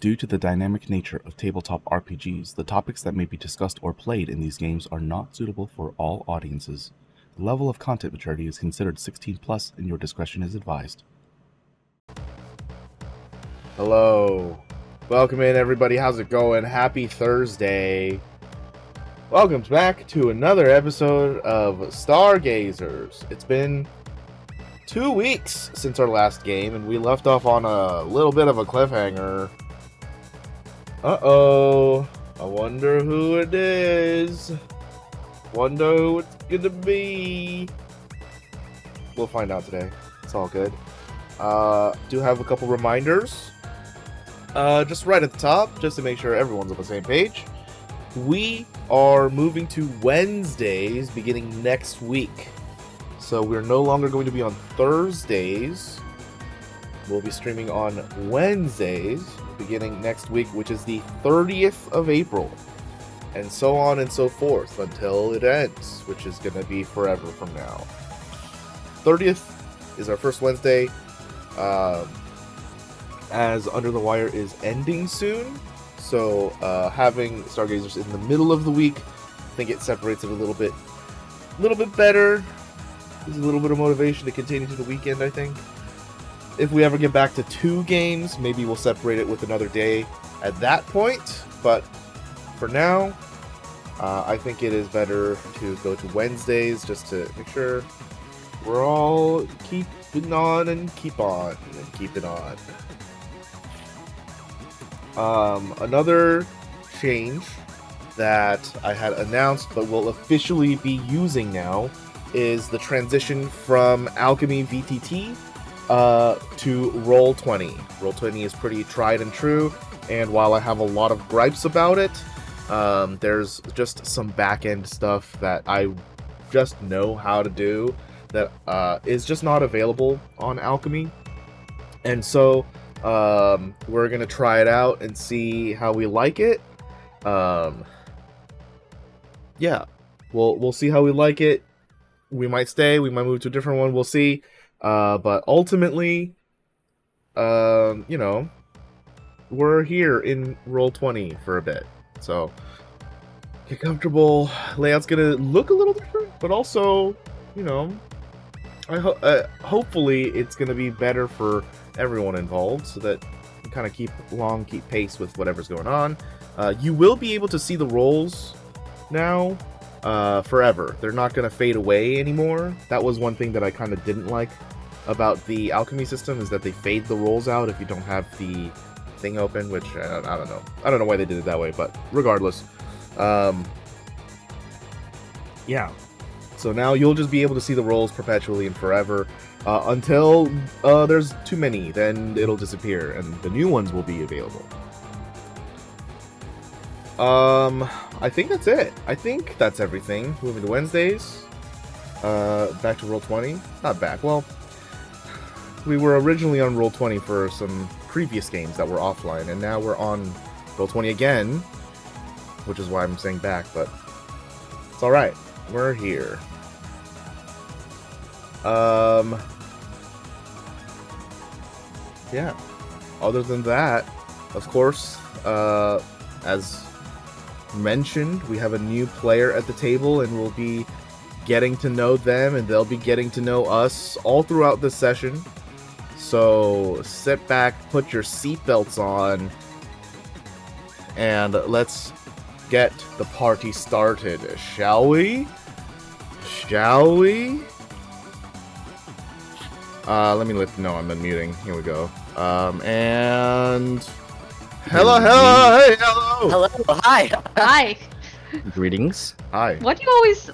Due to the dynamic nature of tabletop RPGs, the topics that may be discussed or played in these games are not suitable for all audiences. The level of content maturity is considered 16+, and your discretion is advised. Hello. Welcome in, everybody. How's it going? Happy Thursday. Welcome back to another episode of Stargazers. It's been 2 weeks since our last game, and we left off on a little bit of a cliffhanger. Uh-oh. I wonder who it is. Wonder who it's gonna be. We'll find out today. It's all good. Do have a couple reminders. Just right at the top, just to make sure everyone's on the same page. We are moving to Wednesdays beginning next week. So we're no longer going to be on Thursdays. We'll be streaming on Wednesdays beginning next week, which is the 30th of April. And so on and so forth until it ends, which is going to be forever from now. 30th is our first Wednesday. As Under the Wire is ending soon, so having Stargazers in the middle of the week, I think it separates it a little bit better. There's a little bit of motivation to continue to the weekend, I think. If we ever get back to 2 games, maybe we'll separate it with another day at that point. But for now, I think it is better to go to Wednesdays just to make sure we're all keeping on and keep on and keep it on. Another change that I had announced but will officially be using now is the transition from Alchemy VTT to Roll20. Roll20 is pretty tried and true, and while I have a lot of gripes about it, there's just some back-end stuff that I just know how to do that is just not available on Alchemy. And so we're gonna try it out and see how we like it. Yeah, we'll see how we like it. We might stay, we might move to a different one, we'll see. But ultimately, you know, we're here in Roll20 for a bit, so get comfortable. Layout's gonna look a little different, but also, you know, hopefully it's gonna be better for everyone involved, so that you kind of keep pace with whatever's going on. You will be able to see the rolls now forever. They're not going to fade away anymore. That was one thing that I kind of didn't like about the Alchemy system, is that they fade the rolls out if you don't have the thing open, which I don't know. I don't know why they did it that way, but regardless. Yeah. So now you'll just be able to see the rolls perpetually and forever until there's too many. Then it'll disappear and the new ones will be available. I think that's it. I think that's everything. Moving to Wednesdays. Back to Roll20. Not back. Well, we were originally on Roll20 for some previous games that were offline, and now we're on Roll20 again, which is why I'm saying back, but it's alright. We're here. Yeah. Other than that, of course, as mentioned, we have a new player at the table, and we'll be getting to know them, and they'll be getting to know us all throughout this session. So sit back, put your seatbelts on, and let's get the party started, shall we? Shall we? Let me no, I'm unmuting. Here we go. And hello, hey, hello. Hello, hi. Hi. Greetings. Hi. Why do you always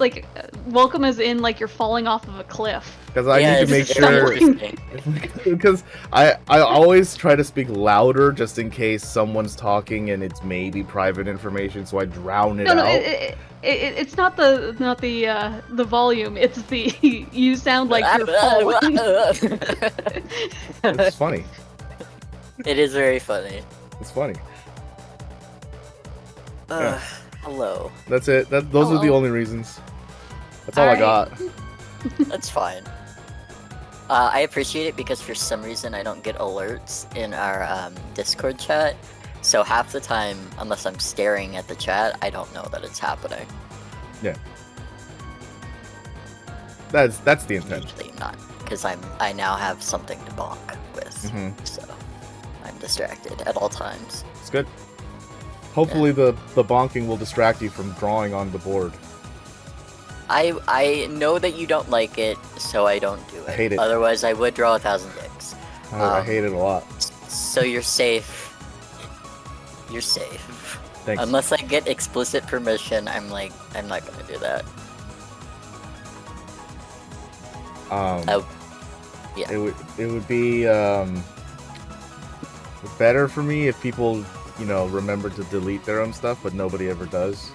welcome us in like you're falling off of a cliff? Because I need to make sure. Because I always try to speak louder just in case someone's talking and it's maybe private information, so I drown it out. No, it's not the volume. It's the you sound like you're falling. It's funny. It is very funny. It's funny. Yeah. Hello. That's it. Those are the only reasons. That's all I got. That's fine. I appreciate it because for some reason I don't get alerts in our Discord chat. So half the time, unless I'm staring at the chat, I don't know that it's happening. That's the intent. Usually not, because I now have something to bonk with, so I'm distracted at all times. It's good. Hopefully the bonking will distract you from drawing on the board. I know that you don't like it, so I don't do it. I hate it. Otherwise, I would draw 1,000 dicks. I hate it a lot. So you're safe. You're safe. Thanks. Unless I get explicit permission, I'm not gonna do that. Yeah. It would be better for me if people, remember to delete their own stuff, but nobody ever does.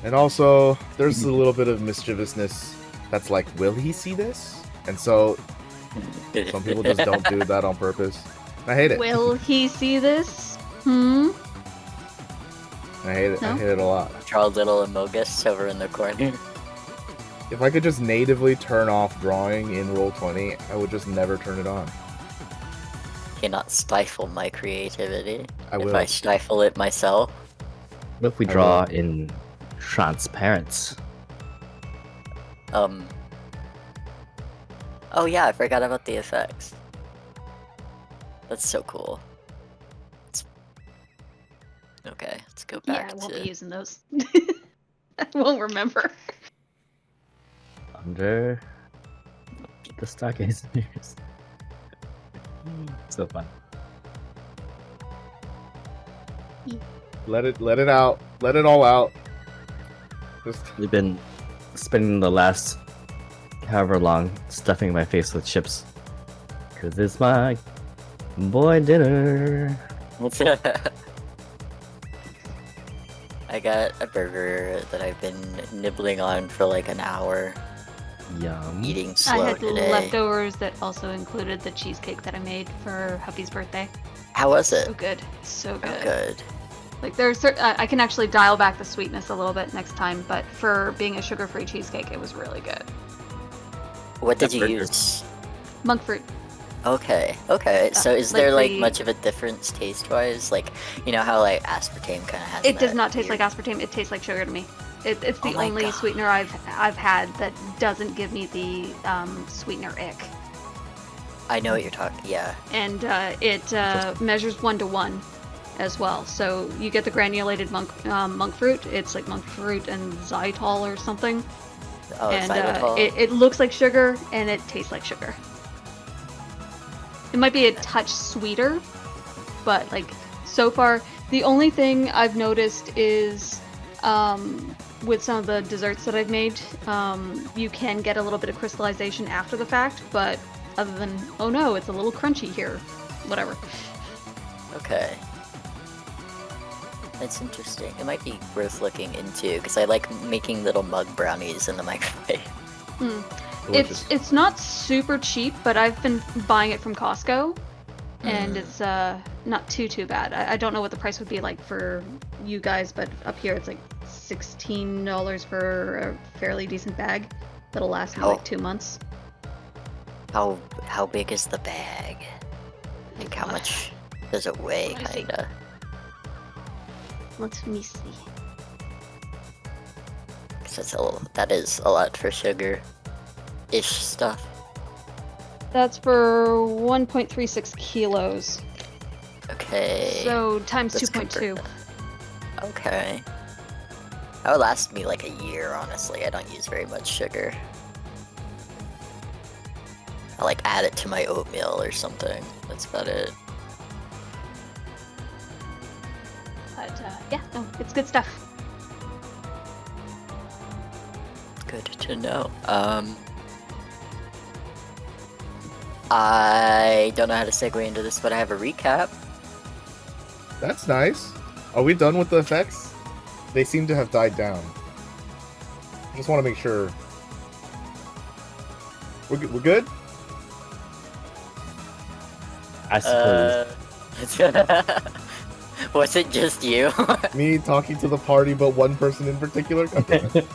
And also, there's a little bit of mischievousness that's like, will he see this? And so, some people just don't do that on purpose. I hate it. Will he see this? I hate it. No? I hate it a lot. Draw a little Amogus over in the corner. If I could just natively turn off drawing in Roll20, I would just never turn it on. Cannot stifle my creativity. I will. If I stifle it myself. What if we draw in transparent? Oh yeah, I forgot about the effects. That's so cool. Okay, let's go Yeah, back I won't to... be using those. I won't remember. Under the Stargazers. So fun. Let it out. Let it all out. Just We've been spending the last however long stuffing my face with chips. Cause it's my boy dinner. I got a burger that I've been nibbling on for like an hour, Yum. eating I slow had today. leftovers that also included the cheesecake that I made for hubby's birthday. How was it? So good, so good. Oh, good. Like there's I can actually dial back the sweetness a little bit next time, but for being a sugar-free cheesecake, it was really good. What did you burger. use? Monk fruit. Okay, okay. So is like there like the- much of a difference taste-wise? Like, you know how like aspartame kind of has It does that not taste weird- like aspartame. It tastes like sugar to me. It's the Oh my only God. sweetener I've had that doesn't give me the sweetener ick. I know what you're talking. Yeah. And it measures 1-to-1 as well. So you get the granulated monk fruit. It's like monk fruit and xylitol or something. Oh, And xylitol. it looks like sugar and it tastes like sugar. It might be a touch sweeter, but like so far, the only thing I've noticed is with some of the desserts that I've made, you can get a little bit of crystallization after the fact, but other than, oh no, it's a little crunchy here, whatever. Okay. That's interesting. It might be worth looking into because I like making little mug brownies in the microwave. delicious. It's not super cheap, but I've been buying it from Costco, and it's not too bad. I don't know what the price would be like for you guys, but up here it's like $16 for a fairly decent bag that'll last me Oh. like 2 months. How big is the bag? Like how much does it weigh, Let me see. kinda? Let me see. 'Cause that is a lot for sugar-ish stuff. That's for 1.36 kilos. Okay. So times let's 2.2. convert that. Okay. That would last me like a year, honestly. I don't use very much sugar. I like add it to my oatmeal or something. That's about it. But yeah, no, it's good stuff. Good to know. I don't know how to segue into this, but I have a recap. That's nice. Are we done with the effects? They seem to have died down. Just want to make sure. We're good? I suppose. Was it just you? Me talking to the party, but one person in particular? God damn it.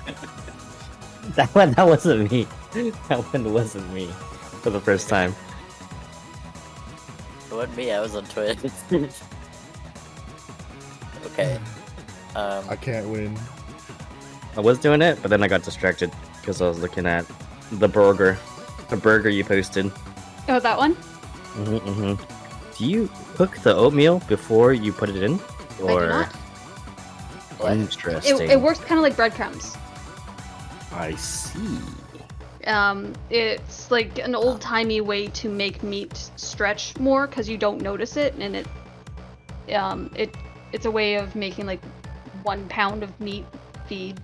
that wasn't me. That one wasn't me. For the first time. It wasn't me, I was on Twitch. Okay. I can't win. I was doing it, but then I got distracted because I was looking at the burger you posted. Oh, that one? Do you cook the oatmeal before you put it in? I do Or not. What? interesting. It works kind of like breadcrumbs. I see. It's like an old-timey way to make meat stretch more because you don't notice it, and it's a way of making like 1 pound of meat feed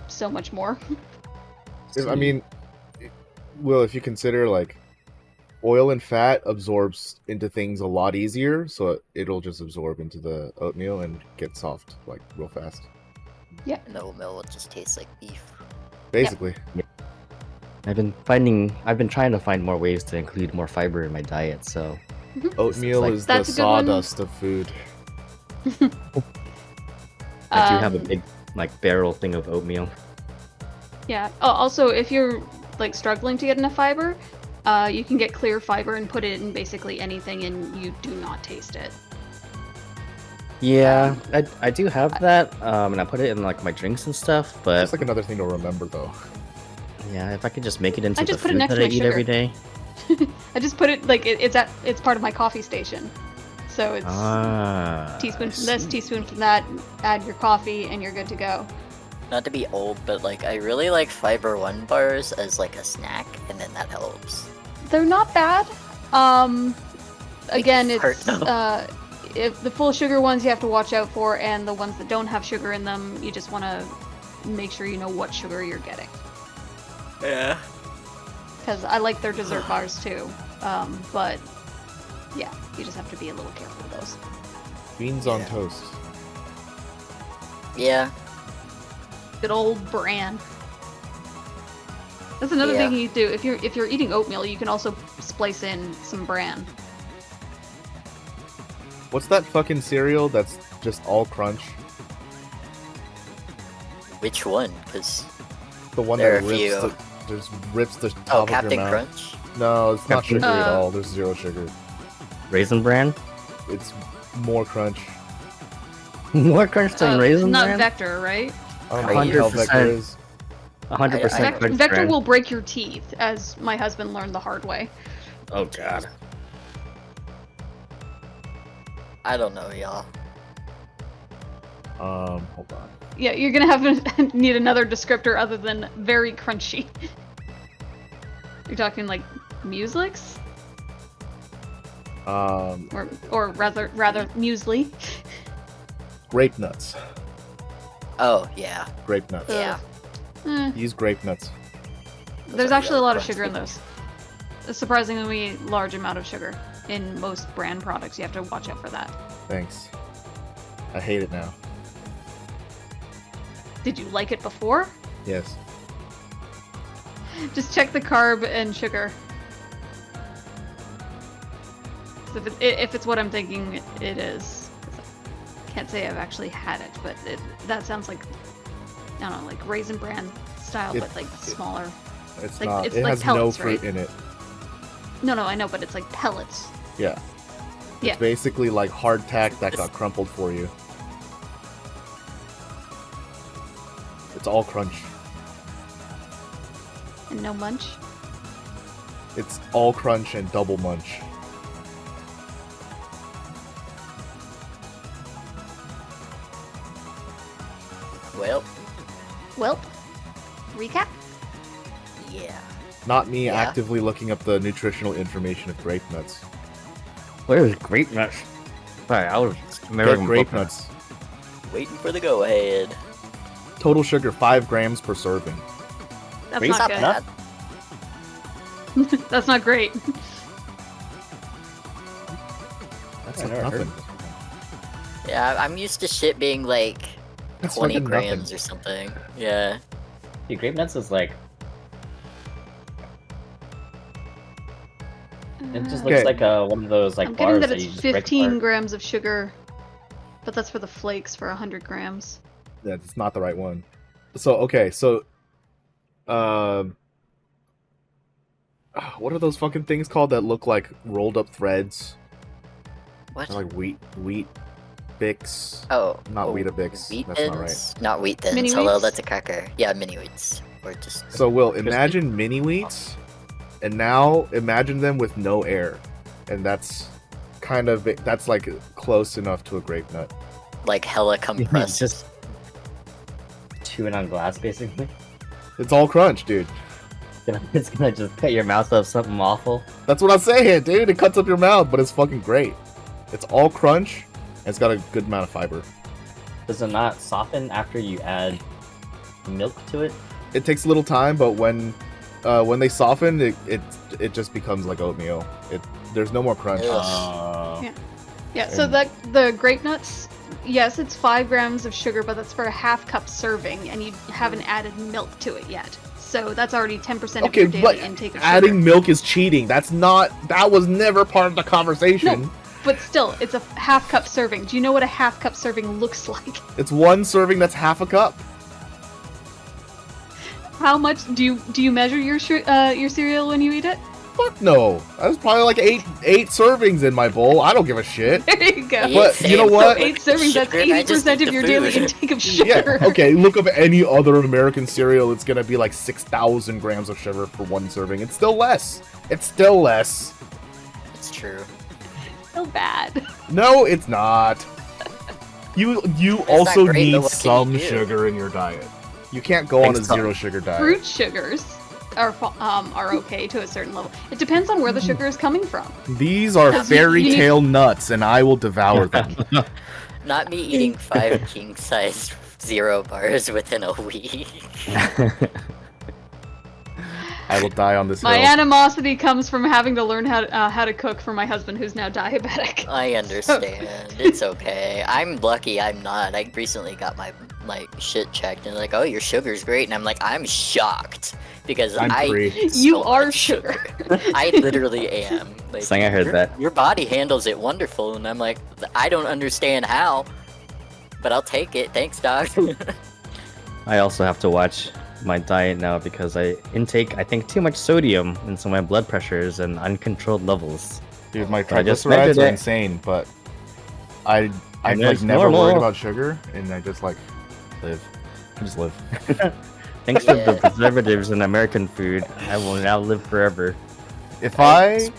so much more. I mean, if you consider like oil and fat absorbs into things a lot easier, so it'll just absorb into the oatmeal and get soft like real fast. And the oatmeal will just taste like beef. Basically. I've been trying to find more ways to include more fiber in my diet, so Oatmeal like- is the That's a good one. sawdust of food. I do have a big like barrel thing of oatmeal. Yeah. Oh, also, if you're like struggling to get enough fiber, you can get clear fiber and put it in basically anything, and you do not taste it. Yeah, I do have that, and I put it in like my drinks and stuff, but That's like another thing to remember, though. yeah, if I could just make it into I the just put it food next that to I my eat sugar. every day. I just put it like it's part of my coffee station, so it's teaspoon I from this, see. teaspoon from that. Add your coffee, and you're good to go. Not to be old, but like I really like Fiber One bars as like a snack, and then that helps. They're not bad. Again, Make it it's hurt, if the full sugar ones you have to watch out for, and the ones that don't have sugar in them, you just want to make sure you know what sugar you're getting. Yeah. Because I like their dessert bars too, but yeah, you just have to be a little careful with those. Beans on Yeah. toast. Yeah. Good old bran. That's another Yeah. thing you do. If you're eating oatmeal, you can also splice in some bran. What's that fucking cereal that's just all crunch? Which one? Because The one There that are a few. rips the top of Captain your mouth. Crunch. No, it's not Captain- sugary at Uh, all. There's zero sugar. Raisin bran? It's more crunch. More crunch than raisin not bran? Vector, right? I don't know what the hell 100%. Vector is. 100% crunch Vector bran. will break your teeth, as my husband learned the hard way. Oh god. I don't know, y'all. Hold on. Yeah, you're gonna have to need another descriptor other than very crunchy. You're talking like muslix, or rather muesli. Grape nuts. Oh yeah. Grape nuts. Yeah. Use grape nuts. There's are actually a lot of crunch. sugar in those. A surprisingly large amount of sugar in most brand products. You have to watch out for that. Thanks. I hate it now. Did you like it before? Yes. Just check the carb and sugar. 'Cause if it's what I'm thinking it is. Can't say I've actually had it, but that sounds like, I don't know, like Raisin Bran style, but like smaller. It's Like- not. it's It like has pellets, no fruit right? in it. No, I know, but it's like pellets. Yeah. Yeah. It's basically like hardtack that got crumpled for you. It's all crunch. And no munch. It's all crunch and double munch. Well, Recap? yeah. Not me Yeah. actively looking up the nutritional information of grape nuts. Where is grape nuts? Sorry, I was Get American grape coconut. nuts. Waiting for the go ahead. Total sugar 5 grams per serving. That's Grape not Not good. bad. That's not great. That's I like never heard nothing. of this before. Yeah, I'm used to shit being like That's 20 fucking grams nothing. or something. Yeah. Dude, grape nuts is like it just looks Okay. like one of those like I'm getting bars that that you it's just break 15 apart. grams of sugar, but that's for the flakes for 100 grams. That's not the right one. So okay, so what are those fucking things called that look like rolled up threads? What? They're like wheat Bix. Oh. Not Weetabix. Wheat That's not thins? Not wheat thins. Mini Hello, wheats? that's a cracker. Yeah, mini wheats. Or just. So, Will, imagine mini wheats, and now imagine them with no air. And that's kind of, that's like close enough to a grape nut. Like hella compressed. Just chewing on glass, basically. It's all crunch, dude. It's gonna just cut your mouth up something awful. That's what I'm saying, dude. It cuts up your mouth, but it's fucking great. It's all crunch, and it's got a good amount of fiber. Does it not soften after you add milk to it? It takes a little time, but when they soften, it just becomes like oatmeal. There's no more crunch. Ugh. Yeah, so that the grape nuts, yes, it's 5 grams of sugar, but that's for a half cup serving, and you haven't added milk to it yet. So that's already 10% of Okay, your but daily intake of adding sugar. milk is cheating. That was never part of the conversation. No, but still, it's a half cup serving. Do you know what a half cup serving looks like? It's one serving that's half a cup. How much do you measure your cereal when you eat it? Fuck no. That's probably like eight servings in my bowl. I don't give a shit. There you go. Yeah, But you know same. what? 8 servings, that's Sugar, I just 80% eat of the your daily food. intake of Yeah, sugar. okay, look up any other American cereal. It's gonna be like 6,000 grams of sugar for one serving. It's still less. It's still less. It's true. So bad. No, it's not. You also not great, need but what can some you do? sugar in your diet. You can't go on a Thanks, Tom. zero sugar diet. Fruit sugars are okay to a certain level. It depends on where the sugar is coming from. These are 'Cause fairy you- tale nuts, and I will devour them. Not me eating 5 king-sized 0 bars within a week. I will die on this My hill. animosity comes from having to learn how to cook for my husband who's now diabetic. I understand. It's okay. I'm lucky I'm not. I recently got my shit checked and like, oh, your sugar's great, and I'm like, I'm shocked because I'm free. eat You so are much sugar. I literally am. Like, Sang, I heard that. Your body handles it wonderful, and I'm like, I don't understand how, but I'll take it. Thanks, doc. I also have to watch my diet now because I intake, I think, too much sodium, and so my blood pressure is in uncontrolled levels. Dude, my I just measured triglycerides are it. insane, but I And like it's never normal. worried about sugar, and I just like live. I just live. Thanks to the Yeah. preservatives in American food, I will now live forever. If I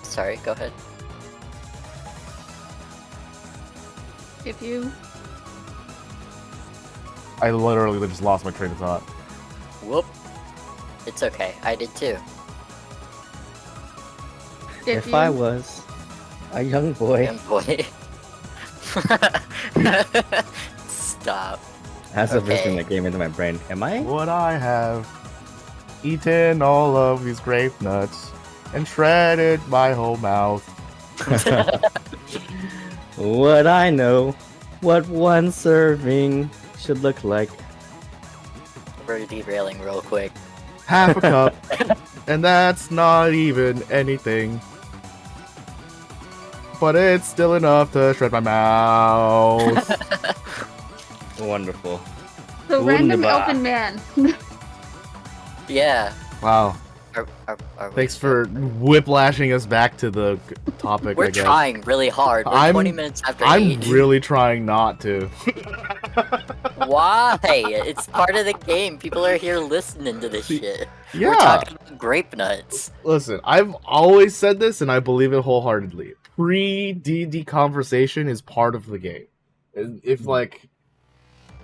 Sorry, go ahead. If you literally just lost my train of thought. Whoop. It's okay. I did too. If I was a young boy, Young boy. Stop. that's the first thing Okay. that came into my brain. Am I? Would I have eaten all of these grape nuts and shredded my whole mouth? Would I know what one serving should look like? We're derailing real quick. Half a cup, and that's not even anything. But it's still enough to shred my mouth. Wonderful. the random Wunderbar. elfin man. Yeah. Wow. Are we- Thanks for whiplashing us back to the topic, We're I guess. trying really hard. We're 20 minutes after I'm 8. really trying not to. Why? It's part of the game. People are here listening to this shit. Yeah. We're talking about grape nuts. Listen, I've always said this, and I believe it wholeheartedly. Pre-D&D conversation is part of the game.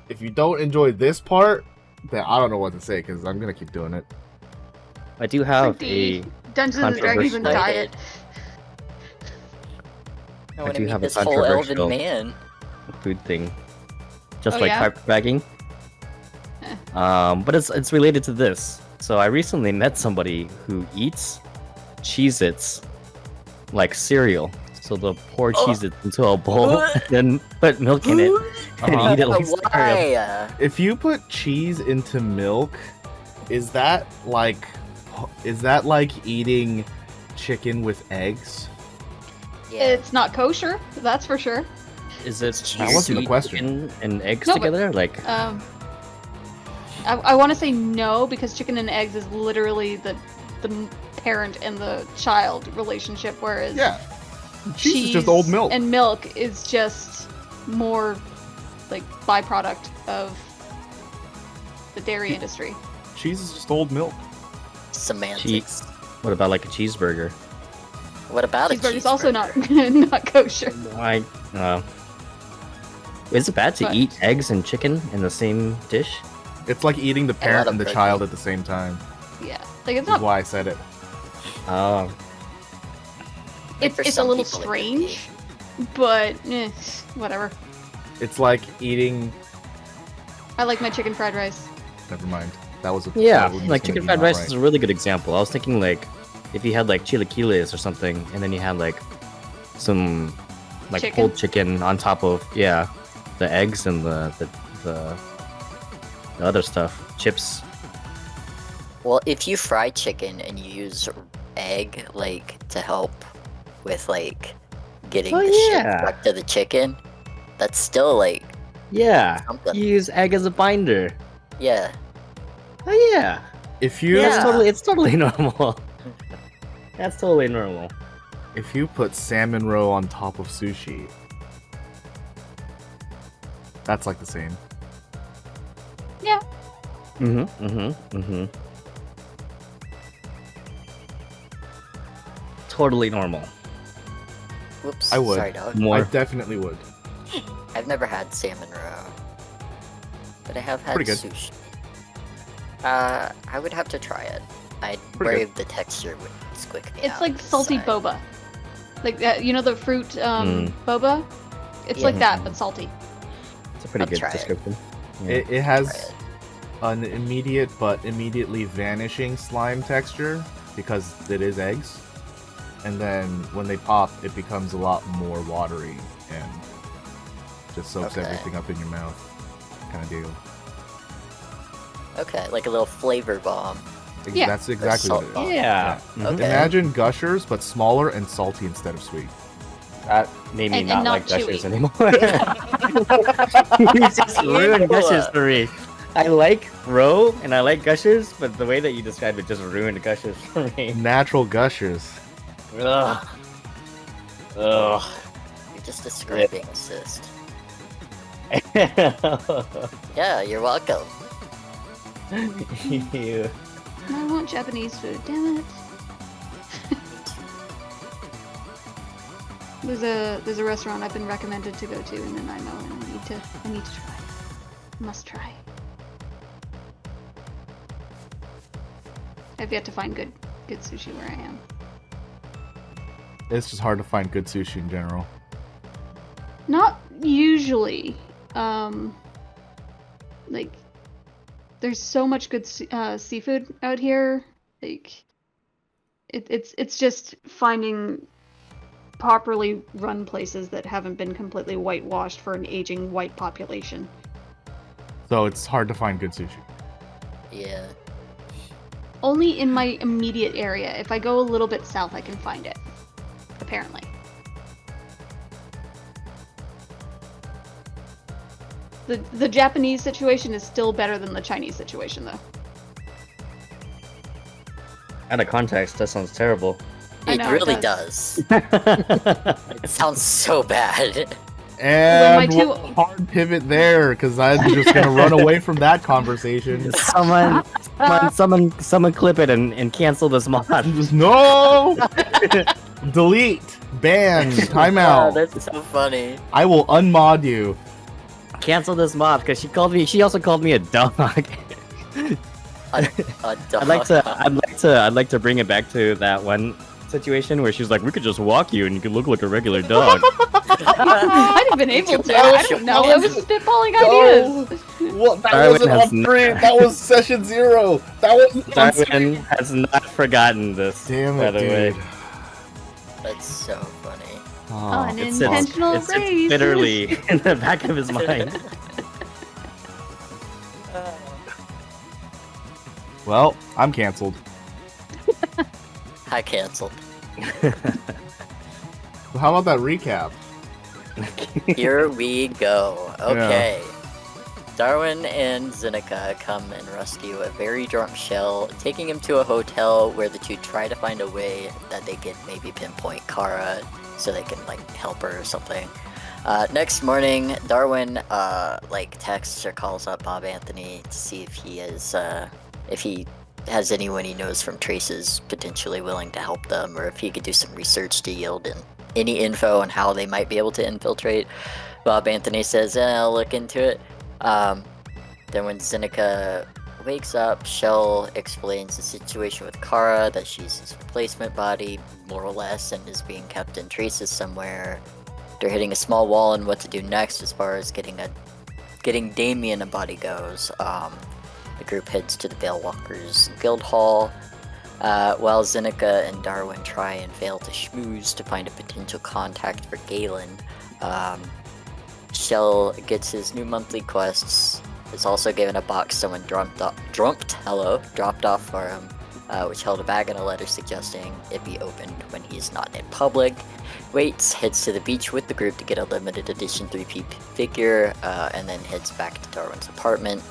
If you don't enjoy this part, then I don't know what to say, because I'm gonna keep doing it. I do have The a Dungeons and Dragons and controversial- diet. I want to do meet have a this whole elven controversial- man. food thing, just Oh, like yeah? carpet bagging. But it's related to this. So I recently met somebody who eats Cheez-Its like cereal. So they'll pour Cheez-Its into a bowl, then put milk in it, and Uh-huh. eat it like cereal. Why? If you put cheese into milk, is that like eating chicken with eggs? Yeah. It's not kosher, that's for sure. Is it That wasn't the eat question. chicken and eggs No, but- together? Like, I want to say no because chicken and eggs is literally the parent and the child relationship, whereas Yeah. Cheese is just old milk. And milk is just more like byproduct of the dairy industry. Cheese is just old milk. Semantics. What about like a cheeseburger? What about a Cheeseburger's cheeseburger? also not kosher. Why? Is it bad to But- eat eggs and chicken in the same dish? It's like eating the parent lot of and the protein. child at the same time. Yeah, like it's That's not. why I said it. Oh, Like, for It's a some little people, it could be. strange, but whatever. It's like eating. I like my chicken fried rice. Never mind. That was a yeah. that was Like gonna chicken be fried not rice right. is a really good example. I was thinking like if you had like chilaquiles or something, and then you had like some like Chicken? pulled chicken on top of the eggs and the other stuff, chips. Well, if you fry chicken and you use egg, like, to help with, like, getting Oh, the shit yeah. stuck to the chicken, that's still, like, Yeah, something. you use egg as a binder. Yeah. Oh yeah, If you Yeah. it's totally normal. That's totally normal. if you put salmon roe on top of sushi, that's like the same. Yeah, Mm-hmm. Totally normal. Whoops. I would. Sorry, dog. More. I definitely would. I've never had salmon roe, but I have had Pretty good. sushi. I would have to try it. I'd Pretty worry good. the texture would squick me it's out like salty inside. boba, like you know the fruit Mm. boba. It's Yeah. like that, but salty. It's a pretty I'll good try it. description. Yeah. It Try has it. an immediate but immediately vanishing slime texture because it is eggs. And then when they pop, it becomes a lot more watery and just soaks Okay. everything up in your mouth, kind of deal. Okay, like a little flavor bomb. Yeah. That's exactly what salt it is. bomb. Yeah. Mhm. Okay. Imagine Gushers, but smaller and salty instead of sweet. That made me And not not like Gushers chewy. anymore. You just ruined Gushers for me. I like Roe and I like Gushers, but the way that you described it just ruined Gushers for me. Natural Gushers. Ugh. Ugh. You're just a scraping assist. Yeah, you're welcome. Ew. I want Japanese food. Damn it. There's a restaurant I've been recommended to go to, and then I know I need to try. Must try. I've yet to find good sushi where I am. It's just hard to find good sushi in general. Not usually. Like, there's so much good seafood out here. Like, it's just finding properly run places that haven't been completely whitewashed for an aging white population. So it's hard to find good sushi. Yeah. Only in my immediate area. If I go a little bit south, I can find it. Apparently. The Japanese situation is still better than the Chinese situation, though. Out of context, that sounds terrible. I It know, it really does. does. It sounds so bad. And my two- hard pivot there, because I'm just gonna run away from that conversation. Someone clip it and cancel this mod. Just no! Delete! Ban! Oh, Timeout! that's so funny. I will unmod you. Cancel this mod because she also called me a dog. A dog. I'd like to bring it back to that one situation where she's like, we could just walk you and you could look like a regular dog. I'd have been able to. That I was- don't know. I was spitballing No. ideas. Well, that Darwin wasn't has on print. That was session 0. That was Darwin has not forgotten this. Damn by it, the way. dude. That's so funny. Oh, Unintentional It's race. bitterly in the back of his mind. well, I'm canceled. I canceled. So how about that recap? Here we go. Okay. Darwin and Zeneca come and rescue a very drunk Shell, taking him to a hotel where the two try to find a way that they could maybe pinpoint Kara so they can like help her or something. Next morning, Darwin texts or calls up Bob Anthony to see if he has anyone he knows from Traces potentially willing to help them, or if he could do some research to yield in any info on how they might be able to infiltrate. Bob Anthony says, I'll look into it. Then when Zeneca wakes up, Shell explains the situation with Kara, that she's his replacement body, more or less, and is being kept in Traces somewhere. They're hitting a small wall on what to do next as far as getting Damien a body goes. The group heads to the Balewalkers Guild Hall, while Zeneca and Darwin try and fail to schmooze to find a potential contact for Galen. Shell gets his new monthly quests. Is also given a box someone dropped off for him, which held a bag and a letter suggesting it be opened when he's not in public. Waits, heads to the beach with the group to get a limited edition 3P figure, and then heads back to Darwin's apartment.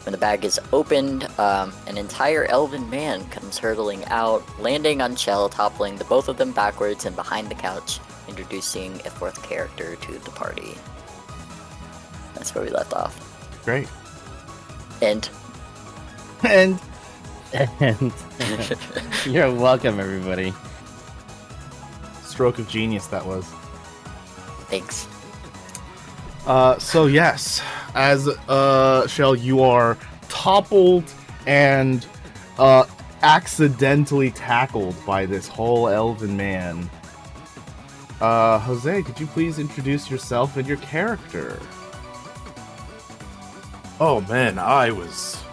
When the bag is opened, an entire elven man comes hurtling out, landing on Shell, toppling the both of them backwards and behind the couch, introducing a fourth character to the party. That's where we left off. Great. And And you're welcome, everybody. Stroke of genius that was. thanks. So yes, as Shell, you are toppled and accidentally tackled by this whole elven man. Jose, could you please introduce yourself and your character? Oh man, I was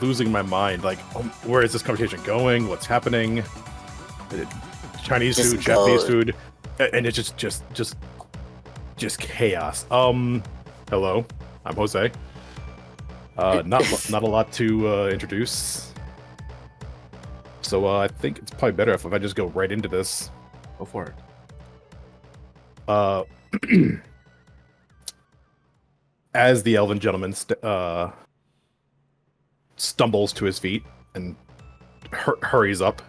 losing my mind. Like, where is this conversation going? What's happening? Chinese Just food, Japanese go. food, and it's just chaos. Hello, I'm Jose. Not a lot to introduce. So I think it's probably better if I just go right into this. Go for Uh, it. as the elven gentleman stumbles to his feet and hurries up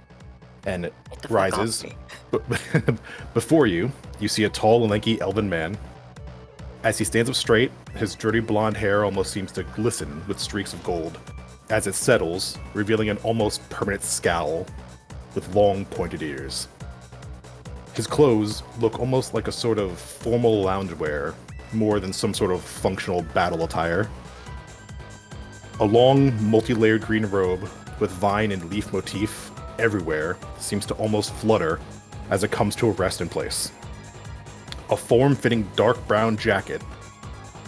and Get the fuck rises. off me. Before you, you see a tall and lanky elven man. As he stands up straight, his dirty blonde hair almost seems to glisten with streaks of gold, as it settles, revealing an almost permanent scowl with long pointed ears. His clothes look almost like a sort of formal loungewear, more than some sort of functional battle attire. A long, multi-layered green robe with vine and leaf motif everywhere seems to almost flutter as it comes to a rest in place. A form-fitting dark brown jacket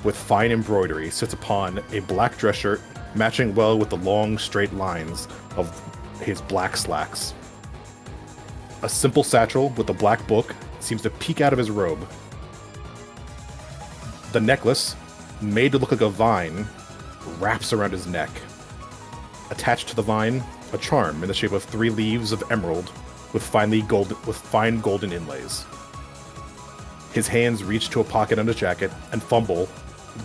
with fine embroidery sits upon a black dress shirt, matching well with the long, straight lines of his black slacks. A simple satchel with a black book seems to peek out of his robe. The necklace, made to look like a vine, wraps around his neck. Attached to the vine, a charm in the shape of 3 leaves of emerald with fine golden inlays. His hands reach to a pocket on his jacket and fumble,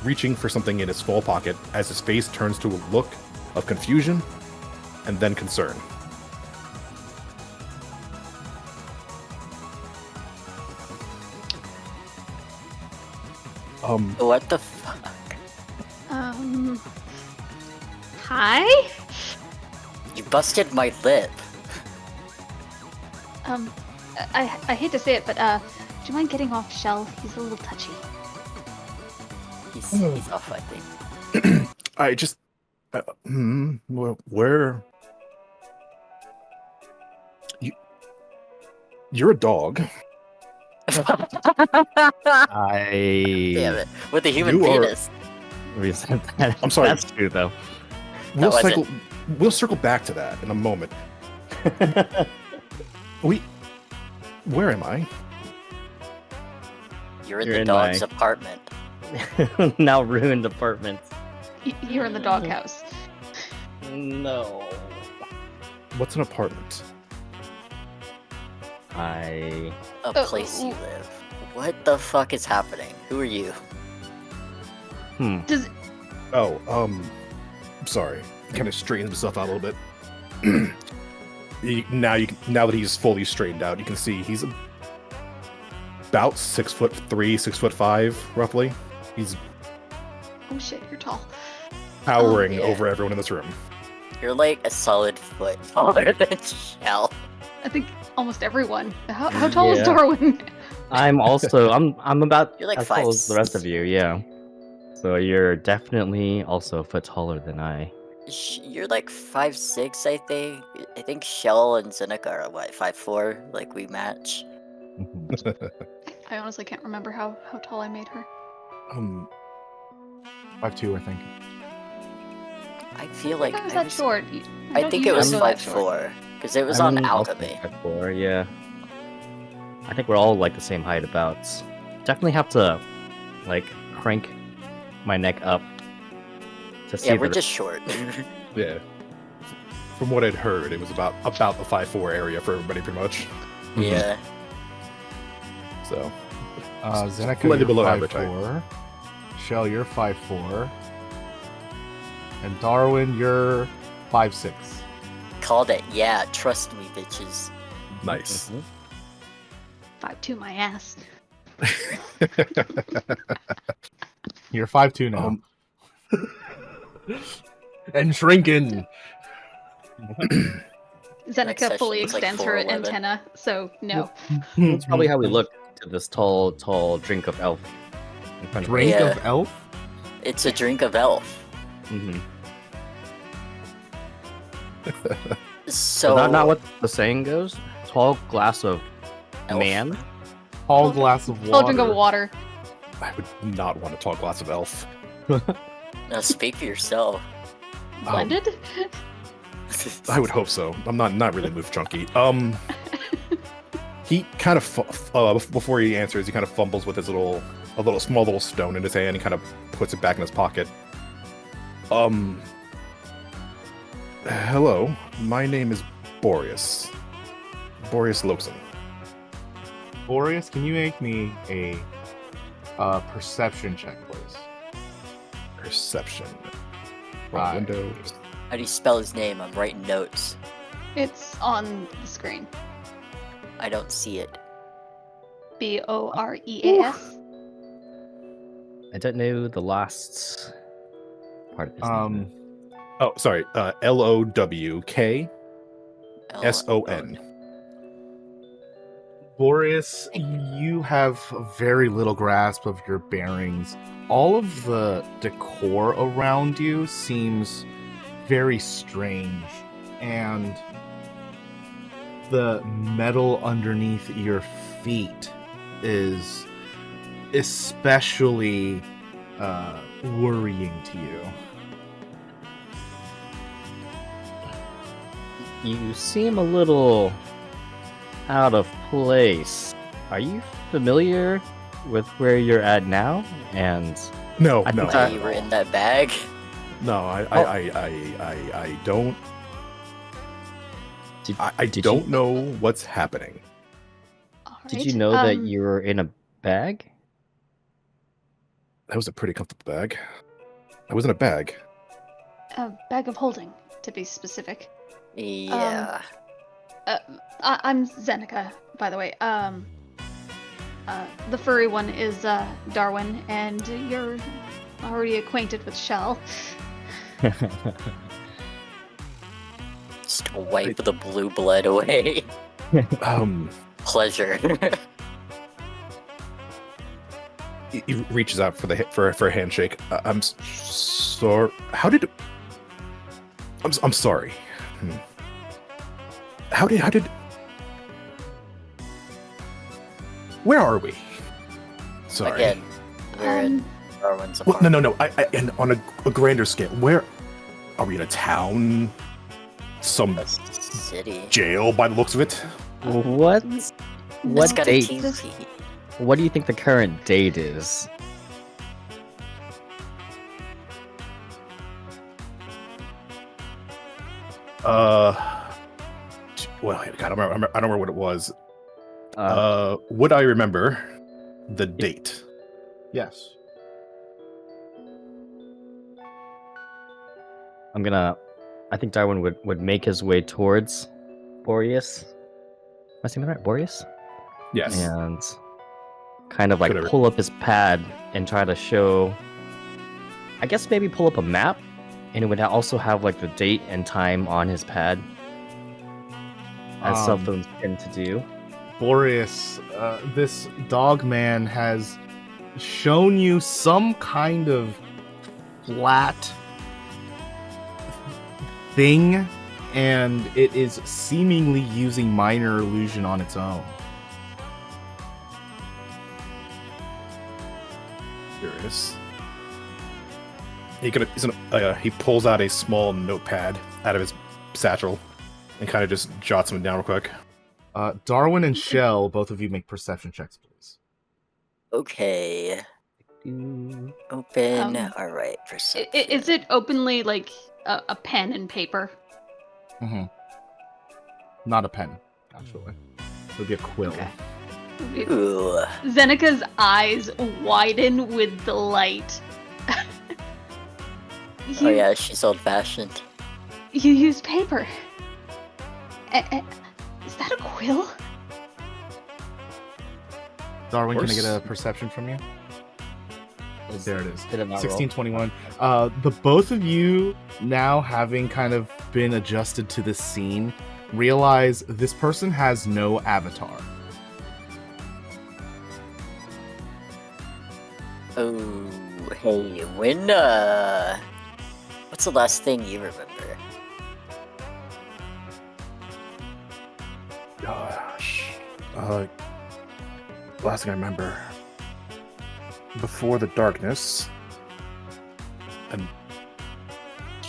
reaching for something in his small pocket as his face turns to a look of confusion and then concern. What the fuck? Hi? You busted my lip. I hate to say it, but do you mind getting off Shell? He's a little touchy. He's off, I think. I just... where... You're a dog. Damn it. With a human You are- penis. Resent that. I'm sorry. That's true, though. We'll circle back to that in a moment. Where am I? You're in You're the in dog's my- apartment. Now ruined apartment. You're in the doghouse. No. What's an apartment? I... A place you live. What the fuck is happening? Who are you? Does Oh, I'm sorry. He kind of straightens himself out a little bit. Now that he's fully straightened out, you can see he's about 6'3", 6'5", roughly. He's Oh shit, you're tall. towering yeah. over everyone in this room. You're like a solid foot taller than Shell. I think almost everyone. How tall is Yeah. Darwin? I'm also I'm about You're like as tall as the rest 5'6". of you, yeah. So you're definitely also a foot taller than I. You're like 5'6", I think. I think Shell and Zeneca are what, 5'4"? Like we match. I honestly can't remember how tall I made her. 5'2", I think. I feel like I was that short. I think it was usually go that short. 5'4", because it was on I'm also Alchemy. 5'4", yeah. I think we're all like the same height about. Definitely have to like crank my neck up to see Yeah, we're the- just short. Yeah. From what I'd heard, it was about the 5'4" area for everybody, pretty much. Yeah. So, Zeneca, slightly you're below average 5'4". Shell, you're 5'4". And Darwin, you're 5'6". Called it. Yeah, trust me, bitches. nice. 5'2" my ass. You're 5'2" now. and shrinking. Zeneca session fully was, like, extends her 4'11". antenna, so no. That's probably how we look to this tall drink of elf in front of me. Drink Yeah. of elf? It's a drink of elf. Mhm. So Is that not what the saying goes? Tall glass of Elf. man. Tall glass of water. Full drink of water. I would not want a tall glass of elf. now speak for yourself. Blended? I would hope so. I'm not really move chunky. He kind of before he answers, he kind of fumbles with his small little stone in his hand. He kind of puts it back in his pocket. Hello, my name is Boreas. Boreas Loxon. Boreas, can you make me a perception check, please? Perception. Right. Windows. How do you spell his name? I'm writing notes. It's on the screen. I don't see it. Boreas. I don't know the last part of his name. Oh, sorry. Lowkson. Boreas, you have very little grasp of your bearings. All of the decor around you seems very strange, and the metal underneath your feet is especially worrying to you. You seem a little out of place. Are you familiar with where you're at now? And No, I no, think Why that- you were in that bag? no. I don't. I did don't you, know what's happening. Did you know that you were in a bag? That was a pretty comfortable bag. I was in a bag. A bag of holding, to be specific. Yeah. I'm Zeneca, by the way. The furry one is Darwin, and you're already acquainted with Shell. Just wipe the blue blood away. Pleasure. He reaches out for a handshake. I'm sorry. How did? I'm sorry. How did? Where are we? Sorry. Again, we're in Darwin's Well, apartment. no. And on a grander scale, where are we in a town? Some That's the city. jail, by the looks of it. What? It's What got date? a TV. What do you think the current date is? Well, God, I don't remember what it was. Uh, Would I remember the date? Yes. I think Darwin would make his way towards Boreas. Am I saying that right? Boreas? Yes. And kind of like Whatever. pull up his pad and try to show, I guess maybe pull up a map, and it would also have like the date and time on his pad, as cell phones tend to do. Boreas, this dog man has shown you some kind of flat thing, and it is seemingly using minor illusion on its own. Curious. He pulls out a small notepad out of his satchel and kind of just jots them down real quick. Darwin and Shell, both of you make perception checks, please. Okay. Open. All right. Perception. Is it openly like a pen and paper? Mm-hmm. Not a pen, actually. It would be a quill. Okay. Ooh. Zenika's eyes widen with delight. Oh yeah, she's old-fashioned. You use paper. Is that a quill? Darwin, can I course. get a perception from you? There it is. Did it not roll? 1621. The both of you, now having kind of been adjusted to this scene, realize this person has no avatar. Oh, hey, what's the last thing you remember? Gosh. Last thing I remember. Before the darkness. And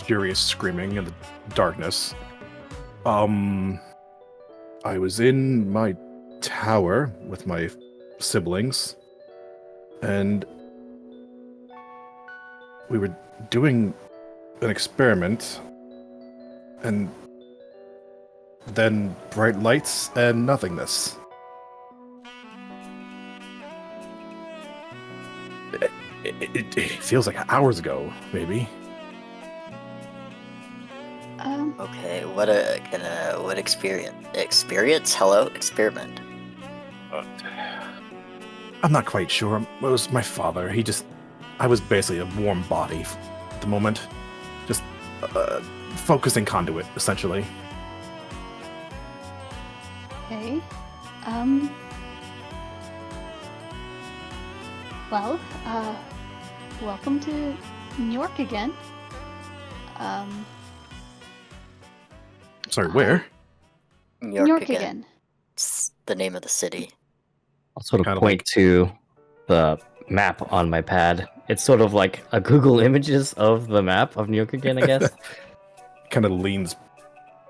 furious screaming in the darkness. I was in my tower with my siblings. And we were doing an experiment. And then bright lights and nothingness. It feels like hours ago, maybe. Okay, what experience? Hello, experiment. I'm not quite sure. It was my father. I was basically a warm body at the moment. Just focusing conduit, essentially. Okay. Well, welcome to New York again. Sorry, where? New New York again. It's the name of the city. I'll sort of Kinda point to the map on my pad. It's sort of like a Google Images of the map of New York again, I guess. Kind of leans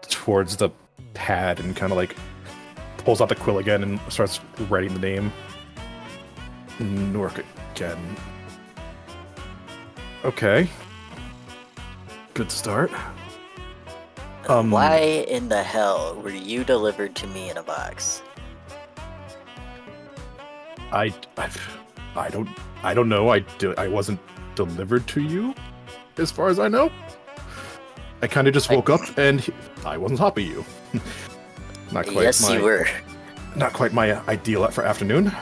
towards the pad and kind of like pulls out the quill again and starts writing the name. Newark again. Okay. Good start. Why in the hell were you delivered to me in a box? I don't know. I wasn't delivered to you, as far as I know. I kind of just woke up and I was on top of you. Not quite. Yes, you were. Not quite my ideal for afternoon.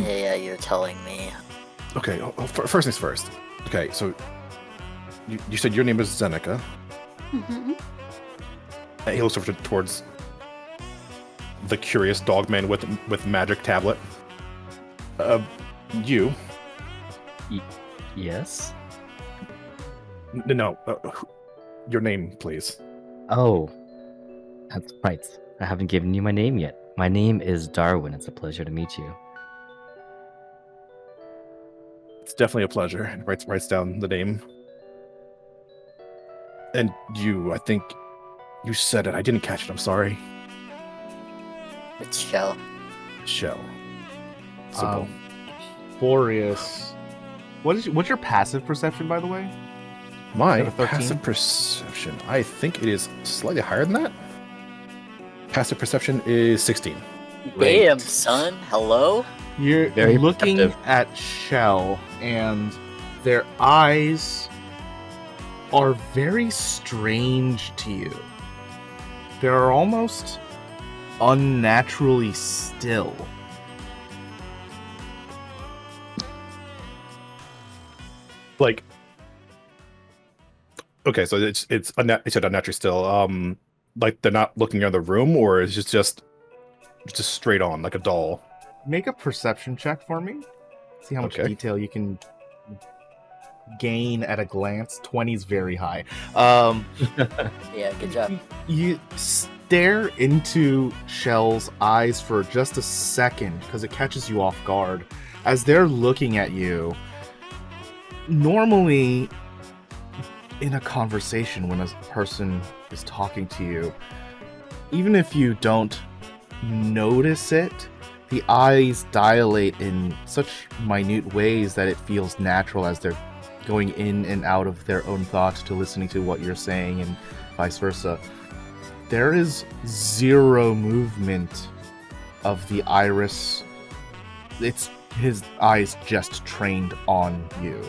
Yeah, you're telling me. Okay, first things first. Okay, so you said your name is Zeneca. Mm-hmm. And he looks over towards the curious dog man with magic tablet. You. Yes? No. Your name, please. Oh, that's right. I haven't given you my name yet. My name is Darwin. It's a pleasure to meet you. It's definitely a pleasure. And writes down the name. And you, I think you said it. I didn't catch it. I'm sorry. It's Shell. Shell. Simple. Boreas, what's your passive perception, by the way? My Is that a 13? passive perception. I think it is slightly higher than that. Passive perception is 16. Damn, son. Hello? You're Very looking perceptive. at Shell, and their eyes are very strange to you. There are almost unnaturally still. Like, okay, so it's unnaturally still. Like they're not looking around the room, or is it just straight on like a doll? Make a perception check for me. See how much Okay. detail you can gain at a glance. 20 is very high. Yeah, good job. You stare into Shell's eyes for just a second because it catches you off guard. As they're looking at you, normally in a conversation when a person is talking to you, even if you don't notice it, the eyes dilate in such minute ways that it feels natural as they're going in and out of their own thoughts to listening to what you're saying and vice versa. There is zero movement of the iris. It's his eyes just trained on you.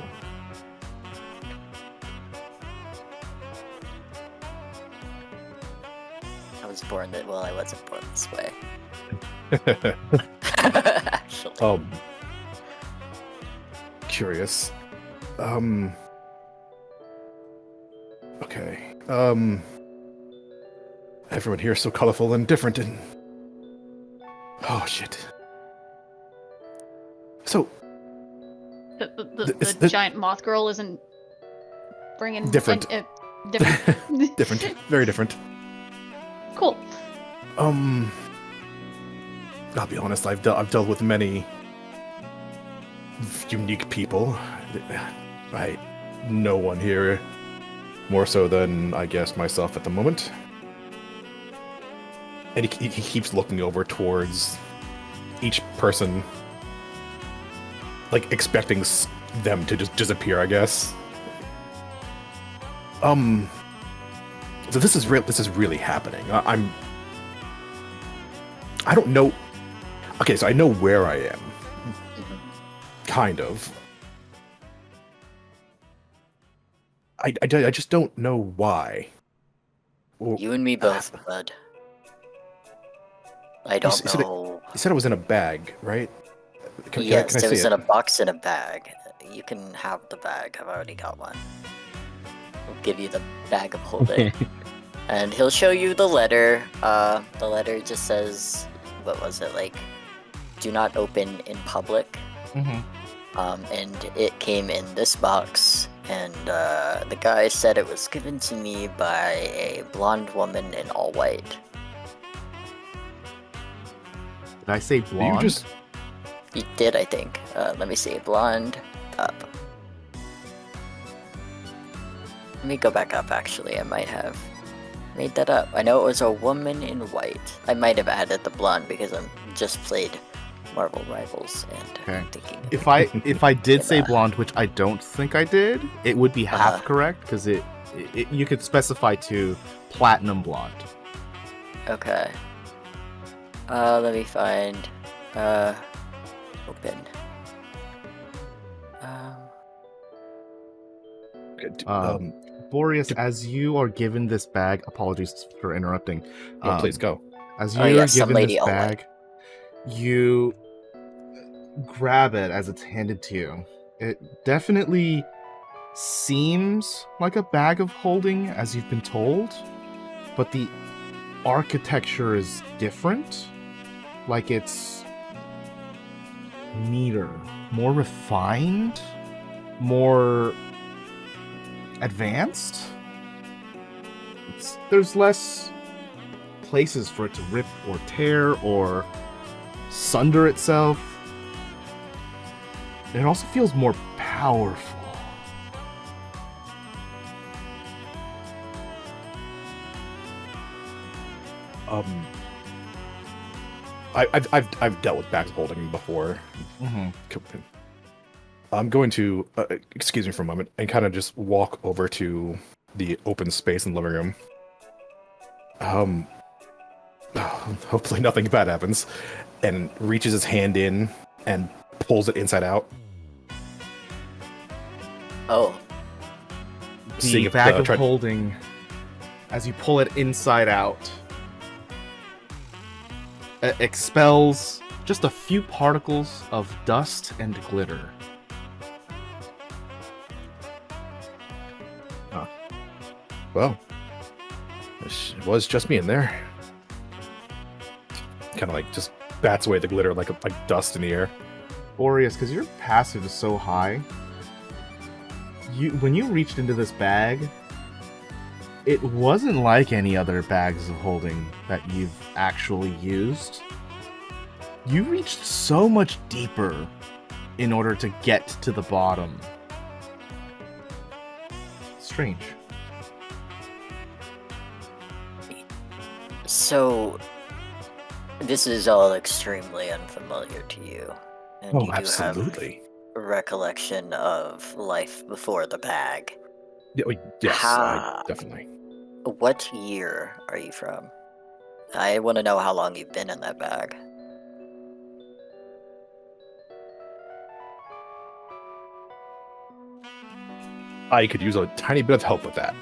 I was born that. Well, I wasn't born this way. Actually. Curious. Okay. Everyone here is so colorful and different and... Oh, shit. So, The giant moth girl isn't bringing... Different. Different. different. Very different. Cool. I'll be honest, I've dealt with many unique people. No one here more so than, I guess, myself at the moment. And he keeps looking over towards each person, like expecting them to just disappear, I guess. So this is really happening. I don't know. Okay, so I know where I am. Kind of. I just don't know why. You and me both, bud. I don't know. You said it was in a bag, right? Yes, can I it was see in a box in a bag. You can have the bag. I've already got one. I'll give you the bag of holding. And he'll show you the letter. The letter just says, what was it, like, do not open in public. Mm-hmm. And it came in this box, and the guy said it was given to me by a blonde woman in all white. Did I say blonde? You did, I think. Let me see. Blonde up. Let me go back up, actually. I might have made that up. I know it was a woman in white. I might have added the blonde because I'm just played Marvel Rivals and Okay. thinking. If I did say blonde, which I don't think I did, it would be half correct because it you could specify to platinum blonde. Okay. Let me find open. Boreas, as you are given this bag, apologies for interrupting. Please go. As you Oh, are yes, some given lady this all bag, you grab it as it's handed to you. It definitely seems like a bag of holding, as you've been told, but the architecture is different. Like it's neater, more refined, more advanced. There's less places for it to rip or tear or sunder itself. It also feels more powerful. I've dealt with bags of holding before. Mm-hmm. I'm going to excuse me for a moment and kind of just walk over to the open space in the living room. Hopefully nothing bad happens, and reaches his hand in and pulls it inside out. Oh, Seeing The if, bag of try- holding, as you pull it inside out, expels just a few particles of dust and glitter. Well, it was just me in there. Kind of like just bats away the glitter like dust in the air. Boreas, because your passive is so high, when you reached into this bag, it wasn't like any other bags of holding that you've actually used. You reached so much deeper in order to get to the bottom. Strange. So, this is all extremely unfamiliar to you. And Oh, you do absolutely. have a recollection of life before the bag. Yeah, yes, definitely. What year are you from? I want to know how long you've been in that bag. I could use a tiny bit of help with that.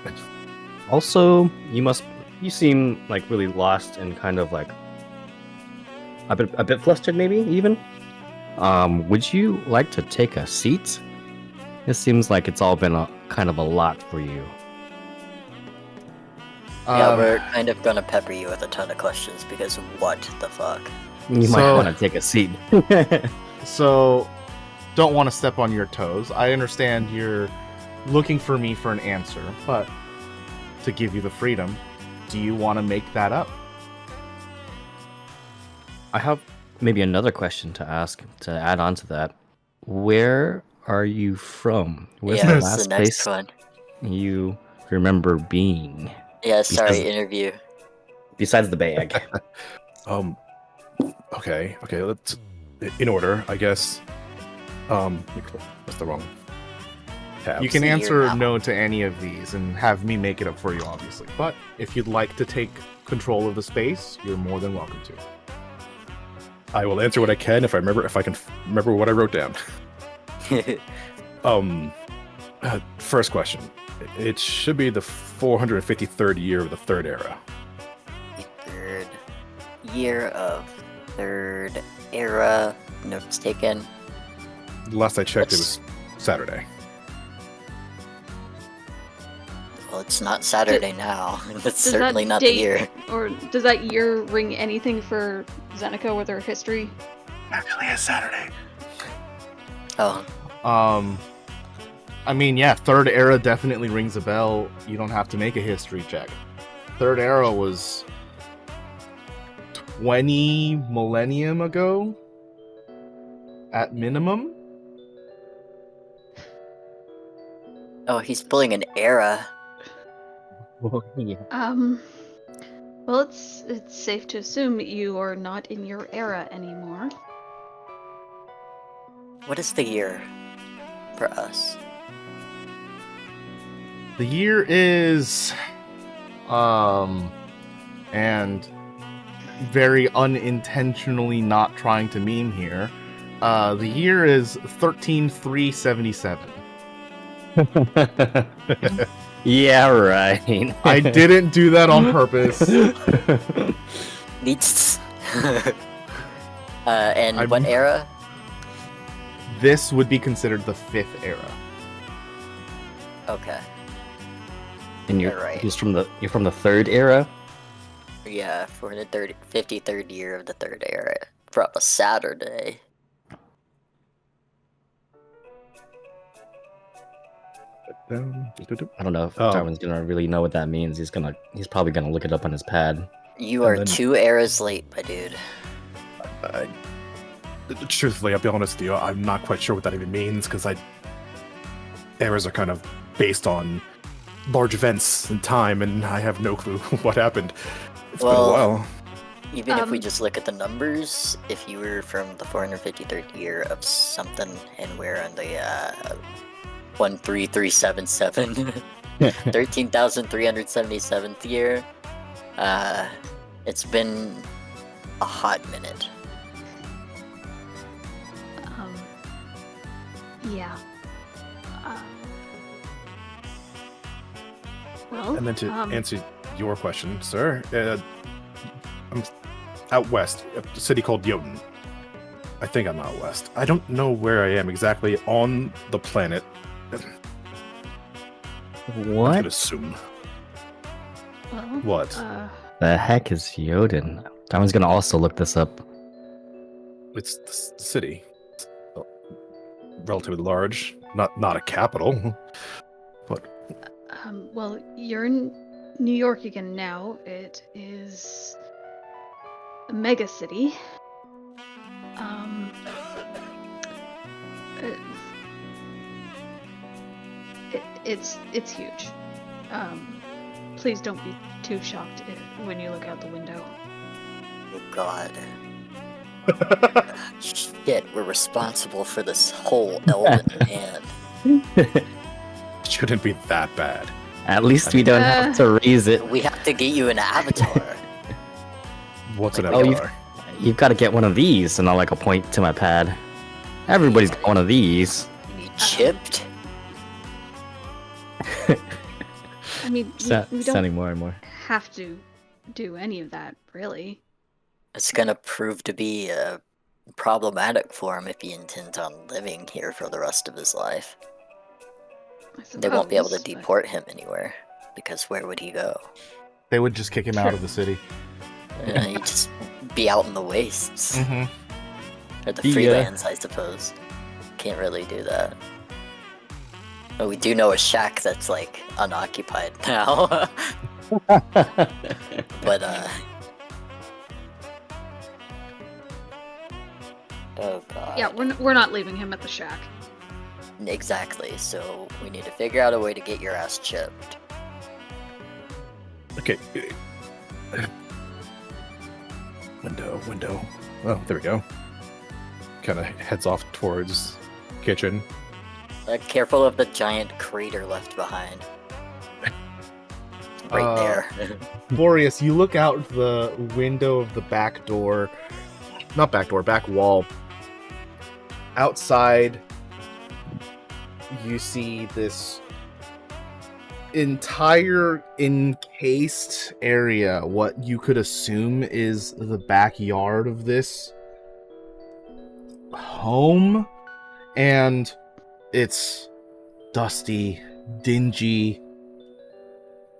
Also, you seem like really lost and kind of like a bit flustered, maybe even. Would you like to take a seat? It seems like it's all been kind of a lot for you. Yeah, we're kind of gonna pepper you with a ton of questions because what the fuck? You might want to take a seat. So, don't want to step on your toes. I understand you're looking for me for an answer, but to give you the freedom, do you want to make that up? I have maybe another question to ask to add on to that. Where are you from? Where's Yeah, the that's last the next place one. you remember being? Yeah, sorry, Because- interview. Besides the bag. Okay, let's in order, I guess. That's the wrong tab. You can See, you're answer not- no to any of these and have me make it up for you, obviously. But if you'd like to take control of the space, you're more than welcome to. I will answer what I can if I can remember what I wrote down. First question. It should be the 453rd year of the Third Era. Third year of Third Era. Notes taken. Last I checked, it was Saturday. Well, it's not Saturday now. That's Does certainly that not date, the year. Or does that year ring anything for Zeneca with her history? Actually, it's Saturday. Oh, I mean, yeah, Third Era definitely rings a bell. You don't have to make a history check. Third Era was 20 millennium ago, at minimum. oh, he's pulling an era. Well, it's safe to assume you are not in your era anymore. What is the year for us? The year is, and very unintentionally not trying to meme here, the year is 13377. Yeah, right. I didn't do that on purpose. Needs. And I'm- what era? This would be considered the 5th era. Okay. And You're right. You're from the Third Era? Yeah, for the 53rd year of the Third Era. From a Saturday. I don't know if Oh. Darwin's gonna really know what that means. He's probably gonna look it up on his pad. You And are then- 2 eras late, my dude. Truthfully, I'll be honest with you, I'm not quite sure what that even means, because eras are kind of based on large events and time, and I have no clue what happened. It's been a Well- while. Even if we Um, just look at the numbers, if you were from the 453rd year of something and we're on the 13377, 13,377th year, it's been a hot minute. Yeah. Well, And then to answer your question, sir, out west, a city called Jotun. I think I'm out west. I don't know where I am exactly on the planet. I could What assume. Well, What? the heck is Jotun? Darwin's gonna also look this up. It's the city. Relatively large. Not a capital. But well, you're in New York again now. It is a mega city. It's huge. Please don't be too shocked when you look out the window. Oh God. Shit, we're responsible for this whole elven man. it shouldn't be that bad. At least we don't have to raise it. We have to get you an avatar. What's an Oh, avatar? You've got to get one of these, and I'll like point to my pad. Everybody's got one of these. You need chipped? I mean, we don't Sounding more and more. have to do any of that, really. It's gonna prove to be problematic for him if he intends on living here for the rest of his life. They won't be able to suppose, but- deport him anywhere, because where would he go? They would just kick him out of the city. He'd just be out in the wastes. Mm-hmm. Or the Yeah. freelands, I suppose. Can't really do that. But we do know a shack that's, like, unoccupied now. But, oh god. Yeah, we're not leaving him at the shack. Exactly, so we need to figure out a way to get your ass chipped. Okay. Window. Oh, there we go. Kind of heads off towards kitchen. Careful of the giant crater left behind. Right there. Boreas, you look out the window of the back door. Not back door, back wall. Outside, you see this entire encased area, what you could assume is the backyard of this home, and it's dusty, dingy,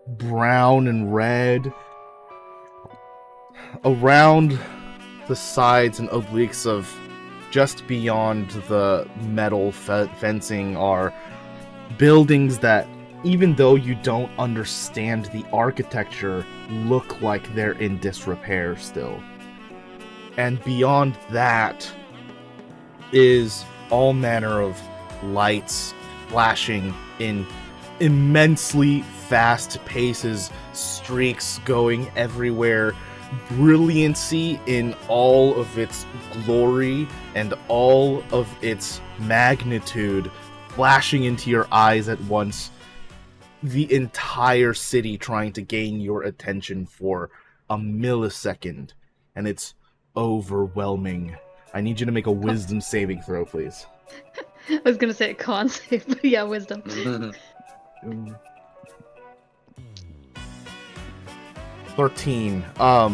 brown and red. Around the sides and obliques of just beyond the metal fencing are buildings that, even though you don't understand the architecture, look like they're in disrepair still. And beyond that is all manner of lights flashing in immensely fast paces, streaks going everywhere, brilliancy in all of its glory and all of its magnitude flashing into your eyes at once. The entire city trying to gain your attention for a millisecond, and it's overwhelming. I need you to make a wisdom saving throw, please. I was gonna say a con save, but yeah, wisdom. 13.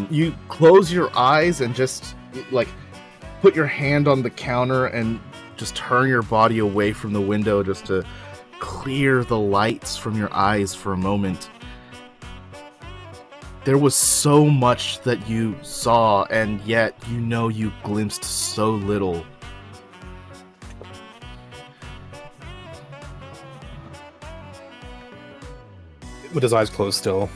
You close your eyes and just, like, put your hand on the counter and just turn your body away from the window just to clear the lights from your eyes for a moment. There was so much that you saw, and yet you know you glimpsed so little. With his eyes closed still,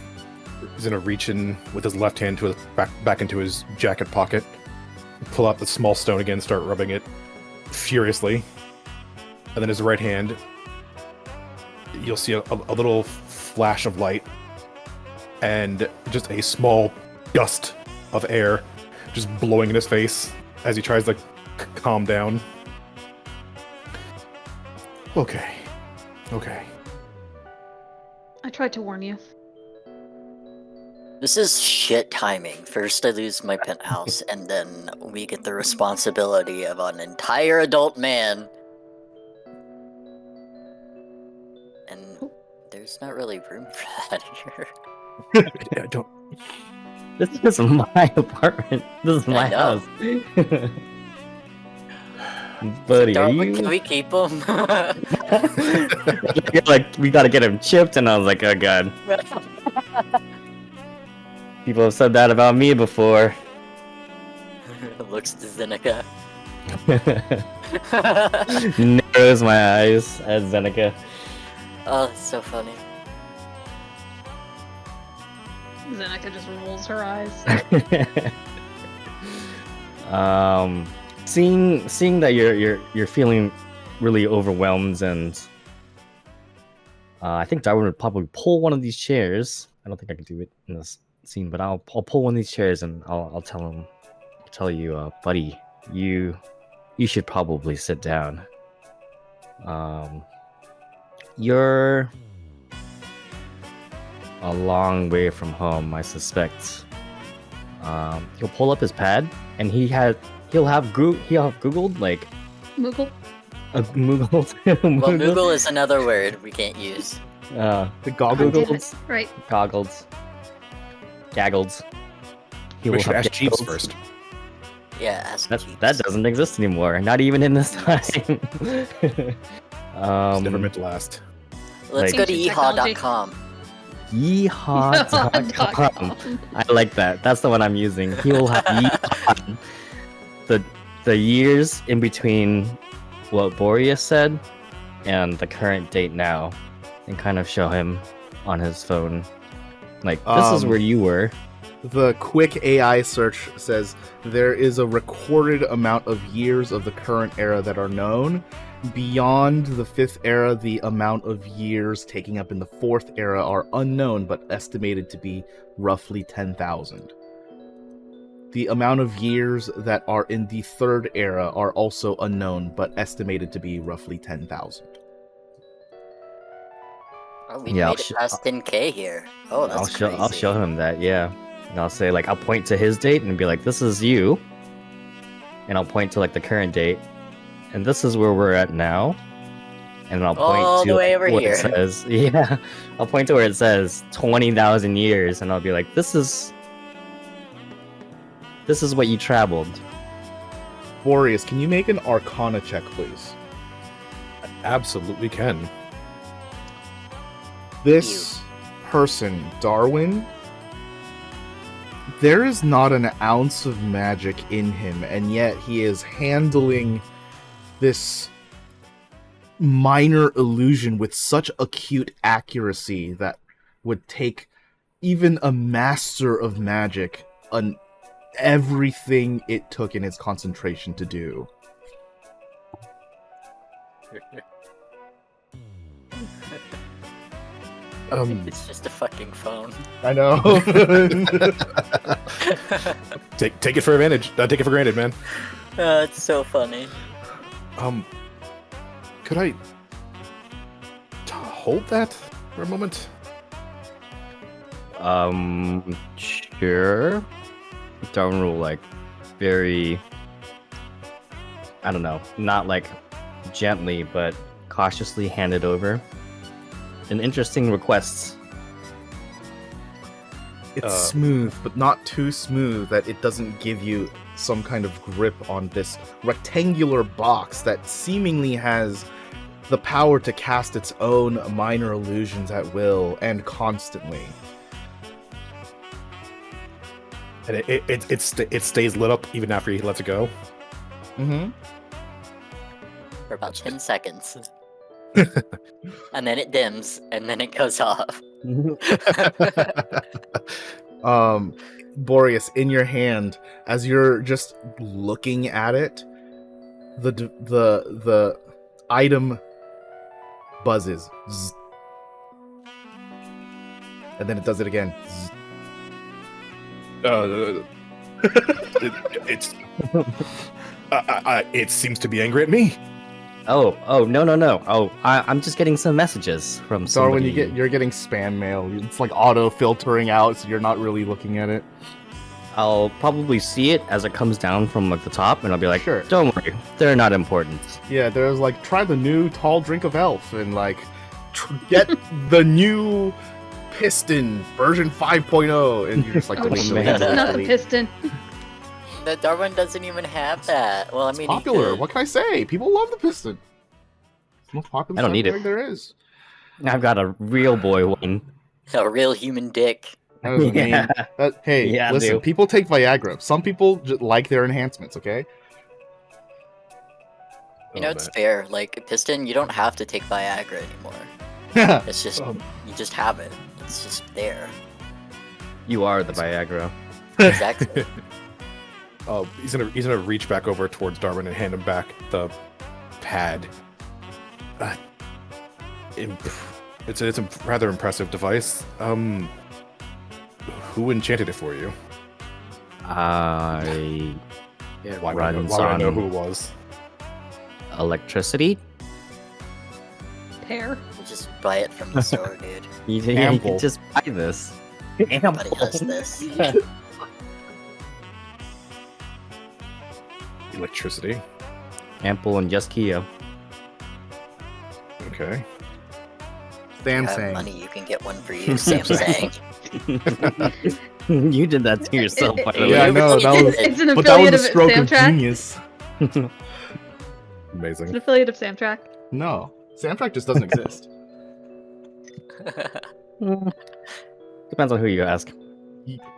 he's gonna reach in with his left hand to his back into his jacket pocket, pull out the small stone again, start rubbing it furiously, and then his right hand, you'll see a little flash of light and just a small gust of air just blowing in his face as he tries to calm down. Okay. I tried to warn you. This is shit timing. First I lose my penthouse, and then we get the responsibility of an entire adult man. And there's not really room for that here. Yeah, This is my apartment. This is I my know. house. Buddy, are Darwin, you? can we keep him? Like, we gotta get him chipped, and I was like, oh god. People have said that about me before. Looks to Zeneca. Narrows my eyes at Zeneca. Oh, that's so funny. Zeneca just rolls her eyes. Seeing that you're feeling really overwhelmed, and I think Darwin would probably pull one of these chairs. I don't think I can do it in this scene, but I'll pull one of these chairs and I'll tell you, buddy, you should probably sit down. You're a long way from home, I suspect. He'll pull up his pad, and he'll have Googled like Moogle? Moogled. Well, Moogle is another word we can't use. The God damn goggles. it. Right. Goggles. Gaggled. He We will should have ask Jeeves gaggles. first. Yeah, ask That Jeeves. doesn't exist anymore. Not even in this time. It's never meant to last. Let's like- go to yeehaw.com. Yeehaw.com. I like that. That's the one I'm using. He will have yeehaw. The years in between what Boreas said and the current date now, and kind of show him on his phone. Like, this is where you were. The quick AI search says there is a recorded amount of years of the current era that are known. Beyond the 5th era, the amount of years taking up in the 4th era are unknown, but estimated to be roughly 10,000. The amount of years that are in the 3rd era are also unknown, but estimated to be roughly 10,000. Oh, we Yeah, made it past 10K here. Oh, that's crazy. I'll show him that, yeah. And I'll say, like, I'll point to his date and be like, this is you. And I'll point to, like, the current date. And this is where we're at now. And I'll point All to the way over where here. it says, yeah. I'll point to where it says 20,000 years. And I'll be like, this is what you traveled. Boreas, can you make an Arcana check, please? Absolutely can. This person, Darwin, there is not an ounce of magic in him, and yet he is handling this minor illusion with such acute accuracy that would take even a master of magic everything it took in his concentration to do. It's just a fucking phone. I know. Take it for advantage. Take it for granted, man. It's so funny. Could I hold that for a moment? Sure. Darwin will, like, very, I don't know, not like gently, but cautiously hand it over. An interesting request. It's smooth, but not too smooth that it doesn't give you some kind of grip on this rectangular box that seemingly has the power to cast its own minor illusions at will and constantly. And it stays lit up even after he lets it go. Mm-hmm. For about 10 seconds. And then it dims, and then it goes off. Boreas, in your hand, as you're just looking at it, the item buzzes, zzz. And then it does it again. Zzz. It seems to be angry at me. No. Oh, I'm just getting some messages from Darwin, somebody. you're getting spam mail. It's like auto filtering out, so you're not really looking at it. I'll probably see it as it comes down from, like, the top, and I'll be like, Sure. don't worry, they're not important. Yeah, there's like, try the new tall drink of elf, and like, get the new piston version 5.0, and you're just like, Oh, delete, shit, delete, that's delete, not the delete. piston. The Darwin doesn't even have that. Well, I It's mean, he popular. could. What can I say? People love the piston. It's the most popular I don't need it. drag there is. I've got a real boy one. A real human dick. That doesn't mean. Hey, Yeah, listen. dude. People take Viagra. Some people like their enhancements. Okay. You know, it's fair. Like, a piston, you don't have to take Viagra anymore. It's just, you just have it. It's just there. You are the Viagra. Exactly. He's gonna reach back over towards Darwin and hand him back the pad. It's a rather impressive device. Who enchanted it for you? I Why would runs I know on who it was? electricity. Pear. You just buy it from the store, dude. You Ample. can just buy this. Everybody has this. Electricity. Ample and just Kia. Okay. You have Samsung. money, you can get one for you, Samsung. You did that to yourself, by the Yeah, I way. know. That was, It's an but that was affiliate a of stroke of Samtrack. genius. It's Amazing. an affiliate of Samtrack. No, Samtrack just doesn't exist. Depends on who you ask.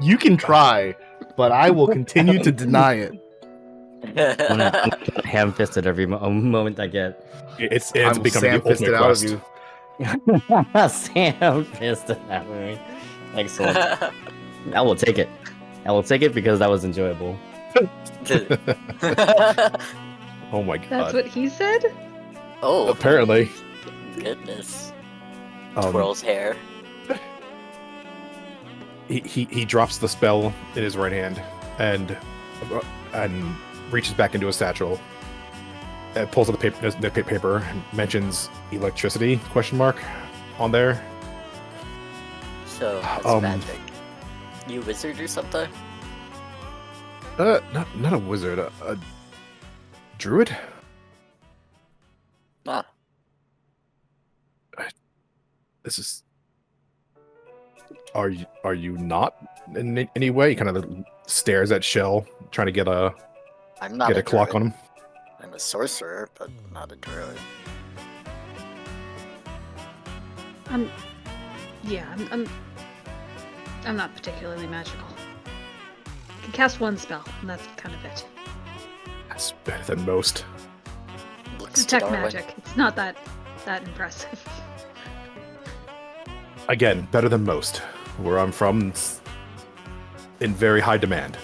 You can try, but I will continue to deny it. I'm ham-fisted every moment I get. It's I'm becoming the Sam-fisted ultimate out of quest. you. Sam-fisted at me. Excellent. I will take it. I will take it because that was enjoyable. Oh my That's god. what he said? Oh, Apparently. goodness. Um, Twirls hair. he drops the spell in his right hand and reaches back into a satchel and pulls out the paper and mentions electricity ? On there. So, that's um, magic. You wizard or something? Not a wizard, a druid. Ah, This is. Are you not in any way? He kind of stares at Shell, trying to get a I'm not a clock druid. on him. I'm a sorcerer, but not a druid. I'm not particularly magical. I can cast one spell, and that's kind of it. That's better than most. Looks It's to tech Darwin. magic. It's not that impressive. Again, better than most. Where I'm from, it's in very high demand.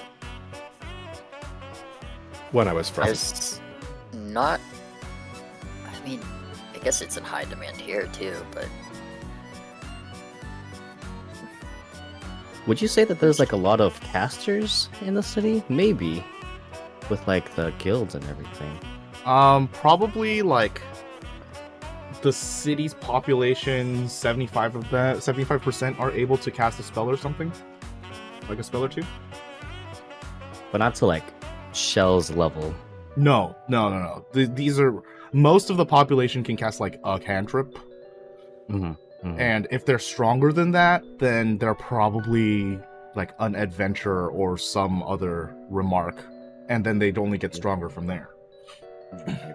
When I was from. There's not. I mean, I guess it's in high demand here too, but Would you say that there's like a lot of casters in the city? Maybe. With like the guilds and everything. Probably like the city's population, 75% are able to cast a spell or something, like a spell or two. But not to like Shell's level. No. These are most of the population can cast like a cantrip, and if they're stronger than that, then they're probably like an adventurer or some other remark, and then they'd only get stronger from there.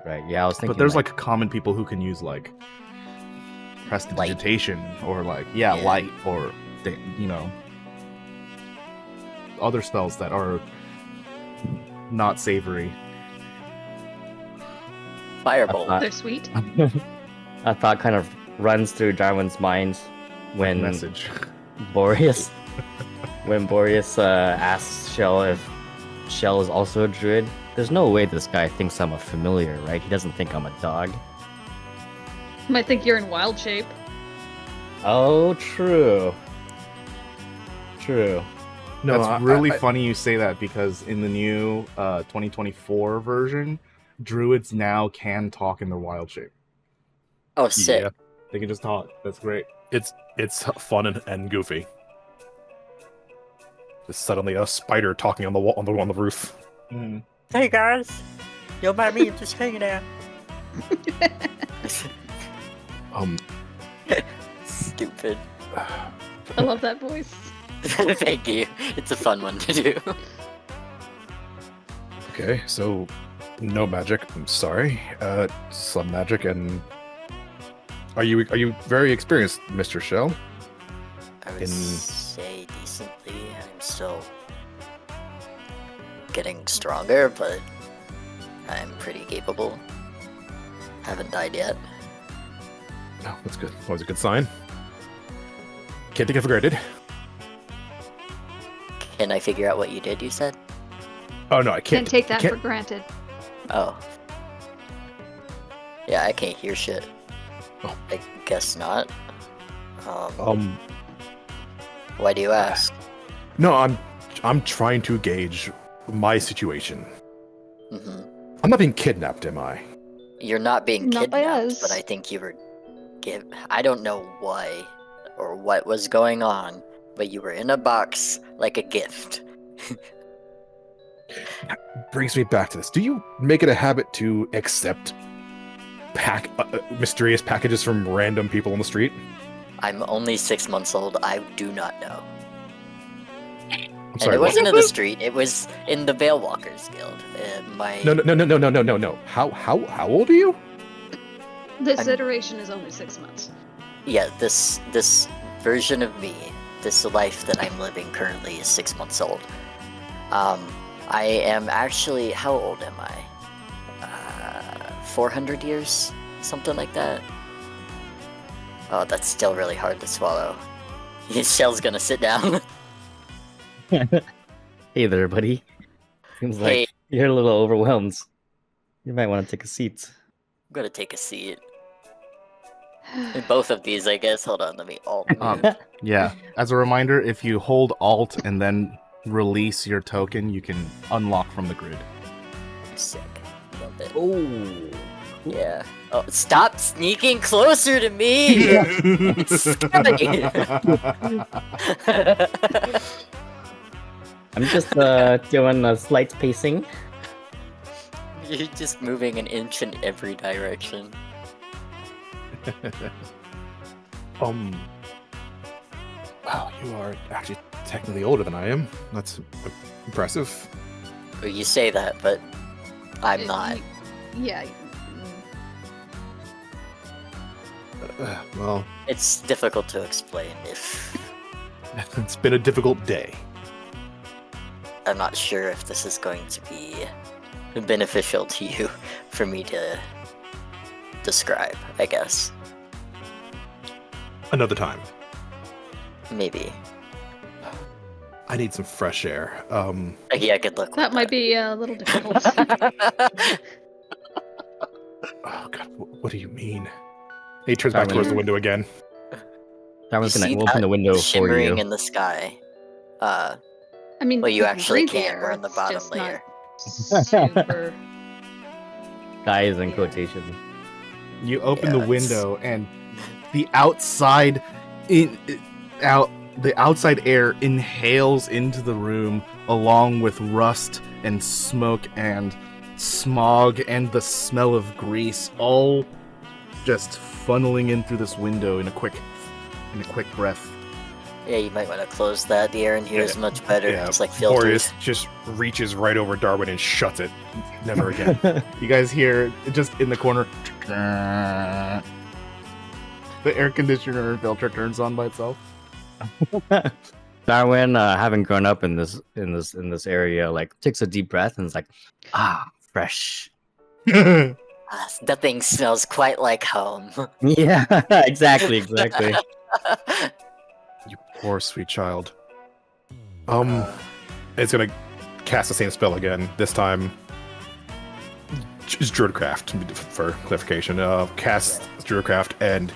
Right, yeah, I was thinking. But there's like common people who can use like prestidigitation or like light or other spells that are not savory. Firebolt. They're sweet. a thought kind of runs through Darwin's mind when Message. Boreas asks Shell if Shell is also a druid. There's no way this guy thinks I'm a familiar, right? He doesn't think I'm a dog. Might think you're in wild shape. Oh, true. True. No, that's really I- funny you say that because in the new 2024 version, druids now can talk in their wild shape. Oh, sick. Yeah, They can just talk. That's great. it's fun and goofy. Just suddenly a spider talking on the wall on the roof. Hey guys, you mind me? I'm just hanging out. Um, Stupid. I love that voice. Thank you. It's a fun one to do. Okay, so no magic. I'm sorry. Some magic, and are you very experienced, Mr. Shell? I would In- say decently. I'm still getting stronger, but I'm pretty capable. Haven't died yet. No, that's good. Always a good sign. Can't take it for granted. Can I figure out what you did, you said? Oh no, I Can't take that can't- for granted. Oh. Yeah, I can't hear shit. Oh. I guess not. Why do you ask? No, I'm trying to gauge my situation. hmm I'm not being kidnapped, am I? You're not being Not by kidnapped, us. but I think you were I don't know why or what was going on, but you were in a box like a gift. Brings me back to this. Do you make it a habit to accept mysterious packages from random people on the street? I'm only 6 months old. I do not know. I'm And sorry. it what? wasn't in the street. It was in the Veil Walkers Guild. No. How old are you? This I'm- iteration is only 6 months. Yeah, this version of me, this life that I'm living currently is 6 months old. I am actually, how old am I? 400 years? Something like that? Oh, that's still really hard to swallow. Shell's gonna sit down. Hey there, buddy. Seems like Hey. you're a little overwhelmed. You might want to take a seat. I'm gonna take a seat. In both of these, I guess. Hold on, let me alt. Yeah. As a reminder, if you hold Alt and then release your token, you can unlock from the grid. Sick. Love it. Oh. Yeah. Oh, stop sneaking closer to me! It's scary. I'm just doing a slight pacing. You're just moving an inch in every direction. Wow, you are actually technically older than I am. That's impressive. Well, you say that, but I'm not. Yeah. Well, It's difficult to explain if it's been a difficult day. I'm not sure if this is going to be beneficial to you for me to describe, I guess. Another time. Maybe. I need some fresh air. Yeah, good luck That with might be a little difficult. Oh god, what do you mean? He turns back Darwin. towards the window again. Darwin's You gonna see open that the window for shimmering you. in the sky. I mean, Well, you can actually breathe the can't. air, We're in the it's bottom just not layer. Super. Guys in Yeah. quotation. You open Yeah, the window and the outside the outside air inhales into the room along with rust and smoke and smog and the smell of grease, all just funneling in through this window in a quick breath. Yeah, you might want to close that. The air in here is much better. Yeah, It's like filtered. Boreas just reaches right over Darwin and shuts it. Never again. You guys hear just in the corner the air conditioner filter turns on by itself. Darwin, having grown up in this area, like takes a deep breath and is like, fresh. That thing smells quite like home. Yeah, exactly. You poor sweet child. It's gonna cast the same spell again. This time, is Druidcraft for clarification. Cast Druidcraft and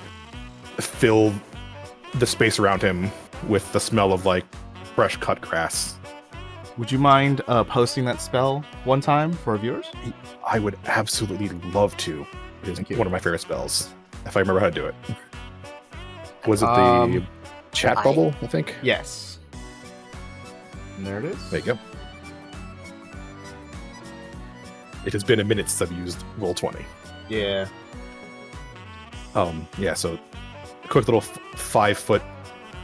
fill the space around him with the smell of like fresh cut grass. Would you mind posting that spell one time for our viewers? I would absolutely love to. It is Thank you. one of my favorite spells, if I remember how to do it. Was it the Um, chat bubble? I think. Yes. And there it is. There you go. It has been a minute since I've used Roll20. Yeah. Yeah, so a quick little 5 foot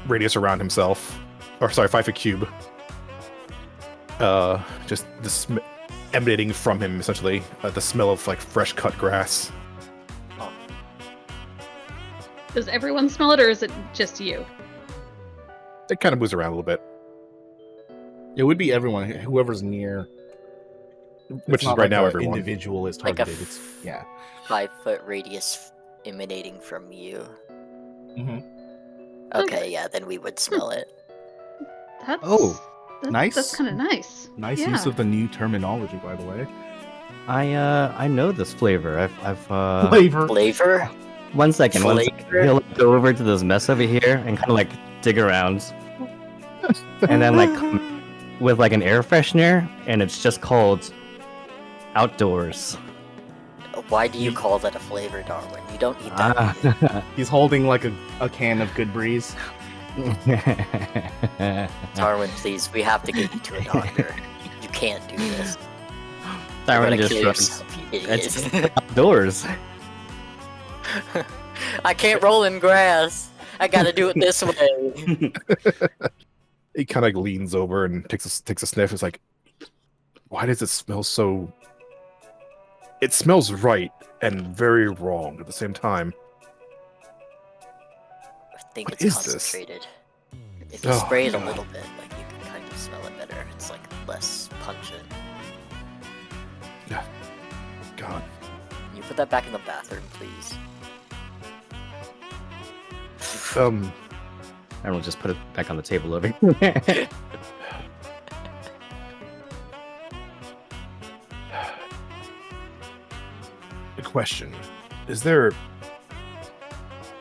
radius around himself, or sorry, 5 foot cube. Just emanating from him, essentially, the smell of like fresh cut grass. Does everyone smell it, or is it just you? It kind of moves around a little bit, It would be everyone, whoever's near. which is right now everyone. Individual is Like a targeted. It's yeah. 5-foot radius emanating from you. Mm-hmm. Okay, yeah, then we would smell it. That's nice. That's kind of nice. Nice Yeah. use of the new terminology, by the way. I know this flavor. I've Flavor. Flavor? one second. Flavor? He'll go over to this mess over here and kind of like dig around, and then like come with like an air freshener, and it's just called outdoors. Why do you call that a flavor, Darwin? You don't eat that. He's holding like a can of Good Breeze. Darwin, please, we have to get you to a doctor. You can't do this. Darwin You're gonna just kill runs. yourself, you It's idiot. outdoors. I can't roll in grass. I gotta do it this way. He kind of leans over and takes a sniff. It's like, why does it smell so? It smells right and very wrong at the same time. I think What it's is this? concentrated. If you Oh, spray it a God. little bit, like you can kind of smell it better. It's like less pungent. God, Can you put that back in the bathroom, please? I will just put it back on the table over here. the question: is there?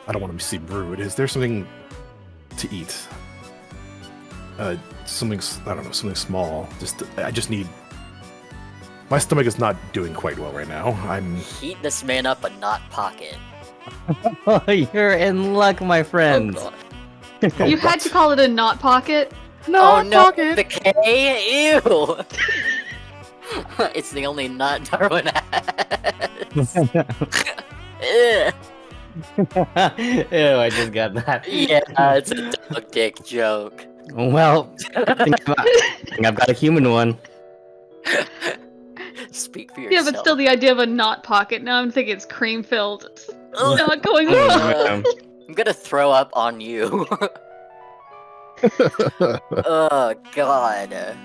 I don't want to seem rude. Is there something to eat? Something I don't know, something small. I just need. My stomach is not doing quite well right now. I'm. Heat this man up a knot pocket. Oh, you're in luck, my friend. Oh, You had to call it a knot pocket. oh no, the K? Ew! It's the only knot Darwin has. Ugh. Ew, I just got that. Yeah, it's a dog dick joke. Well, I think I've got a human one. Speak for Yeah, yourself. but still, the idea of a knot pocket. Now I'm thinking it's cream filled. It's Ugh. not going well. Um, I'm gonna throw up on you. Oh god.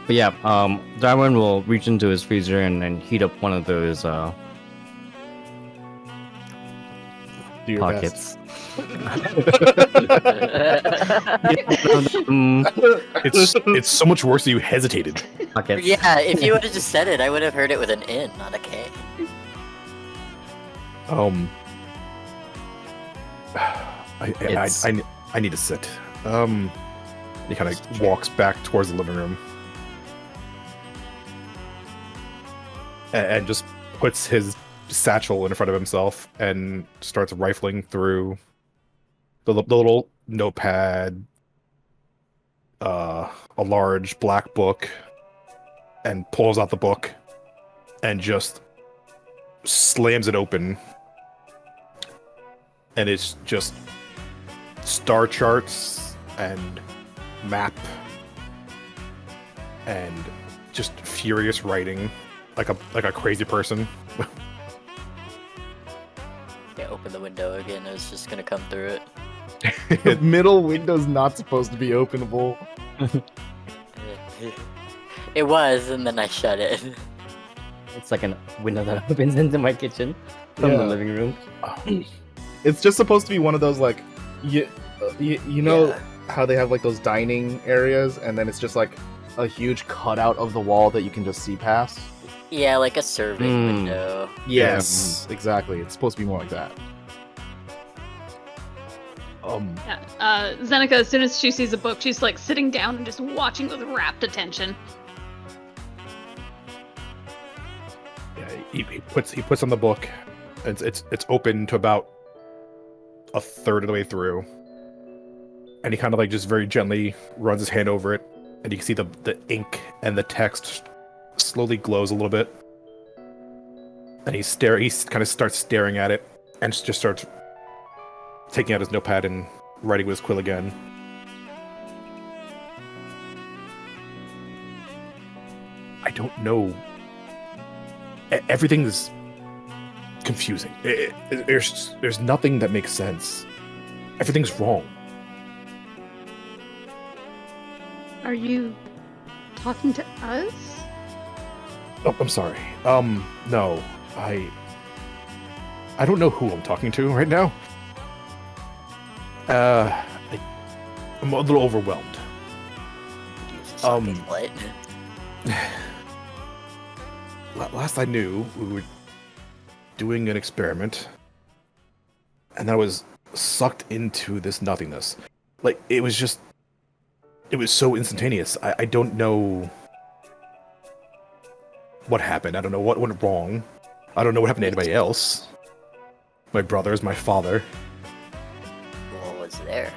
But yeah, Darwin will reach into his freezer and heat up one of those Do your pockets. It's so much worse that you hesitated. Pockets. Yeah, if you would have just said it, I would have heard it with an N, not a K. I need to sit. He kind of walks back towards the living room and just puts his satchel in front of himself and starts rifling through the little notepad, a large black book, and pulls out the book and just slams it open. And it's just star charts and map and just furious writing like a crazy person. Yeah, open the window again. I was just gonna come through it. The middle window's not supposed to be openable. It was, and then I shut it. It's like a window that opens into my kitchen from the Yeah. living room. It's just supposed to be one of those like, you know Yeah. how they have like those dining areas, and then it's just like a huge cutout of the wall that you can just see past. Yeah, like a serving Mm. window. Yes, exactly. It's supposed to be more like that. Yeah. Zeneca, as soon as she sees a book, she's like sitting down and just watching with rapt attention. Yeah, he puts on the book. It's open to about a third of the way through, and he kind of like just very gently runs his hand over it, and you can see the ink and the text slowly glows a little bit, and he kind of starts staring at it and just starts taking out his notepad and writing with his quill again. I don't know. Everything is confusing. There's nothing that makes sense. Everything's wrong. Are you talking to us? Oh, I'm sorry. No, I don't know who I'm talking to right now. I'm a little overwhelmed. What? Last I knew, we were doing an experiment, and I was sucked into this nothingness. Like, it was so instantaneous. I don't know what happened. I don't know what went wrong. I don't know what happened to anybody else. My brothers, my father. What was there?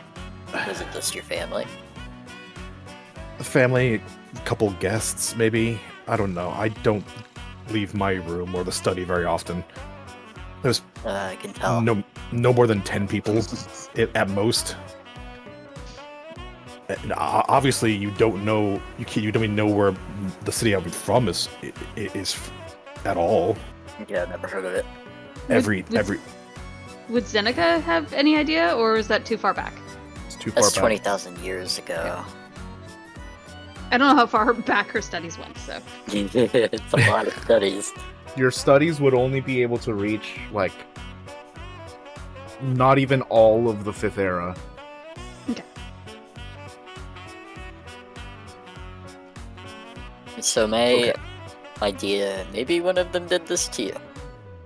Was it just your family? Family, a couple guests, maybe. I don't know. I don't leave my room or the study very often. There's I can tell. no more than 10 people at most. And obviously, you don't know. You don't even know where the city I'm from is at all. Yeah, I've never heard of it. Would Zeneca have any idea, or is that too far back? It's too far That's back. 20,000 years ago. I don't know how far back her studies went, so. It's a lot of studies. Your studies would only be able to reach, like, not even all of the 5th era. Okay. So my idea, maybe one of them did this to you.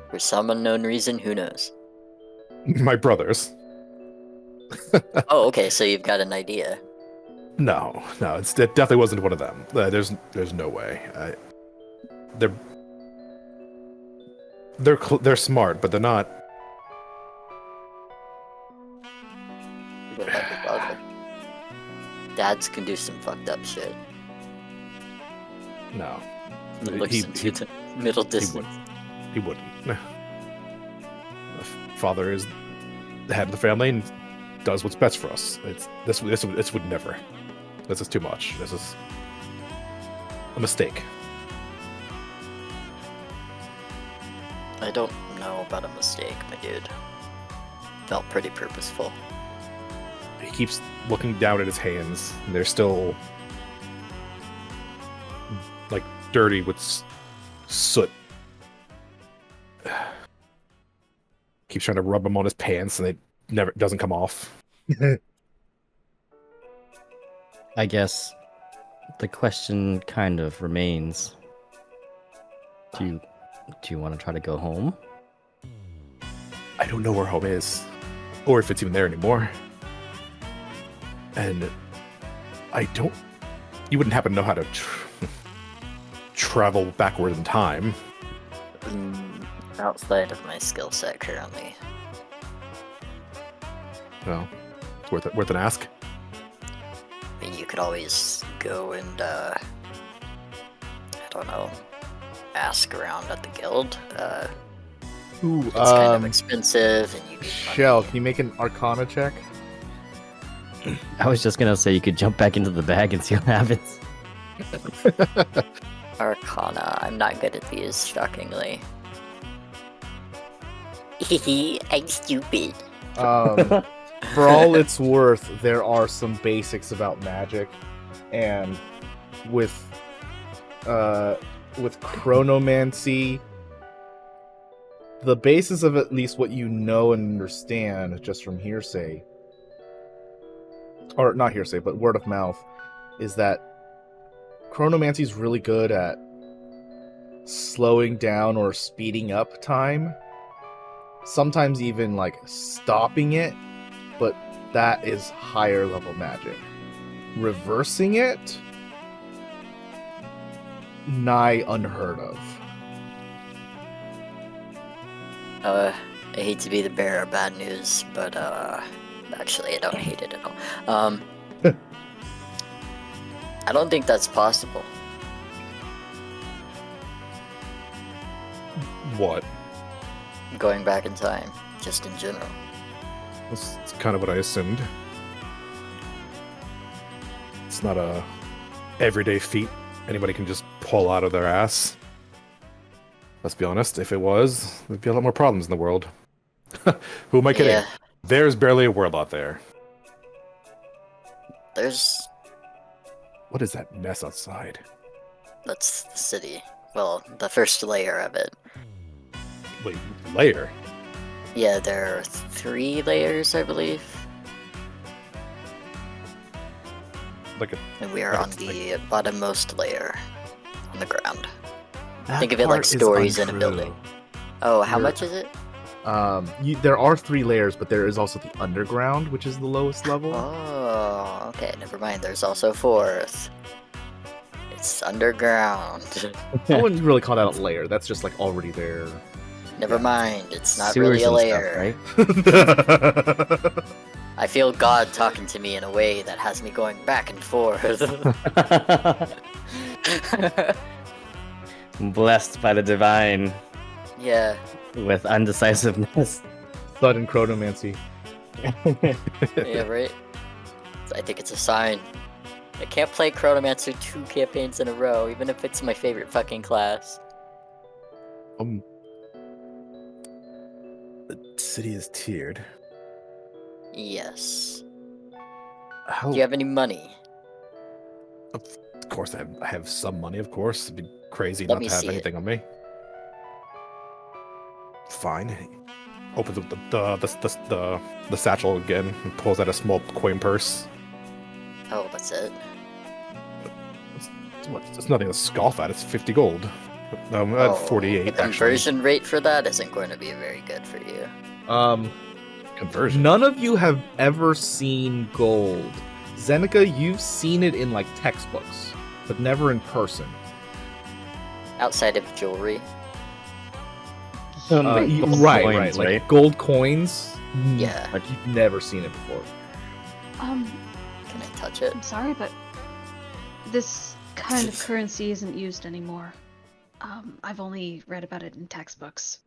For some unknown reason, who knows? My brothers. Oh, okay, so you've got an idea. No, it definitely wasn't one of them. There's no way. They're smart, but they're not. What about your brother? Dads can do some fucked up shit. No, Looks into the middle distance. He wouldn't. The father is the head of the family and does what's best for us. This would never. This is too much. This is a mistake. I don't know about a mistake, my dude. Felt pretty purposeful. He keeps looking down at his hands, and they're still like dirty with soot. Keeps trying to rub them on his pants, and it doesn't come off. I guess the question kind of remains. Do you want to try to go home? I don't know where home is, or if it's even there anymore. And you wouldn't happen to know how to travel backward in time. Outside of my skill set currently. Well, it's worth an ask. I mean, you could always go and, I don't know, ask around at the guild. Ooh, It's kind of expensive, and you need Shell, can you make an Arcana check? I was just gonna say you could jump back into the bag and see what happens. Arcana. I'm not good at these, shockingly. I'm stupid. For all it's worth, there are some basics about magic, and with chronomancy, the basis of at least what you know and understand just from hearsay, or not hearsay, but word of mouth, is that chronomancy is really good at slowing down or speeding up time. Sometimes even like stopping it, but that is higher level magic. Reversing it, nigh unheard of. I hate to be the bearer of bad news, but actually I don't hate it at all. I don't think that's possible. What? Going back in time, just in general. That's kind of what I assumed. It's not a everyday feat anybody can just pull out of their ass. Let's be honest, if it was, there'd be a lot more problems in the world. Who am I kidding? Yeah. There's barely a world out there. There's What is that mess outside? that's the city. Well, the first layer of it. Wait, layer? Yeah, there are 3 layers, I believe. Like a And we are Like on it's the bottommost layer on the ground. That Think of it like part is stories in a untrue. building. Oh, how You're- much is it? There are 3 layers, but there is also the underground, which is the lowest level. Oh, okay, never mind. There's also 4th. It's underground. I wouldn't really call that a layer. That's just like already there. Never mind. It's not Sewers really a and layer. stuff, right? I feel God talking to me in a way that has me going back and forth. Blessed by the divine Yeah. with undecisiveness. Sudden chronomancy. Yeah, right? I think it's a sign. I can't play Chronomancer 2 campaigns in a row, even if it's my favorite fucking class. The city is tiered. Yes. How? Do you have any money? Of course, I have some money. Of course, it'd be crazy Let not me to have see it. anything on me. Fine. Opens up the satchel again and pulls out a small coin purse. Oh, that's it? It's nothing to scoff at. It's 50 gold. I'm at 48. The actually. conversion rate for that isn't going to be very good for you. Conversion. None of you have ever seen gold. Zeneca, you've seen it in like textbooks, but never in person. Outside of jewelry. Right. Like gold coins. Yeah. Like you've never seen it before. Can I touch it? I'm sorry, but this kind of currency isn't used anymore. I've only read about it in textbooks.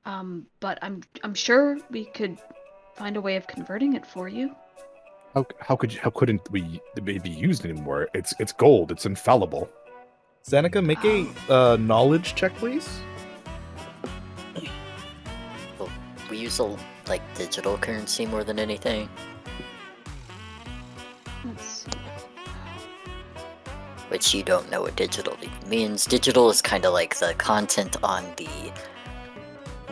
But I'm sure we could find a way of converting it for you. How couldn't it be used anymore? It's gold. It's infallible. Zeneca, make a knowledge check, please. Well, we use like digital currency more than anything. Let's see. Which you don't know what digital means. Digital is kind of like the content on the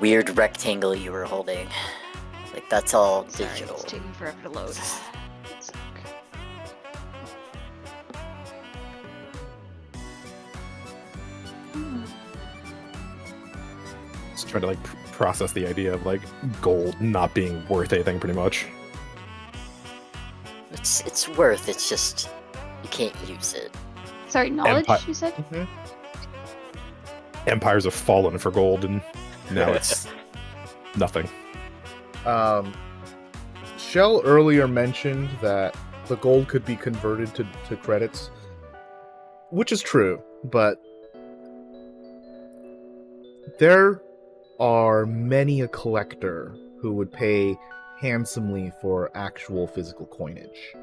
weird rectangle you were holding. Like, that's all Sorry, digital. it's taking forever to load. One sec. Just trying to like process the idea of like gold not being worth anything, pretty much. It's worth, it's just you can't use it. Sorry, knowledge, Empire- you said? Empires have fallen for gold, and now it's nothing. Shell earlier mentioned that the gold could be converted to credits, which is true, but there are many a collector who would pay handsomely for actual physical coinage.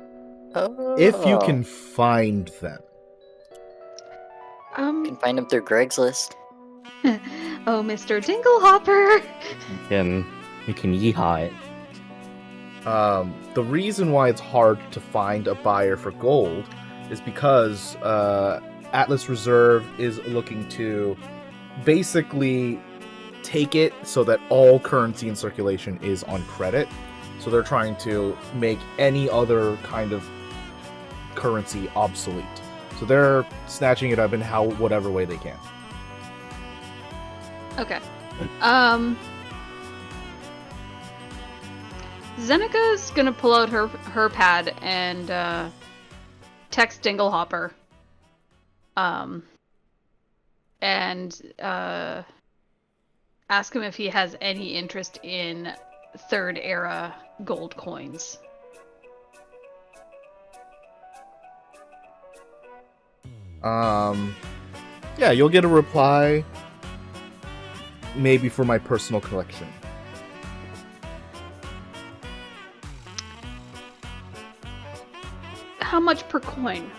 Oh. If you can find them. You can find them through Greg's list. Oh, Mr. Dinglehopper! You can yeehaw it. The reason why it's hard to find a buyer for gold is because Atlas Reserve is looking to basically take it so that all currency in circulation is on credit. So they're trying to make any other kind of currency obsolete. So they're snatching it up in whatever way they can. Okay. Zeneca's gonna pull out her pad and text Dinglehopper. And ask him if he has any interest in third era gold coins. Yeah, you'll get a reply. Maybe for my personal collection. how much per coin?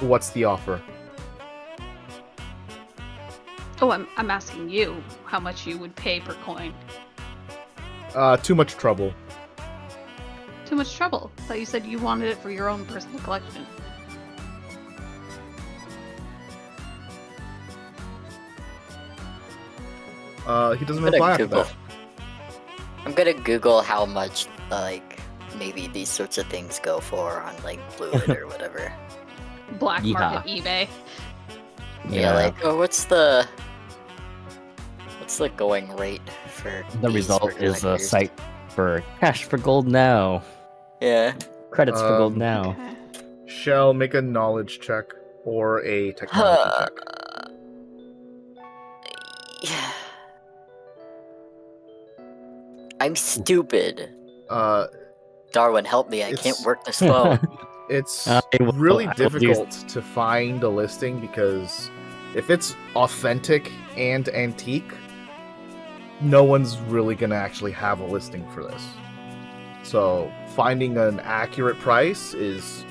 What's the offer? Oh, I'm asking you how much you would pay per coin. Too much trouble. Too much trouble. I thought you said you wanted it for your own personal collection. He doesn't I'm gonna reply after Google. that. I'm gonna Google how much like maybe these sorts of things go for on like Fluid or whatever. Black Yeah. market eBay. Yeah, like what's the going rate for The these result for is a collectors? site for cash for gold now. Yeah. Credits for gold now. Okay. Shell, make a knowledge check or a technology check. Yeah. I'm stupid. Darwin, help me. I can't It's- work this phone. It's I will- really I will do- difficult to find a listing because if it's authentic and antique, no one's really gonna actually have a listing for this. So finding an accurate price is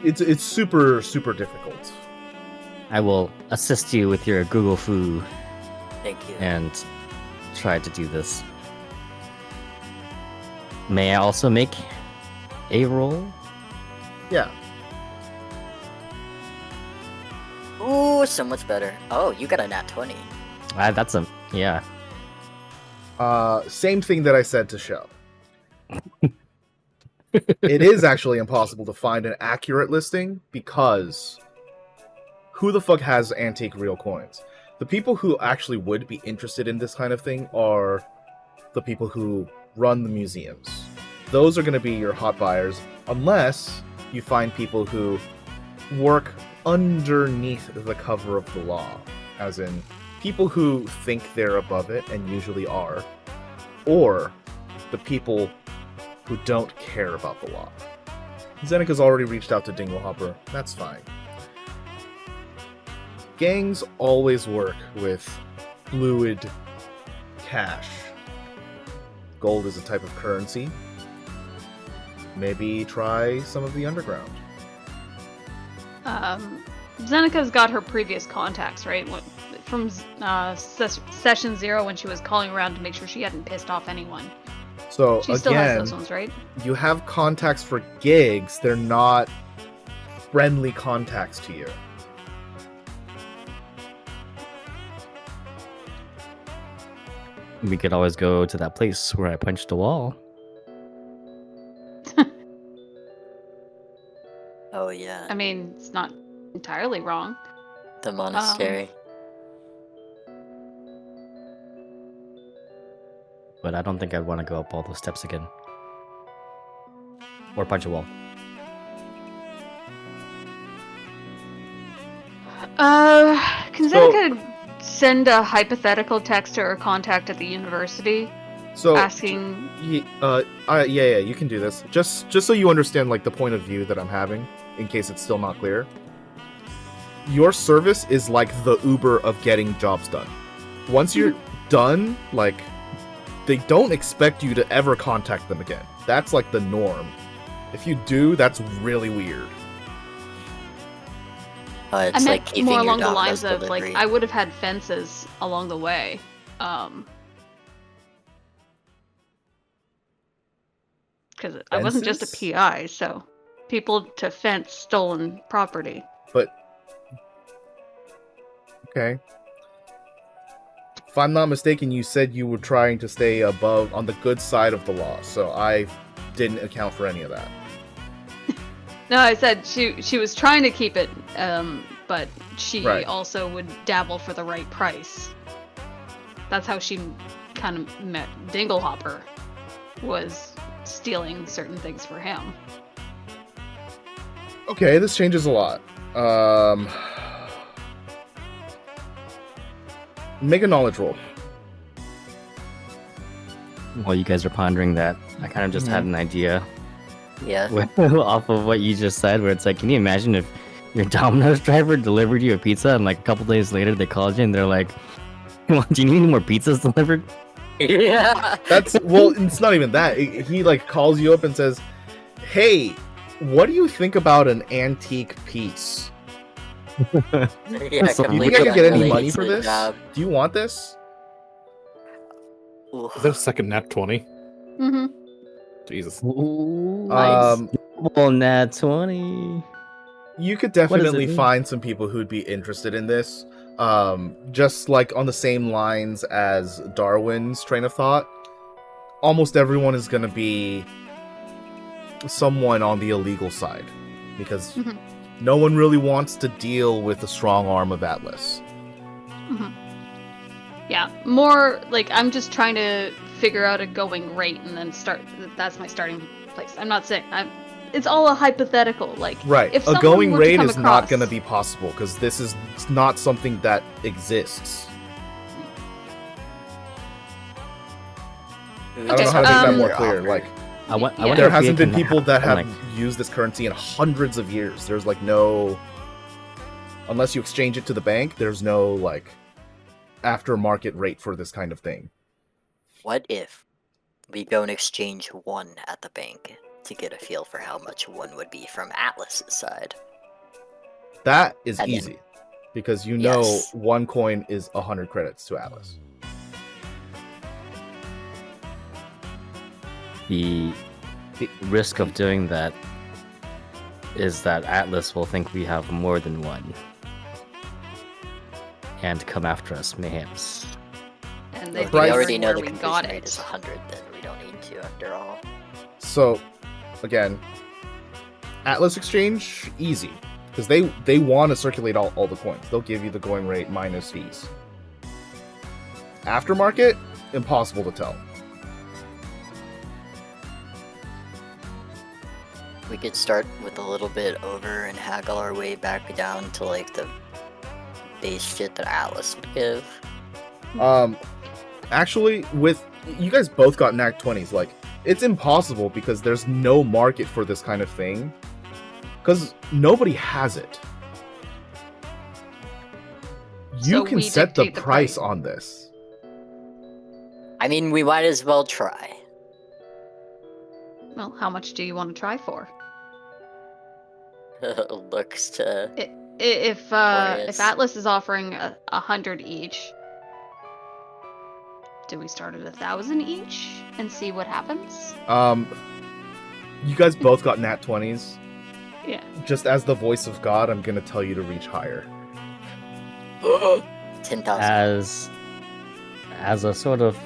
it's super difficult. I will assist you with your Google Foo Thank you. and try to do this. May I also make a roll? Yeah. Ooh, so much better. Oh, you got a nat 20. That's a yeah. Same thing that I said to Shell. It is actually impossible to find an accurate listing because who the fuck has antique real coins? The people who actually would be interested in this kind of thing are the people who run the museums. Those are going to be your hot buyers, unless you find people who work underneath the cover of the law, as in people who think they're above it and usually are, or the people who don't care about the law. Zenika's already reached out to Dinglehopper. That's fine. Gangs always work with fluid cash. Gold is a type of currency. Maybe try some of the underground. Zenika's got her previous contacts, right? From session 0 when she was calling around to make sure she hadn't pissed off anyone. So She still has again, those ones, right? you have contacts for gigs. They're not friendly contacts to you. We could always go to that place where I punched a wall. Oh, yeah. I mean, it's not entirely wrong. The monastery. But I don't think I'd want to go up all those steps again. Or punch a wall. Can So- Zeneca send a hypothetical text to her contact at the university So asking? yeah, you can do this. Just so you understand, like, the point of view that I'm having, in case it's still not clear. Your service is like the Uber of getting jobs done. Once you're done, like, they don't expect you to ever contact them again. That's like the norm. If you do, that's really weird. It's I like meant keeping more your along the Domino's lines of delivery. like I would have had fences along the way. Because I wasn't just a Fences? PI, so people to fence stolen property. But okay. If I'm not mistaken, you said you were trying to stay above on the good side of the law, so I didn't account for any of that. No, I said she was trying to keep it, but she Right. also would dabble for the right price. That's how she kind of met Dinglehopper, was stealing certain things for him. Okay, this changes a lot. Make a knowledge roll. While you guys are pondering that, I kind of just had an idea Yeah. off of what you just said, where it's like, can you imagine if your Domino's driver delivered you a pizza and like a couple days later they called you and they're like, well, do you need any more pizzas delivered? Yeah. It's not even that. He like calls you up and says, "Hey, what do you think about an antique piece? Yeah, Do you think I completely could get any unrelated money to for the this? job. Do you want this?" Ooh. Is that a second nat 20? Mm-hmm. Jesus. Ooh, Um, double nat 20. You could What does it definitely mean? find some people who'd be interested in this. Just like on the same lines as Darwin's train of thought, almost everyone is going to be someone on the illegal side because Mhm. no one really wants to deal with the strong arm of Atlas. Mm-hmm. Yeah, more like I'm just trying to figure out a going rate and then start. That's my starting place. I'm not saying it's all a hypothetical. Like, Right. if A someone going were to rate come is not across- going to be possible because this is not something that exists. We I don't know just how to have make that Um, more their clear. offer. Like, I Yeah. wonder there if we hasn't been can people that have like, used this currency in hundreds of years. There's like no, unless you exchange it to the bank, there's no like aftermarket rate for this kind of thing. What if we go and exchange one at the bank to get a feel for how much one would be from Atlas's side? That is And then- easy because you know Yes. one coin is 100 credits to Atlas. the risk of doing that is that Atlas will think we have more than one and come after us, mayhaps. and Well, they we Price- already know where the we got conversion rate it. is 100, then we don't need to after all. So, again, Atlas Exchange, easy. Because they want to circulate all the coins. They'll give you the going rate minus fees. Aftermarket, impossible to tell. We could start with a little bit over and haggle our way back down to like the base shit that Atlas would give. Actually, with you guys both got NAC 20s, like, it's impossible because there's no market for this kind of thing. Because nobody has it. You So can we set the dictate the price price. on this. I mean, we might as well try. Well, how much do you want to try for? Looks to. If Boreas. Atlas is offering 100 each, do we start at 1,000 each and see what happens? You guys both got nat 20s. Yeah. Just as the voice of God, I'm gonna tell you to reach higher. 10,000. As a sort of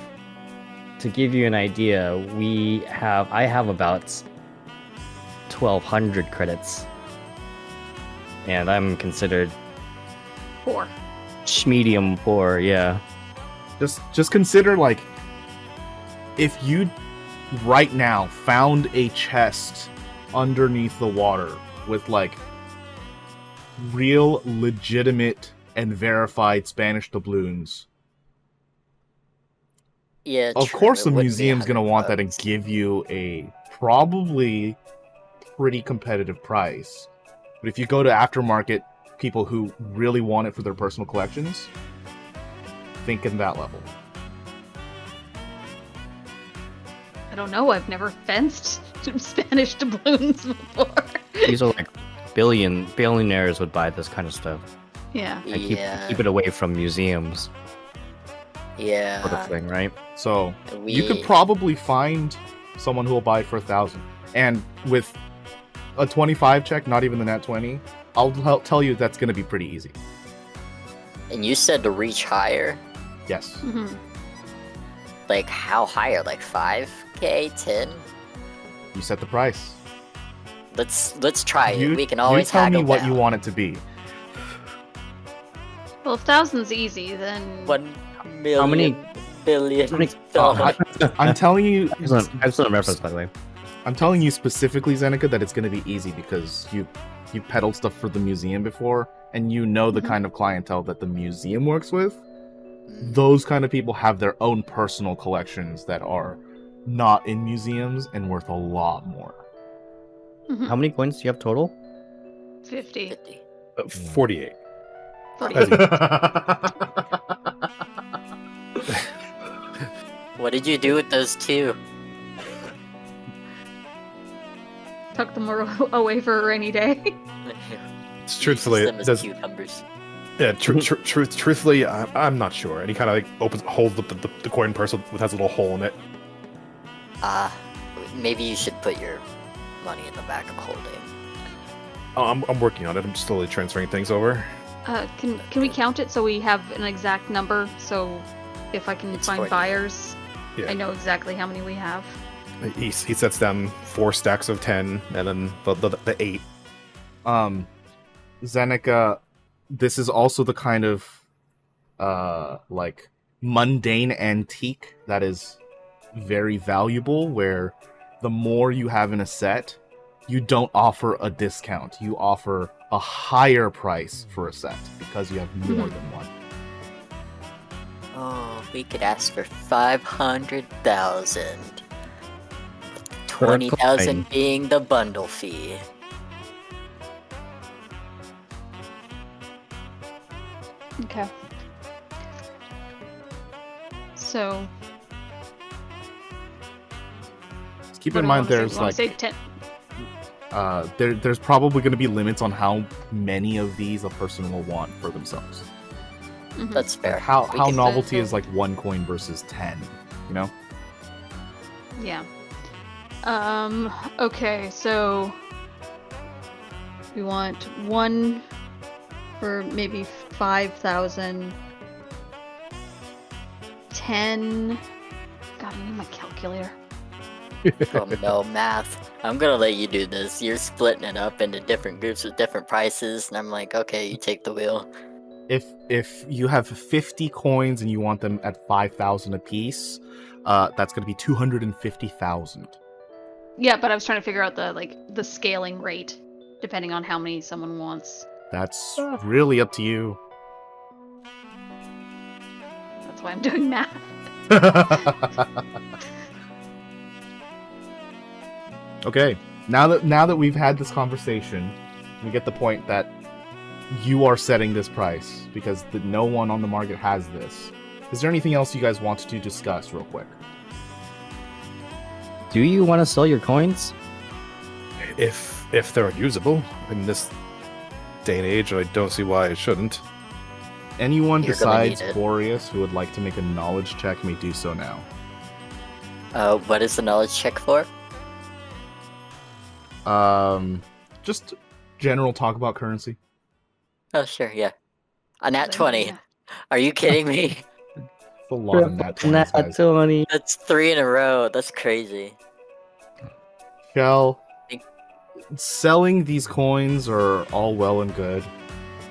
to give you an idea, I have about 1,200 credits, and I'm considered 4. medium poor. Yeah, Just consider, like, if you right now found a chest underneath the water with like real legitimate and verified Spanish doubloons, Yeah, of true, course it the wouldn't be museum's gonna want that and $100. give you a probably pretty competitive price. But if you go to aftermarket people who really want it for their personal collections, think in that level. I don't know. I've never fenced Spanish doubloons before. these are like billionaires would buy this kind of stuff. Yeah. And Yeah, keep it away from museums, yeah. sort of thing, right? So We, you could probably find someone who will buy it for 1,000. And with a 25 check, not even the nat 20, I'll tell you that's going to be pretty easy. and you said to reach higher. Yes. Hmm. Like how higher? Like 5K, 10? You set the price. Let's try it. You, We can you always tell me haggle what down. you want it to be. Well, if 1,000's easy, then 1 million How many- billion how many- dollars. I'm telling you, I'm still in reference, by the way. I'm telling you specifically, Zeneca, that it's going to be easy because you peddled stuff for the museum before, and you know the Mhm. kind of clientele that the museum works with. Those kind of people have their own personal collections that are not in museums and worth a lot more. Mhm. How many coins do you have total? 50. 50. 48. 40. As you- What did you do with those two? Tuck them away for a rainy day. Truthfully, Use them as does- cucumbers. Yeah, truthfully, I'm not sure. And he kind of like holds up the coin purse with has a little hole in it. Maybe you should put your money in the back of the holding. Oh, I'm working on it. I'm slowly transferring things over. Can we count it so we have an exact number? So if I can It's find 40. buyers, Yeah. I know exactly how many we have. He sets down 4 stacks of 10, and then the 8. Zeneca, this is also the kind of like mundane antique that is very valuable, where the more you have in a set, you don't offer a discount. You offer a higher price for a set because you have more than one. Oh, we could ask for 500,000. 20,000 being the bundle fee. Okay. So Keep what in do you mind, wanna say? there's You wanna like say 10? there's probably going to be limits on how many of these a person will want for themselves. Mhm. That's fair. Like how We how can- novelty is like 1 coin versus 10, you know? Yeah. Okay, so we want 1 for maybe 5,000. 10. God, I need my calculator. Oh no, math. I'm gonna let you do this. You're splitting it up into different groups with different prices, and I'm like, okay, you take the wheel. If you have 50 coins and you want them at 5,000 apiece, that's going to be 250,000. Yeah, but I was trying to figure out the scaling rate depending on how many someone wants. That's really up to you. That's why I'm doing math. Okay, now that we've had this conversation, we get the point that you are setting this price because no one on the market has this. Is there anything else you guys want to discuss real quick? Do you want to sell your coins? If they're unusable in this day and age, I don't see why it shouldn't. Anyone You're gonna need besides it. Boreas who would like to make a knowledge check may do so now. What is the knowledge check for? Just general talk about currency. Oh, sure, yeah. A nat Then, 20. yeah. Are you kidding me? It's a lot of nat 20s, guys. 20. That's 3 in a row. That's crazy. Shell, selling these coins are all well and good,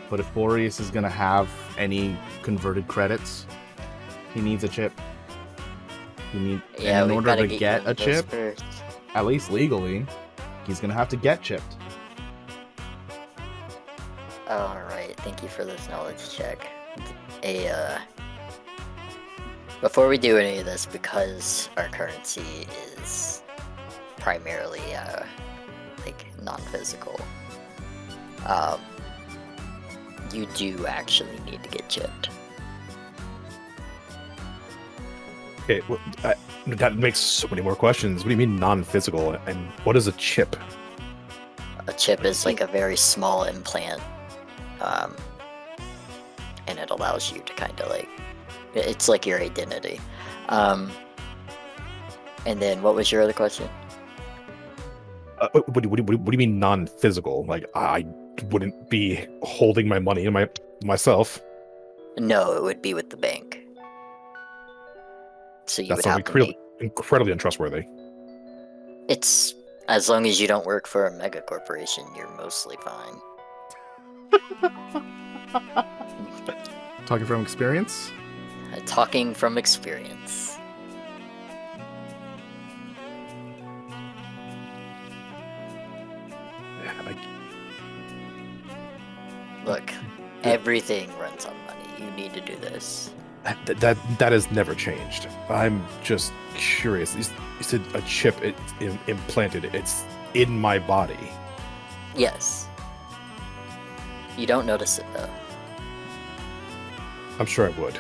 but if Boreas is gonna have any converted credits, he needs a chip. And in we order gotta to you get one a of those chip, first. at least legally, he's gonna have to get chipped. Alright, thank you for this knowledge check. Before we do any of this, because our currency is primarily, non-physical, you do actually need to get chipped. Okay, well, that makes so many more questions. What do you mean non-physical? And what is a chip? A chip is like a very small implant, and it allows you to kind of it's like your identity. And then what was your other question? What do you mean non-physical? Like I wouldn't be holding my money in myself. No, it would be with the bank. So you That would sounds have to make, incredibly untrustworthy. it's as long as you don't work for a mega corporation, you're mostly fine. Talking from experience? Talking from experience. Look, everything runs on money. You need to do this. That has never changed. I'm just curious. You said a chip implanted. It's in my body. Yes. You don't notice it though. I'm sure I would.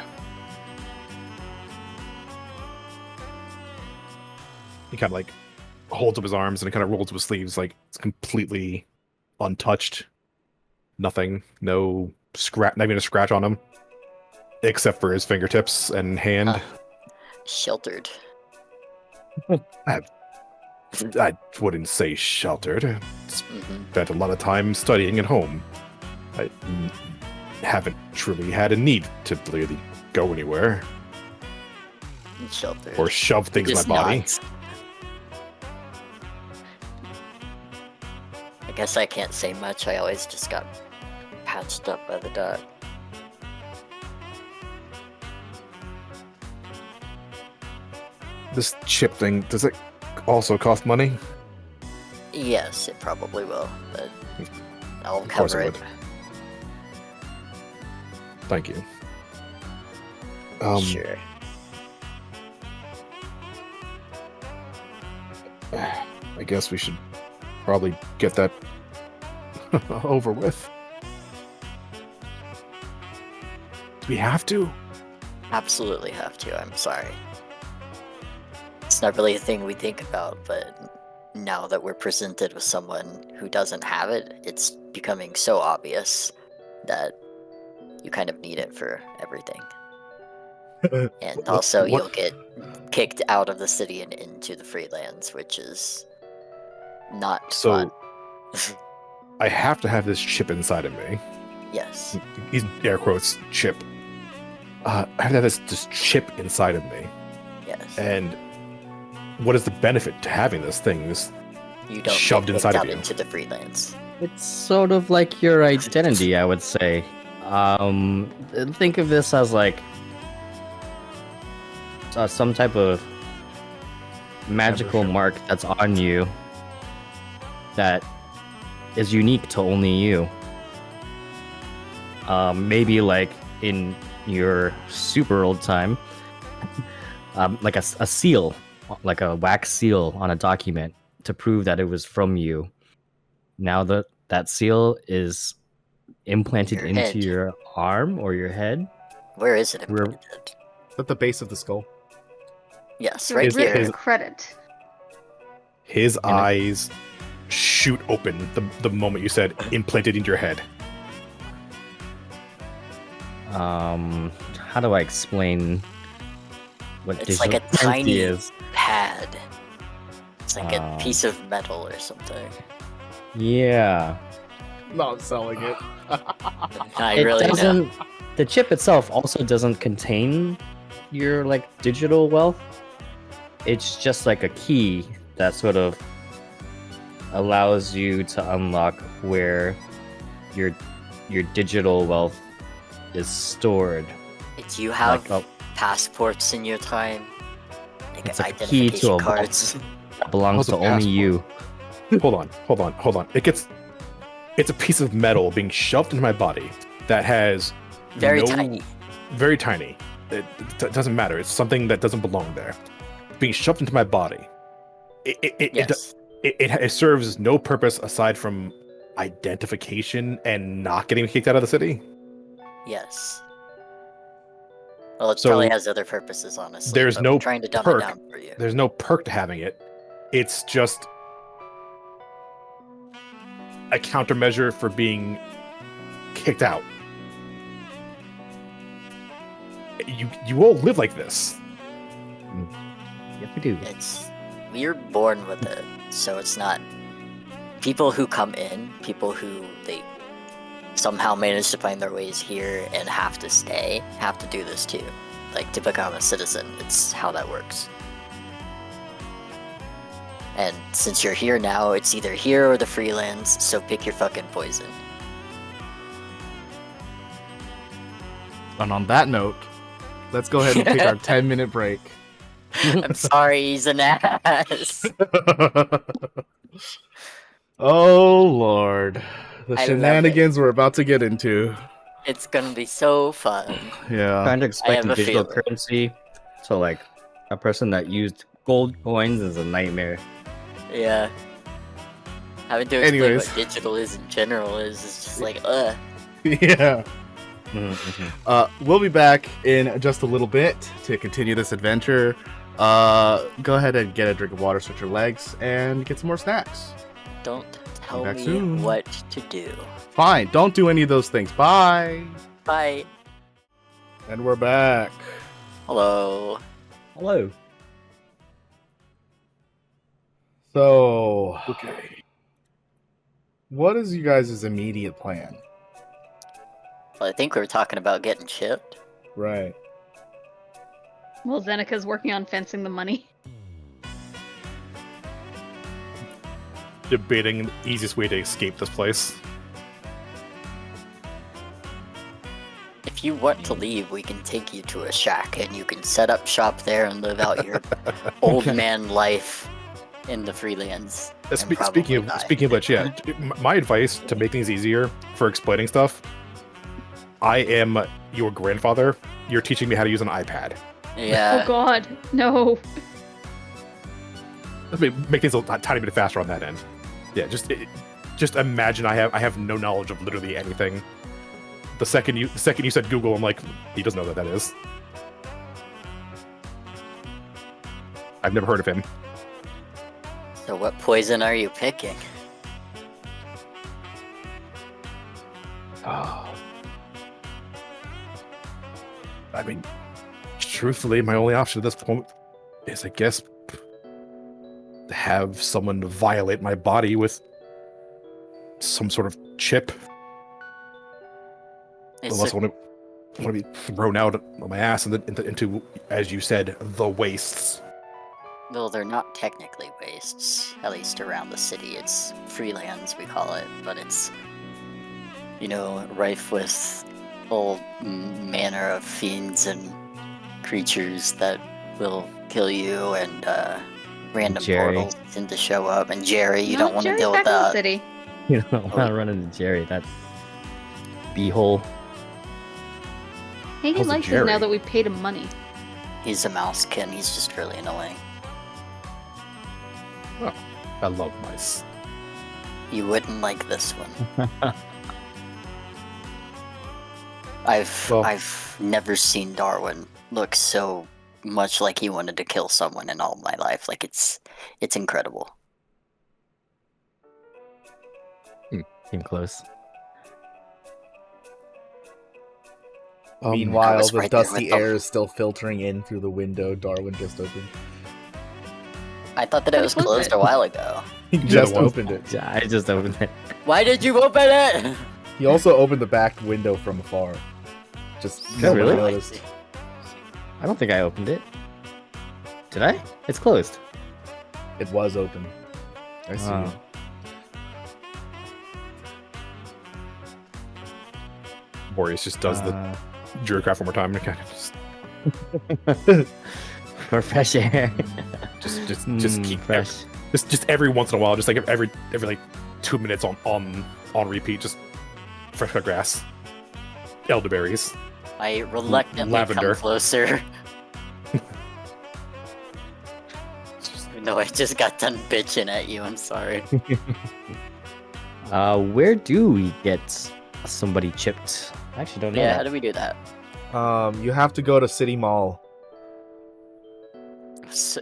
He kind of like holds up his arms and kind of rolls up his sleeves, like it's completely untouched. Nothing, no scratch, not even a scratch on him, except for his fingertips and hand. Sheltered. I wouldn't say sheltered. Mhm. Spent a lot of time studying at home. I haven't truly had a need to really go anywhere Sheltered. or shove things in my Just body. not. I guess I can't say much. I always just got patched up by the doc. This chip thing, does it also cost money? Yes, it probably will, but I'll Of course cover it it. would. Thank you. Sure. I guess we should probably get that over with. Do we have to? Absolutely have to. I'm sorry. It's not really a thing we think about, but now that we're presented with someone who doesn't have it, it's becoming so obvious that you kind of need it for everything. And also, what- you'll get kicked out of the city and into the freelands, which is not So fun. I have to have this chip inside of me. Yes. He's air quotes chip. I have to have this chip inside of me. Yes. And what is the benefit to having this thing? This You don't shoved get kicked inside of out you. into the freelance. It's sort of like your identity, I would say. Think of this as like some type of magical mark that's on you that is unique to only you. Maybe like in your super old time, like a seal, like a wax seal on a document to prove that it was from you. Now that seal is implanted Your into head. your arm or your head. Where is it Where- implanted? At the base of the skull. Yes, right Is- here. is- Credit. his eyes shoot open the moment you said implanted into your head. How do I explain what It's like digital a currency tiny is? pad. It's like a Um, piece of metal or something. Yeah. Not selling it. I It really know. doesn't. The chip itself also doesn't contain your like digital wealth. It's just like a key that sort of allows you to unlock where your digital wealth is stored. Do you have Like passports in your time? Like It's a key identification to a cards? vault that belongs How's to a only you. Hold on. It's a piece of metal being shoved into my body that has Very no- tiny. Very tiny. It doesn't matter. It's something that doesn't belong there. Being shoved into my body. Yes. It serves no purpose aside from identification and not getting kicked out of the city. Yes. Well, it So, probably has other purposes, honestly. there's but no we're trying to dumb perk. it down for you. There's no perk to having it. It's just a countermeasure for being kicked out. You all live like this. Yes, we do. We're born with it, so it's not people who come in, people who they somehow manage to find their ways here and have to stay, have to do this too. Like to become a citizen, it's how that works. And since you're here now, it's either here or the freelance, so pick your fucking poison. And on that note, let's go ahead and take our 10-minute break. I'm sorry, he's an ass. Oh Lord, the I love shenanigans we're about to get into. It's gonna be so fun. Yeah. Trying to I expect have in a digital feeling. currency, so like a person that used gold coins is a nightmare. Yeah. Having to explain Anyways. what digital is in general is just like, ugh. Yeah. Mm-hmm. We'll be back in just a little bit to continue this adventure. Go ahead and get a drink of water, stretch your legs, and get some more snacks. Don't tell back me soon. what to do. Fine, don't do any of those things. Bye. Bye. And we're back. Hello. Hello. So, okay. What is you guys' immediate plan? Well, I think we were talking about getting chipped. Right. Well, Zenika's working on fencing the money. Debating the easiest way to escape this place. If you want to leave, we can take you to a shack and you can set up shop there and live out your old man life in the freelands. and Speaking of probably die. speaking of which, yeah, my advice to make things easier for explaining stuff. I am your grandfather. You're teaching me how to use an iPad. Yeah. Oh god, no. Let me make things a tiny bit faster on that end. Yeah, just imagine I have no knowledge of literally anything. The second you said Google, I'm like, he doesn't know what that is. I've never heard of him. So what poison are you picking? I mean, truthfully, my only option at this point is, I guess, to have someone violate my body with some sort of chip. Unless I want to be thrown out on my ass and into, as you said, the wastes. Well, they're not technically wastes, at least around the city. It's freelands, we call it, but it's, rife with all manner of fiends and creatures that will kill you, and random Jerry. portals tend to show up. And Jerry, you No, don't want to Jerry's deal with back in the that. city. I'm not running into Jerry. That beehole. Hey, he How's the likes us Jerry? now that we paid him money. He's a mousekin. He's just really annoying. I love mice. You wouldn't like this one. I've never seen Darwin look so much like he wanted to kill someone in all my life. Like it's incredible. Came close. I Meanwhile, was the right there dusty with them. air is still filtering in through the window Darwin just opened. I thought that it was Close closed it. a while ago. He Yeah, just the one- opened it. I just opened it. Why did you open it? He also opened the back window from afar. Just Oh, nobody really? noticed. I don't think I opened it. Did I? It's closed. It was open. I see. Oh. Boreas just does the Jurcraft one more time and kind of For fresh air. just keep fresh. just every once in a while, just like every like 2 minutes on repeat, just fresh cut grass, elderberries. I reluctantly Lavender. come closer. No, I just got done bitching at you. I'm sorry. Where do we get somebody chipped? I actually don't know. Yeah, how that. do we do that? You have to go to City Mall.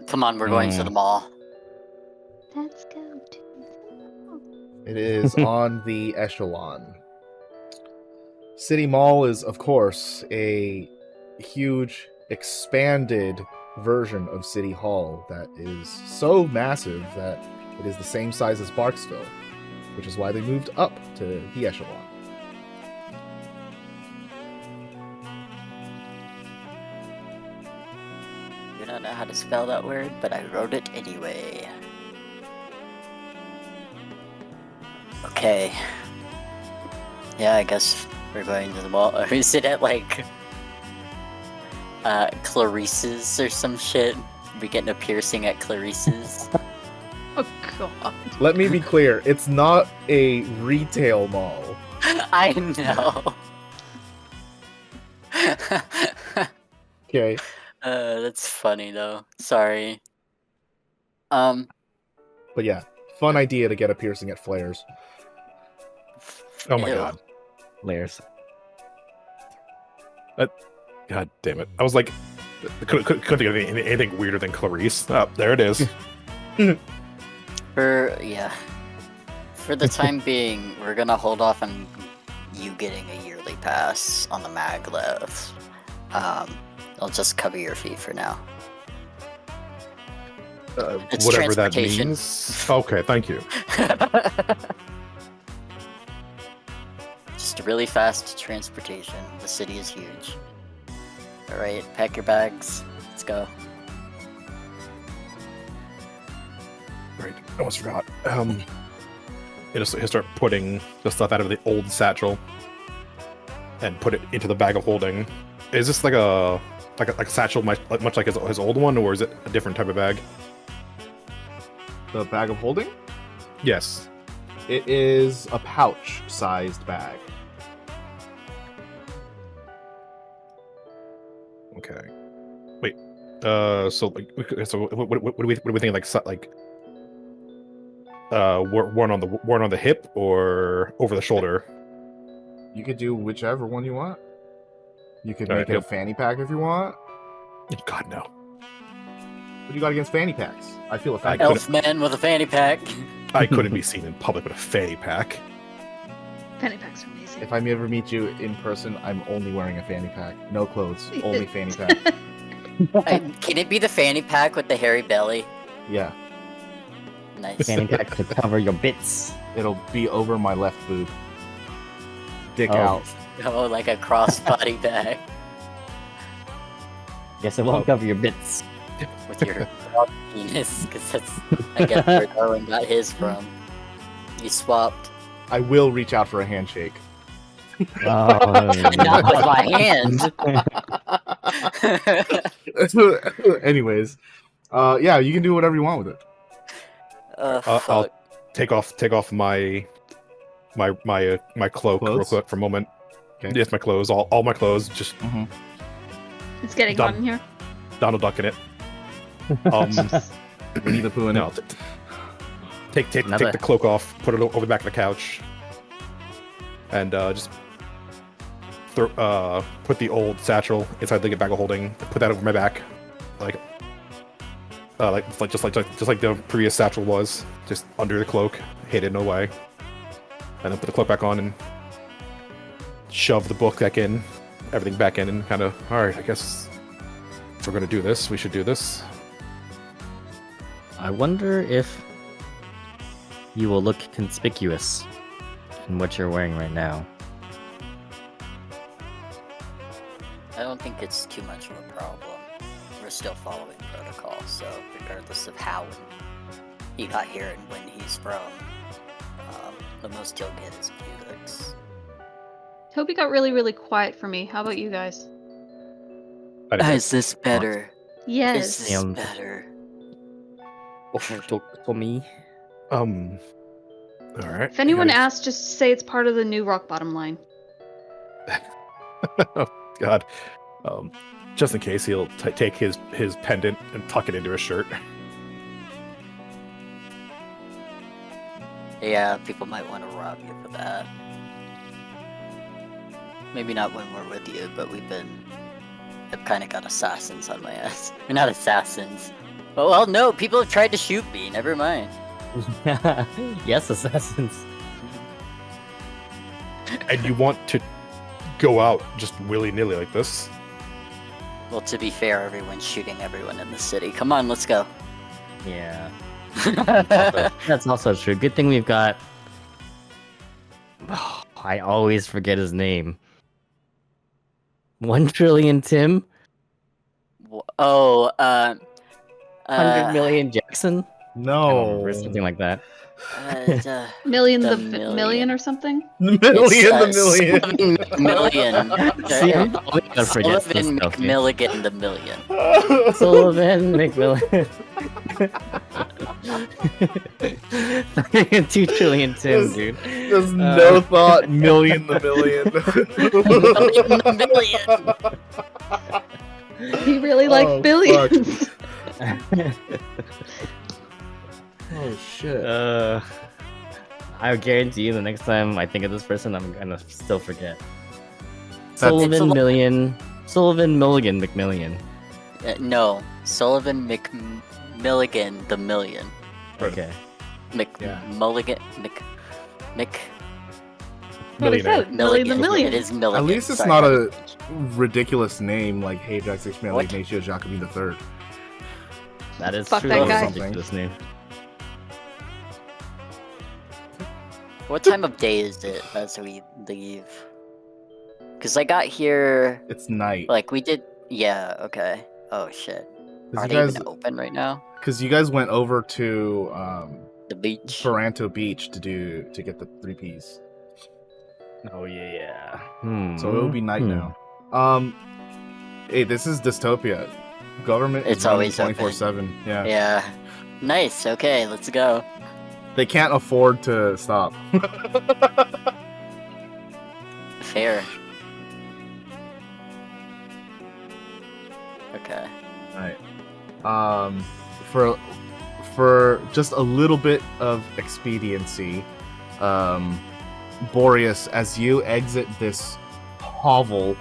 Come on, we're going to the mall. Let's go to. It is on the echelon. City Mall is, of course, a huge, expanded version of City Hall that is so massive that it is the same size as Barksville, which is why they moved up to the echelon. You don't know how to spell that word, but I wrote it anyway. Okay. Yeah, I guess we're going to the mall. Is it at like Clarice's or some shit? We getting a piercing at Clarice's? Oh god. Let me be clear, it's not a retail mall. I know. Okay. That's funny though. Sorry. But yeah, fun idea to get a piercing at Flair's. Oh my Ew. god. Layers. God damn it. I was like, Couldn't think of anything weirder than Clarice. Oh, there it is. For the time being, we're gonna hold off on you getting a yearly pass on the maglev. I'll just cover your fee for now. It's Whatever that transportation. means. Okay, thank you. Just really fast transportation. The city is huge. Alright, pack your bags. Let's go. Right, I almost forgot. He'll start putting the stuff out of the old satchel and put it into the bag of holding. Is this like a satchel much like his old one, or is it a different type of bag? The bag of holding? Yes. It is a pouch-sized bag. Okay. Wait. So what do we think? Worn on the hip or over the shoulder? You could do whichever one you want. You could Alright, make it a yep. fanny pack if you want. God no. What do you got against fanny packs? I feel I offended. couldn't- Elfman with a fanny pack. I couldn't be seen in public with a fanny pack. Penny packs are amazing. If I ever meet you in person, I'm only wearing a fanny pack. No clothes, only fanny pack. Can it be the fanny pack with the hairy belly? Yeah, Nice. Fanny pack to cover your bits. it'll be over my left boob. Dick Oh. out. Oh, like a crossbody bag Guess it won't cover your bits. with your penis, because that's, I guess, where Darwin got his from. You swapped. I will reach out for a handshake. Oh, Not with my hand. Anyways, yeah, you can do whatever you want with it. I'll Fuck. take off my cloak real Clothes? quick for a moment. Okay. Yes, my clothes, all my clothes, just It's getting Done. hot in here. Donald Duck in it. Winnie the Pooh in No, it. take Another- the cloak off, put it over the back of the couch, and just put the old satchel inside the bag of holding. Put that over my back, just like the previous satchel was, just under the cloak, hidden away, and then put the cloak back on and shove the book back in, everything back in, and kind of, all right, I guess if we're gonna do this, we should do this. I wonder if you will look conspicuous in what you're wearing right now. I don't think it's too much of a problem. We're still following protocol, so regardless of how he got here and when he's from, the most he'll get is a few looks. Toby got really, really quiet for me. How about you guys? I didn't- Is this better? Is Yes. this Damn. better? For me. All right. If anyone asks, just say it's part of the new rock bottom line. Oh God. Just in case, he'll take his pendant and tuck it into his shirt. Yeah, people might want to rob you for that. Maybe not when we're with you, but I've kind of got assassins on my ass. Or not assassins. Oh, well, no, people have tried to shoot me. Never mind. Yes, assassins. And you want to go out just willy-nilly like this? Well, to be fair, everyone's shooting everyone in the city. Come on, let's go. Yeah. That's also true. Good thing we've got. I always forget his name. 1 trillion Tim? Oh, 100 million Jackson? No. Or something like that. Million The the million. million or something? Million. Million. See, I'm probably gonna forget some Sullivan stuff. McMilligan the Million. Sullivan McMillan. 2 trillion Tim, dude. There's no thought. Million the million. Million the Million. He really liked Oh, billions. Oh shit. I guarantee you the next time I think of this person, I'm gonna still forget. It's Sullivan a- Milligan McMillian. No, Sullivan McMilligan the Million. Okay. Yeah. Mulligan What I Millionaire. said, Millie the Milligan. Million. It is Milligan. At least it's Sorry. not a ridiculous name like Hajax Ishmael What? Ignacio Jacobi III. That is Fuck true. that That's guy. a ridiculous name. What time of day is it as we leave? Because I got here, It's night. like, we did... Yeah, okay. Oh, shit. Are you they guys, even open right now? because you guys went over to The beach? Ferranto Beach to get the 3Ps. Oh yeah. So it will be night now. Hey, this is dystopia. Government It's is running always open. 24/7. Yeah. Yeah. Nice, okay, let's go. They can't afford to stop. Fair. Okay. Right. For just a little bit of expediency, Boreas, as you exit this hovel,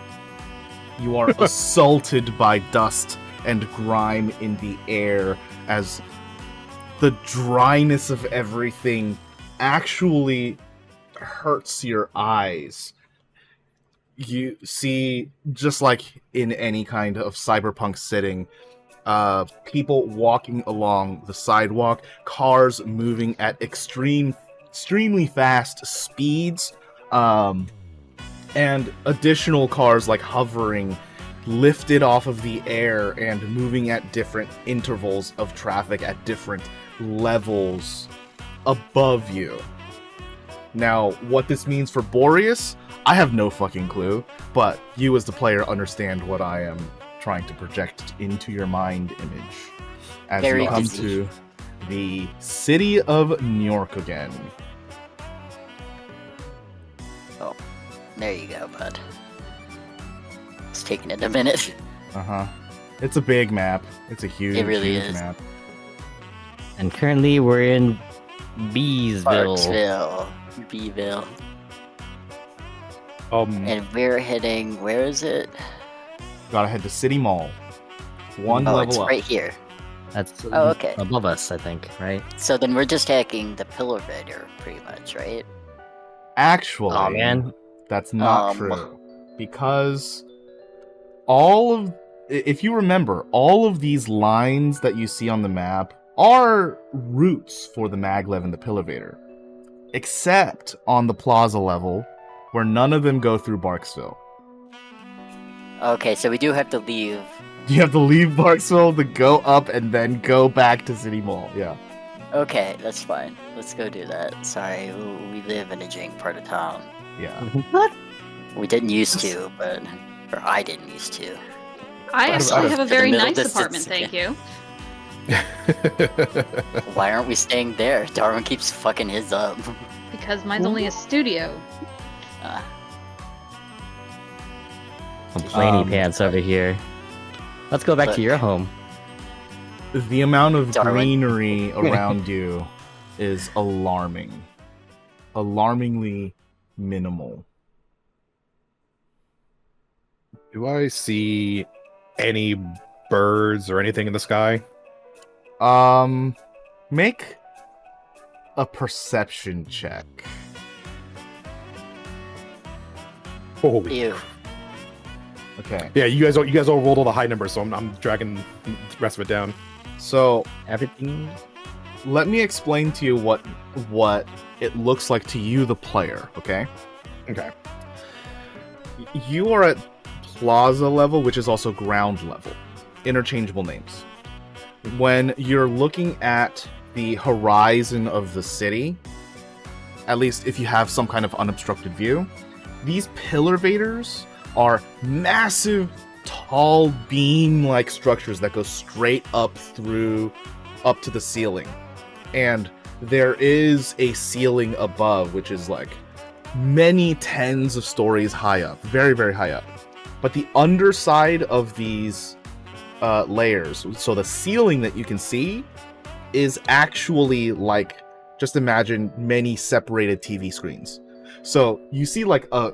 you are assaulted by dust and grime in the air as the dryness of everything actually hurts your eyes. You see, just like in any kind of cyberpunk setting, people walking along the sidewalk, cars moving at extremely fast speeds, and additional cars like hovering, lifted off of the air and moving at different intervals of traffic at different levels above you. Now, what this means for Boreas, I have no fucking clue, but you as the player understand what I am trying to project into your mind image as Very you come dizzy. to the city of New York again. There you go, bud. It's taking it a minute. Uh-huh. It's a big map. It's a huge, It really huge is. map. And currently we're in Beesville. Parksville. Beeville. And we're heading... Where is it? Gotta head to City Mall. One Oh, level it's up. right here. That's Oh, okay. above us, I think, right? So then we're just taking the elevator, pretty much, right? Actually, Oh man. that's not Um, true. Because if you remember, all of these lines that you see on the map are routes for the maglev and the elevator. Except on the plaza level, where none of them go through Barksville. Okay, so we do have to leave. You have to leave Barksville to go up and then go back to City Mall. Yeah. Okay, that's fine. Let's go do that. Sorry, we live in a jank part of town. Yeah. What? We didn't used to, but... Or I didn't used to. I Out of- actually have a the very middle nice distance apartment, thank you. Why aren't we staying there? Darwin keeps fucking his up. Because mine's only a studio. Complainy pants over here. Let's go back Look. to your home. The amount of Darwin. greenery around you is alarming. Alarmingly minimal. Do I see any birds or anything in the sky? Make a perception check. Holy. Ew. Okay. Yeah, you guys all rolled all the high numbers, so I'm dragging the rest of it down. So Everything. let me explain to you what it looks like to you, the player. Okay. Okay. You are at plaza level, which is also ground level. Interchangeable names. When you're looking at the horizon of the city, at least if you have some kind of unobstructed view, these pillarvators are massive, tall, beam-like structures that go straight up to the ceiling. And there is a ceiling above, which is like many tens of stories high up, very, very high up. But the underside of these layers, so the ceiling that you can see, is actually like, just imagine many separated TV screens. So you see like a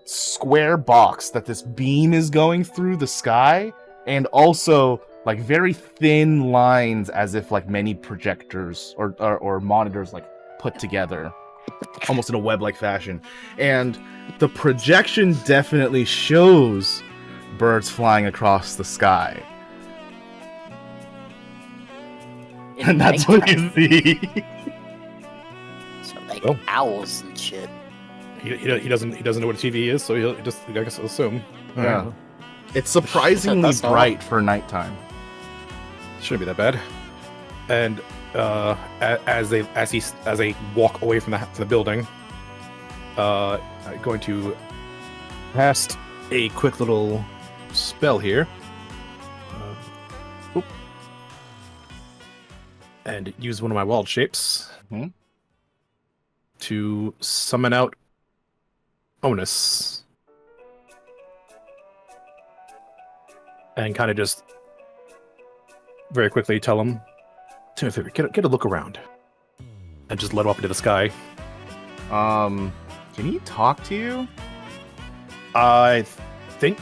square box that this beam is going through the sky, and also like very thin lines, as if like many projectors or monitors like put together, almost in a web-like fashion. And the projection definitely shows birds flying across the sky. And that's what you see. So like Oh. owls and shit. He doesn't know what a TV is, so he'll just, I guess, assume. Yeah. It's surprisingly That's all. bright for nighttime. Shouldn't be that bad. And as they walk away from the building, I'm going to cast a quick little spell here. Oop. And use one of my wild shapes to summon out Onus. And kind of just very quickly tell him, do me a favor, get a look around. And just let him up into the sky. Can he talk to you? I think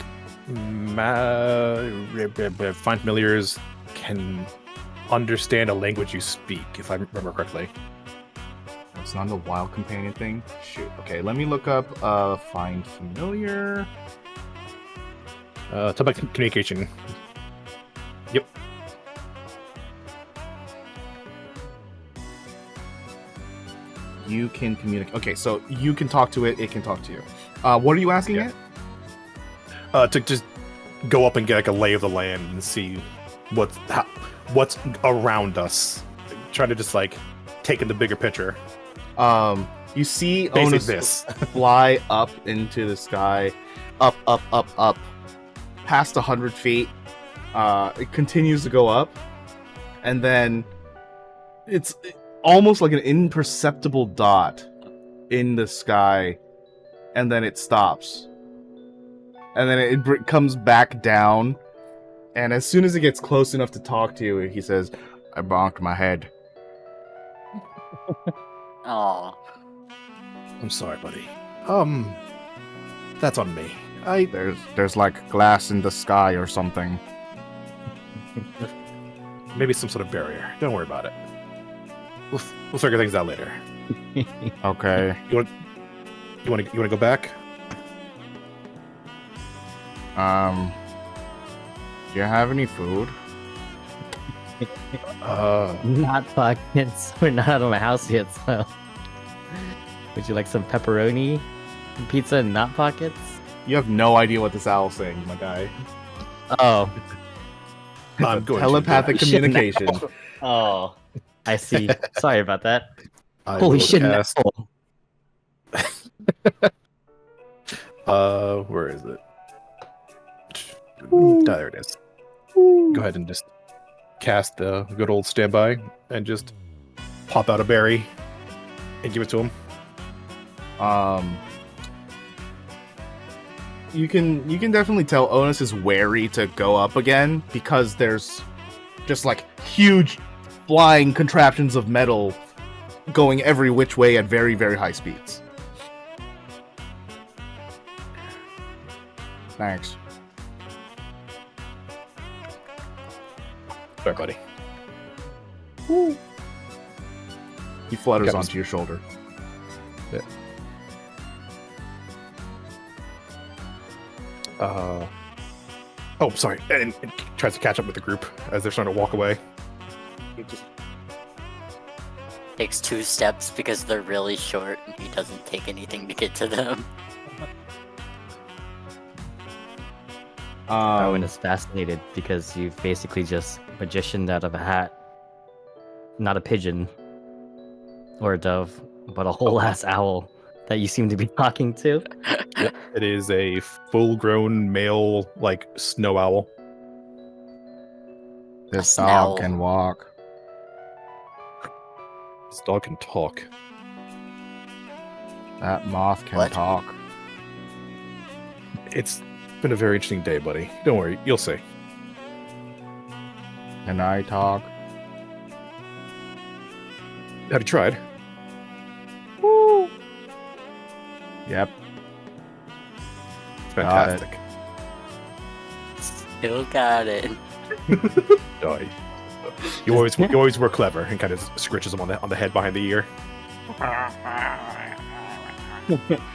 Find Familiars can understand a language you speak, if I remember correctly. It's not a wild companion thing. Shoot. Okay, let me look up Find Familiar. Talk about communication. Yep. You can communicate. Okay, so you can talk to it. It can talk to you. What are you asking Yeah. it? To just go up and get like a lay of the land and see what's around us. Trying to just like take in the bigger picture. You see Basic Onus this. fly up into the sky, up, past 100 feet. It continues to go up, and then it's almost like an imperceptible dot in the sky, and then it stops, and then it comes back down, and as soon as it gets close enough to talk to you, he says, "I bonked my head." Oh, I'm sorry, buddy. That's on me. There's like glass in the sky or something. Maybe some sort of barrier. Don't worry about it. We'll figure things out later. Okay. You want to go back? Do you have any food? Not pockets. We're not out of my house yet, so. Would you like some pepperoni pizza and not pockets? You have no idea what this owl's saying, my guy. Oh. I'm going Telepathic Shit, communication. Oh. I see. Sorry about that. I Holy will shit, cast- no. Where is it? There it is. Go ahead and just cast the good old standby and just pop out a berry and give it to him. You can definitely tell Onus is wary to go up again because there's just like huge flying contraptions of metal going every which way at very, very high speeds. Thanks. Sorry, buddy. He flutters Got onto your shoulder. Oh, sorry. And tries to catch up with the group as they're starting to walk away. he just takes 2 steps because they're really short and he doesn't take anything to get to them. Darwin is fascinated because you've basically just magicianed out of a hat. Not a pigeon or a dove, but a whole ass owl that you seem to be talking to. It is a full-grown male, like, snow owl. This A dog can walk. This dog can talk. That moth can What? talk. It's been a very interesting day, buddy. Don't worry, you'll see. Can I talk? Have you tried? Yep. Fantastic. Still got it. Oh, you always were clever, and kind of scritches him on the head behind the ear.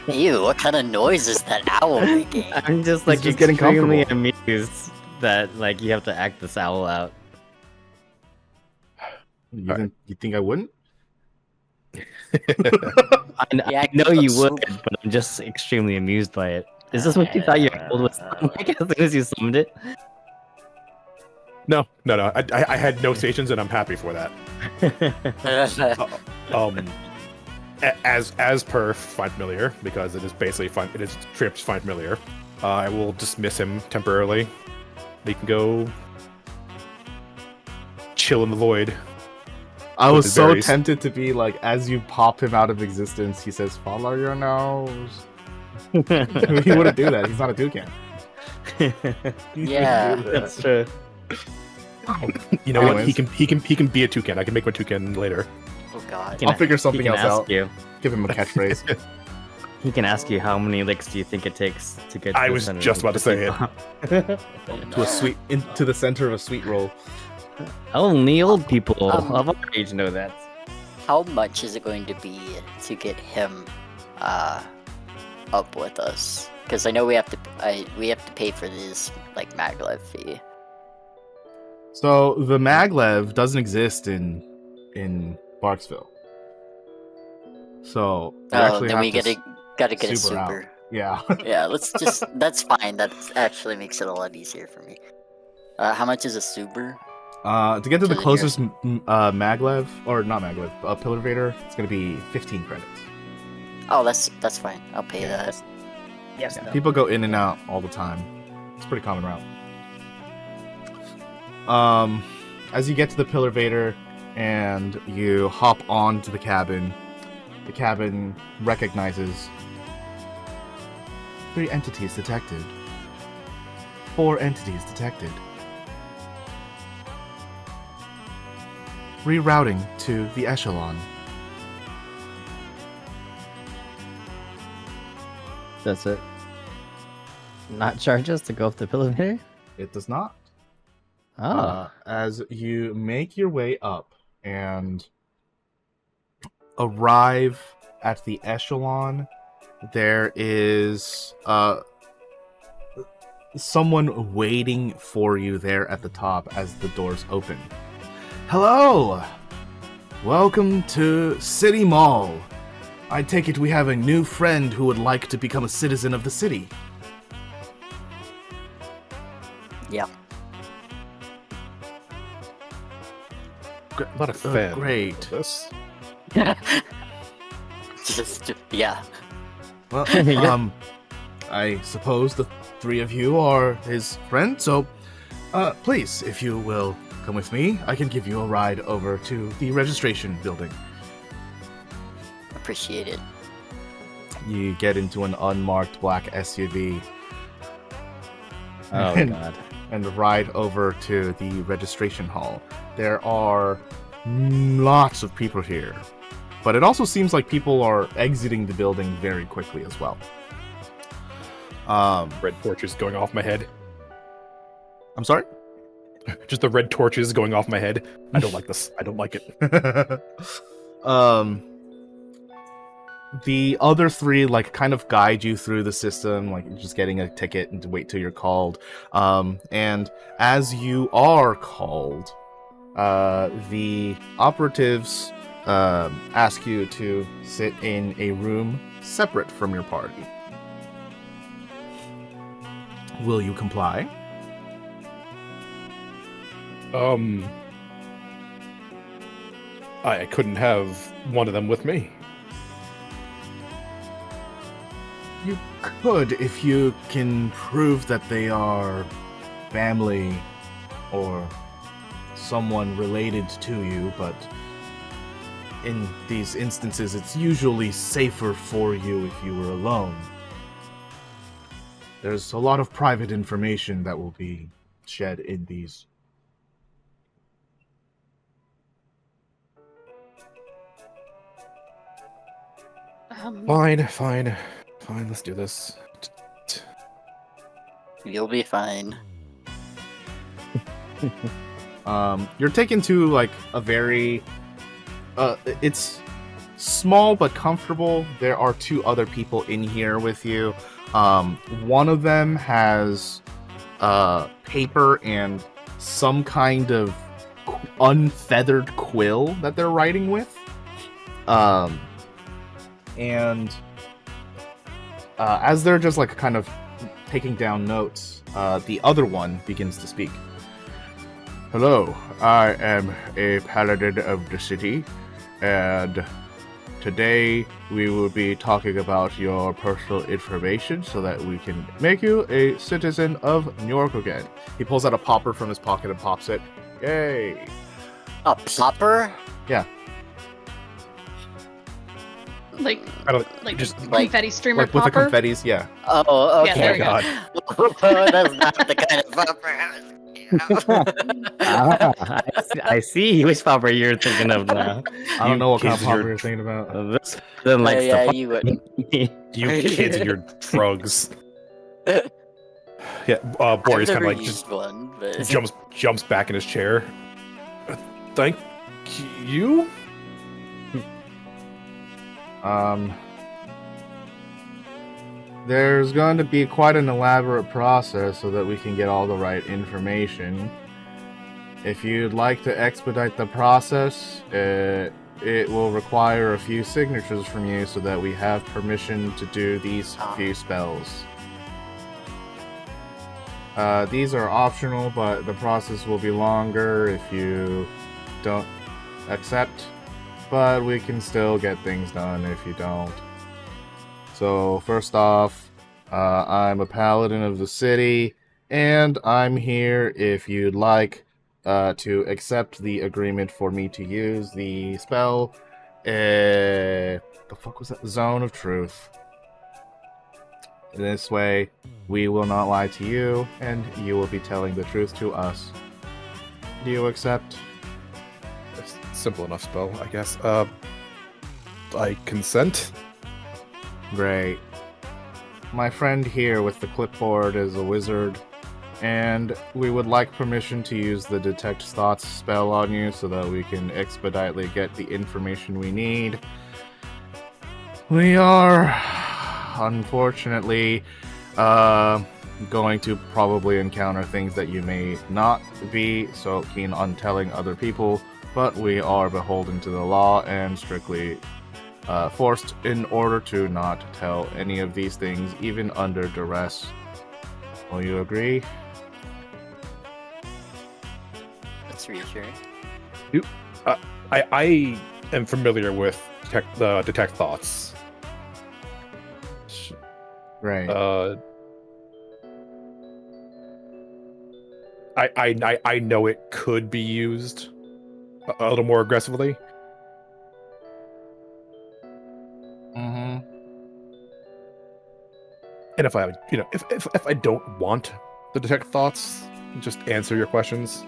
Ew, what kind of noise is that owl making? I'm just like just getting extremely comfortable. amused that like you have to act this owl out. You think I wouldn't? Yeah, I know you so- would, but I'm just extremely amused by it. Is this what you thought your old was like as soon as you summoned it? No. I had no stations, and I'm happy for that. As per Find Familiar, because it is basically it is Trips Find Familiar. I will dismiss him temporarily. He can go chill in the void. I With was his so berries. tempted to be like, as you pop him out of existence, he says, "Follow your nose." He wouldn't do that. He's not a toucan. He wouldn't Yeah. do that. That's true. You know what? Anyways. He can be a toucan. I can make my toucan later. Oh god. I'll figure something he can else ask out. You. Give him a catchphrase. He can ask you how many licks do you think it takes to get. I to the was center just of about to say it. To a sweet, into the center of a sweet roll. Only old people Um, of our age know that. How much is it going to be to get him up with us? Because I know we have to pay for this like maglev fee. So the maglev doesn't exist in Barksville. So you Oh, actually then have we to gotta get a super out. super. Yeah. Yeah, that's fine. That actually makes it a lot easier for me. How much is a super? To get to the To the closest maglev, or not maglev, pillar vader, it's gonna be 15 credits. Oh, that's fine. I'll pay that. Yes. Yeah, people go in and out all the time. It's a pretty common route. As you get to the pillar vader and you hop onto the cabin recognizes 3 entities detected. 4 entities detected. Rerouting to the echelon. That's it. Not charge us to go up the elevator? It does not. Oh. As you make your way up and arrive at the echelon, there is someone waiting for you there at the top as the doors open. Hello! Welcome to City Mall. I take it we have a new friend who would like to become a citizen of the city. Yeah. I'm not a fan. Great. of this. Just yeah. Well, Yeah. I suppose the 3 of you are his friend, so please, if you will come with me, I can give you a ride over to the registration building. Appreciate it. You get into an unmarked black SUV Oh and, god. and ride over to the registration hall. There are lots of people here, but it also seems like people are exiting the building very quickly as well. Red torches going off my head. I'm sorry? Just the red torches going off my head. I don't like this. I don't like it. The other 3 like kind of guide you through the system, like just getting a ticket and to wait till you're called. And as you are called, the operatives ask you to sit in a room separate from your party. Will you comply? I couldn't have one of them with me. You could if you can prove that they are family or someone related to you, but in these instances it's usually safer for you if you were alone. There's a lot of private information that will be shed in these. Fine. Let's do this. You'll be fine. You're taken to like a very it's small but comfortable. There are 2 other people in here with you. One of them has paper and some kind of unfeathered quill that they're writing with. And as they're just like kind of taking down notes, the other one begins to speak. Hello, I am a paladin of the city, and today we will be talking about your personal information so that we can make you a citizen of New York again. He pulls out a popper from his pocket and pops it. Yay! A popper? Yeah. Like I don't just like- confetti streamer Like with the popper. confettis, yeah. Oh, Yeah, okay. there we go. God. That's not the kind of popper I was I see which popper you're thinking of now. I don't know what kind of kids and your- popper you're thinking about. This then likes yeah, the you would. You kids and your drugs. Yeah, Boreas I've kind never of like used just one, but jumps back in his chair. Thank you. There's going to be quite an elaborate process so that we can get all the right information. If you'd like to expedite the process, it will require a few signatures from you so that we have permission to do these few spells. These are optional, but the process will be longer if you don't accept. But we can still get things done if you don't. So first off, I'm a paladin of the city, and I'm here if you'd like to accept the agreement for me to use the spell. The fuck was that? Zone of Truth. This way, we will not lie to you, and you will be telling the truth to us. Do you accept? It's a simple enough spell, I guess. I consent. Great. My friend here with the clipboard is a wizard, and we would like permission to use the Detect Thoughts spell on you so that we can expeditely get the information we need. We are, unfortunately, going to probably encounter things that you may not be so keen on telling other people, but we are beholden to the law and strictly forced in order to not tell any of these things, even under duress. Will you agree? that's reassuring. I am familiar with detect thoughts. Right. I know it could be used a little more aggressively. Mm-hmm. And if I, if I don't want to detect thoughts, just answer your questions.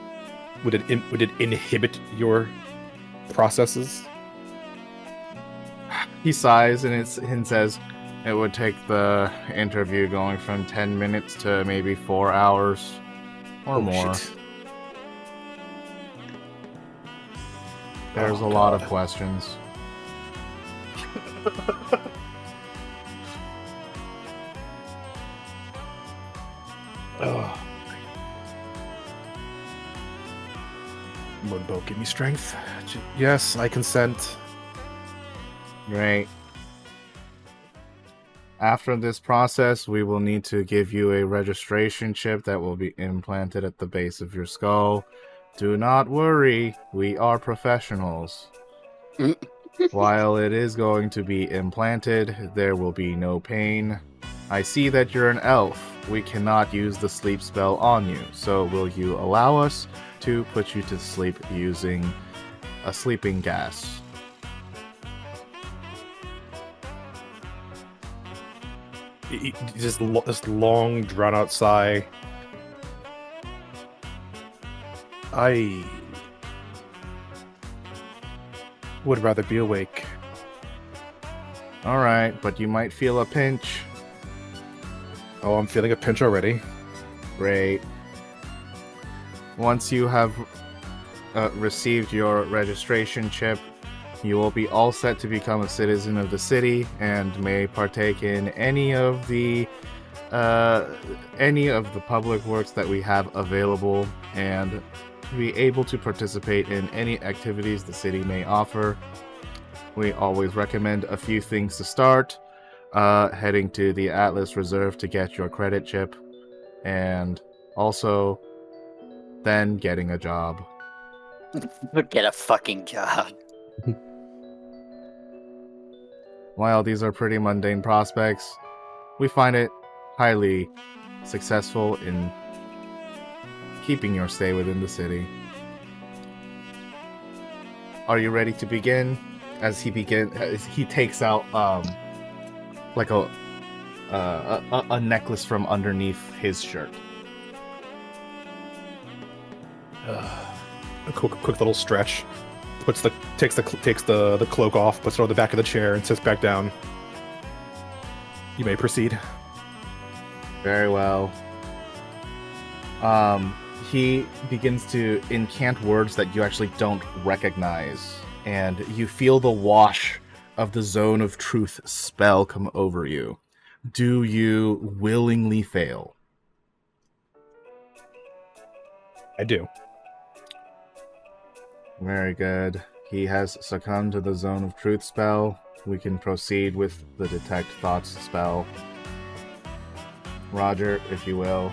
Would it inhibit your processes? He sighs and says, it would take the interview going from 10 minutes to maybe 4 hours or more. Shit. There's Oh, a lot of God. questions. Oh. Moonbow, give me strength. Yes, I consent. Great. After this process, we will need to give you a registration chip that will be implanted at the base of your skull. Do not worry, we are professionals. While it is going to be implanted, there will be no pain. I see that you're an elf. We cannot use the sleep spell on you, so will you allow us to put you to sleep using a sleeping gas? Just this long, drawn-out sigh. I would rather be awake. Alright, but you might feel a pinch. Oh, I'm feeling a pinch already. Great. Once you have received your registration chip, you will be all set to become a citizen of the city and may partake in any of the public works that we have available and be able to participate in any activities the city may offer. We always recommend a few things to start. Heading to the Atlas Reserve to get your credit chip, and also then getting a job. Get a fucking job. While these are pretty mundane prospects, we find it highly successful in keeping your stay within the city. Are you ready to begin? As he takes out like a necklace from underneath his shirt. A quick little stretch. Takes the cloak off, puts it on the back of the chair, and sits back down. You may proceed. Very well. He begins to incant words that you actually don't recognize, and you feel the wash of the Zone of Truth spell come over you. Do you willingly fail? I do. Very good. He has succumbed to the Zone of Truth spell. We can proceed with the Detect Thoughts spell. Roger, if you will.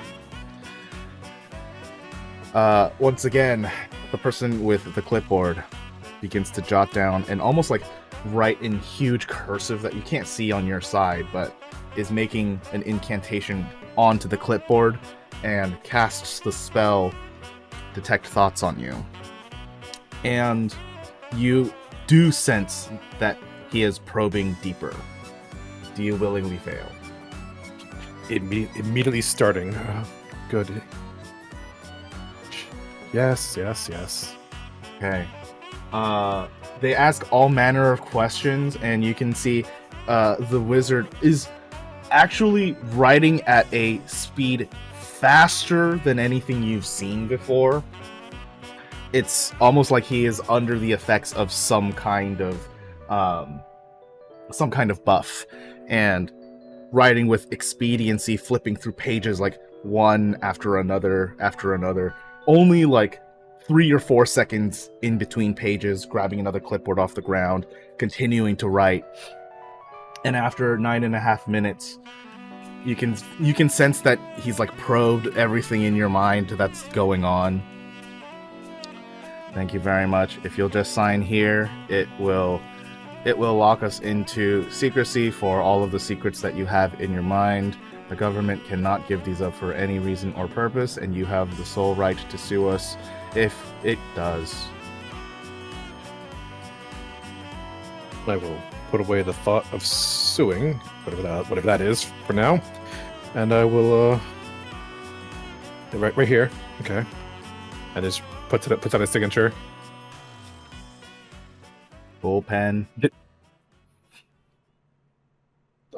Once again, the person with the clipboard begins to jot down and almost like write in huge cursive that you can't see on your side, but is making an incantation onto the clipboard and casts the spell Detect Thoughts on you. And you do sense that he is probing deeper. Do you willingly fail? Immediately starting. Good. Yes. Okay. They ask all manner of questions, and you can see the wizard is actually writing at a speed faster than anything you've seen before. It's almost like he is under the effects of some kind of buff, and writing with expediency, flipping through pages like one after another, only like 3 or 4 seconds in between pages, grabbing another clipboard off the ground, continuing to write. And after 9.5 minutes, you can sense that he's like probed everything in your mind that's going on. Thank you very much. If you'll just sign here, it will lock us into secrecy for all of the secrets that you have in your mind. The government cannot give these up for any reason or purpose, and you have the sole right to sue us if it does. I will put away the thought of suing, whatever that is, for now, and I will right here. Okay, and just puts on his signature. Bullpen.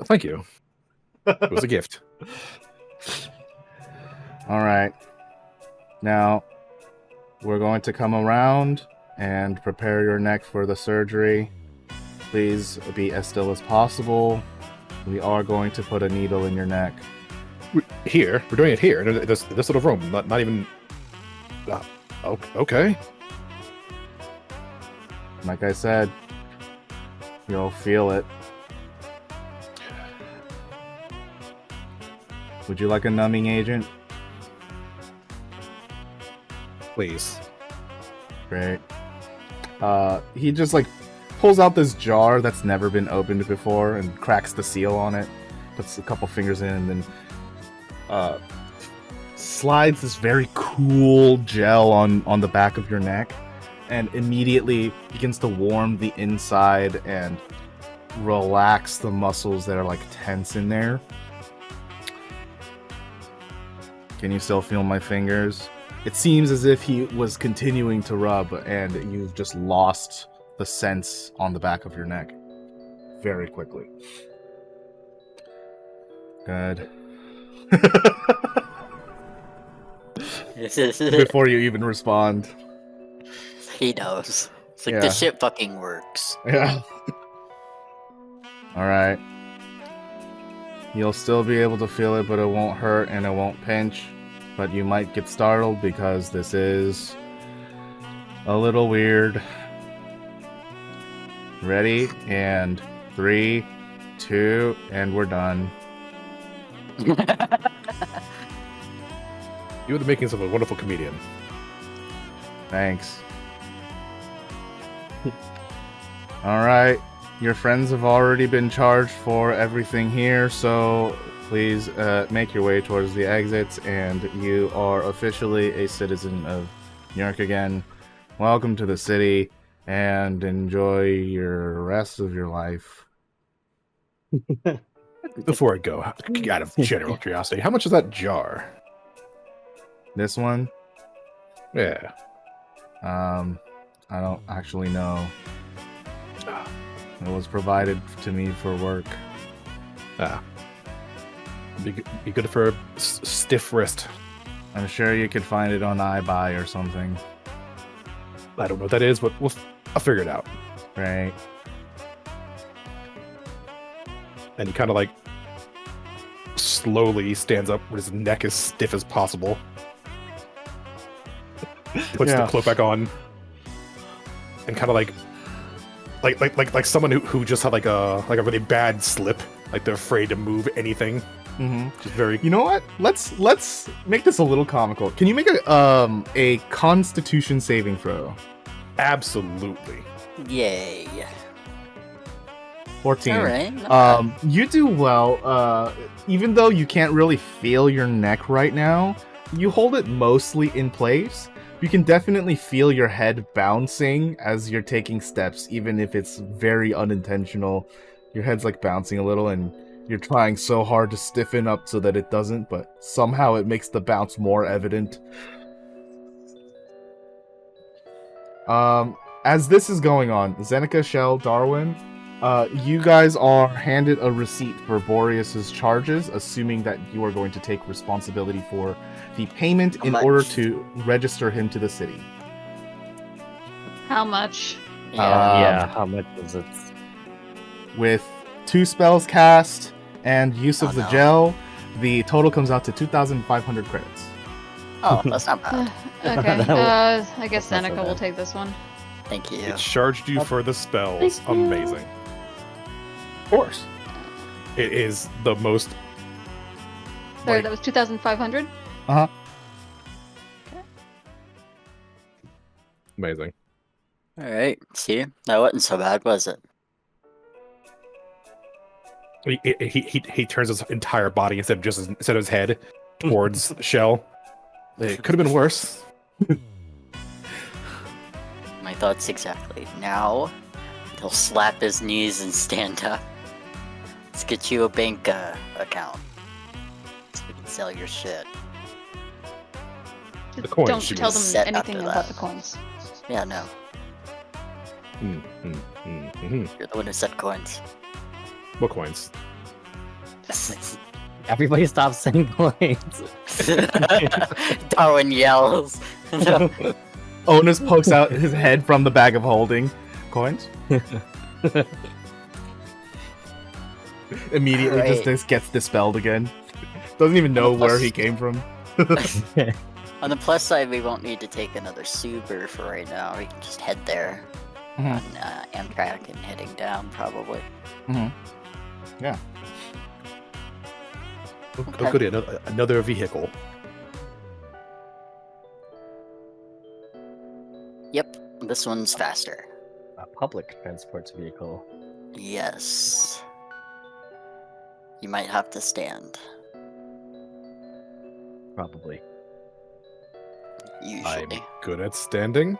Thank you. It was a gift. All right. Now, we're going to come around and prepare your neck for the surgery. Please be as still as possible. We are going to put a needle in your neck. Here? We're doing it here, in this little room. Not even... okay. Like I said, you'll feel it. Would you like a numbing agent? Please. Great. He just like pulls out this jar that's never been opened before and cracks the seal on it, puts a couple fingers in, and then slides this very cool gel on the back of your neck, and immediately begins to warm the inside and relax the muscles that are like tense in there. Can you still feel my fingers? It seems as if he was continuing to rub, and you've just lost the sense on the back of your neck very quickly. Good. before you even respond. He knows. It's like Yeah. this shit fucking works. Yeah. All right. You'll still be able to feel it, but it won't hurt and it won't pinch. But you might get startled because this is a little weird. Ready? And 3, 2, and we're done. You are the makings of a wonderful comedian. Thanks. All right. Your friends have already been charged for everything here, so please make your way towards the exits, and you are officially a citizen of New York again. Welcome to the city, and enjoy your rest of your life. Before I go, out of general curiosity, how much is that jar? This one, Yeah. I don't actually know. It was provided to me for work. Be good for a stiff wrist. I'm sure you could find it on iBuy or something, I don't know what that is, but I'll figure it out. right? And he kind of like slowly stands up with his neck as stiff as possible. Puts Yeah. the cloak back on, and kind of like someone who just had like a really bad slip, like they're afraid to move anything. Mm-hmm. Just very. You know what? Let's make this a little comical. Can you make a Constitution saving throw? Absolutely. Yay. 14. Alright. not bad. You do well. Even though you can't really feel your neck right now, you hold it mostly in place. You can definitely feel your head bouncing as you're taking steps, even if it's very unintentional. Your head's like bouncing a little, and you're trying so hard to stiffen up so that it doesn't, but somehow it makes the bounce more evident. As this is going on, Zeneca, Shell, Darwin, you guys are handed a receipt for Boreas's charges, assuming that you are going to take responsibility for the payment How in much? order to register him to the city. How much? Yeah. Yeah, how much is it? With 2 spells cast and use of Oh, the no. gel, the total comes out to 2,500 credits. Oh, that's not bad. Okay. That I guess that's not so Seneca will bad. take this one. Thank you. It charged you for the spells. Thank you. Amazing. Of course. It is the most. Sorry, like, that was 2,500. Uh-huh. amazing. Alright, see? That wasn't so bad, was it? He turns his entire body instead of his head towards Shell. It could have been worse. My thoughts exactly. Now, he'll slap his knees and stand up. Let's get you a bank account. So we can sell your shit. The coins Don't should be tell them set anything after about that. the coins. Yeah, no. Mm-hmm. You're the one who said coins. What coins? Everybody stop saying coins. Darwin yells. Onus pokes out his head from the bag of holding coins. Immediately Alright. just gets dispelled again. Doesn't even know where he came from. On the plus side, we won't need to take another Suber for right now. We can just head there Mhm. on Amtrak and heading down, probably. Yeah. Oh, goody, another vehicle. Yep, this one's faster. A public transport vehicle. Yes. You might have to stand. Probably. Usually. I'm good at standing.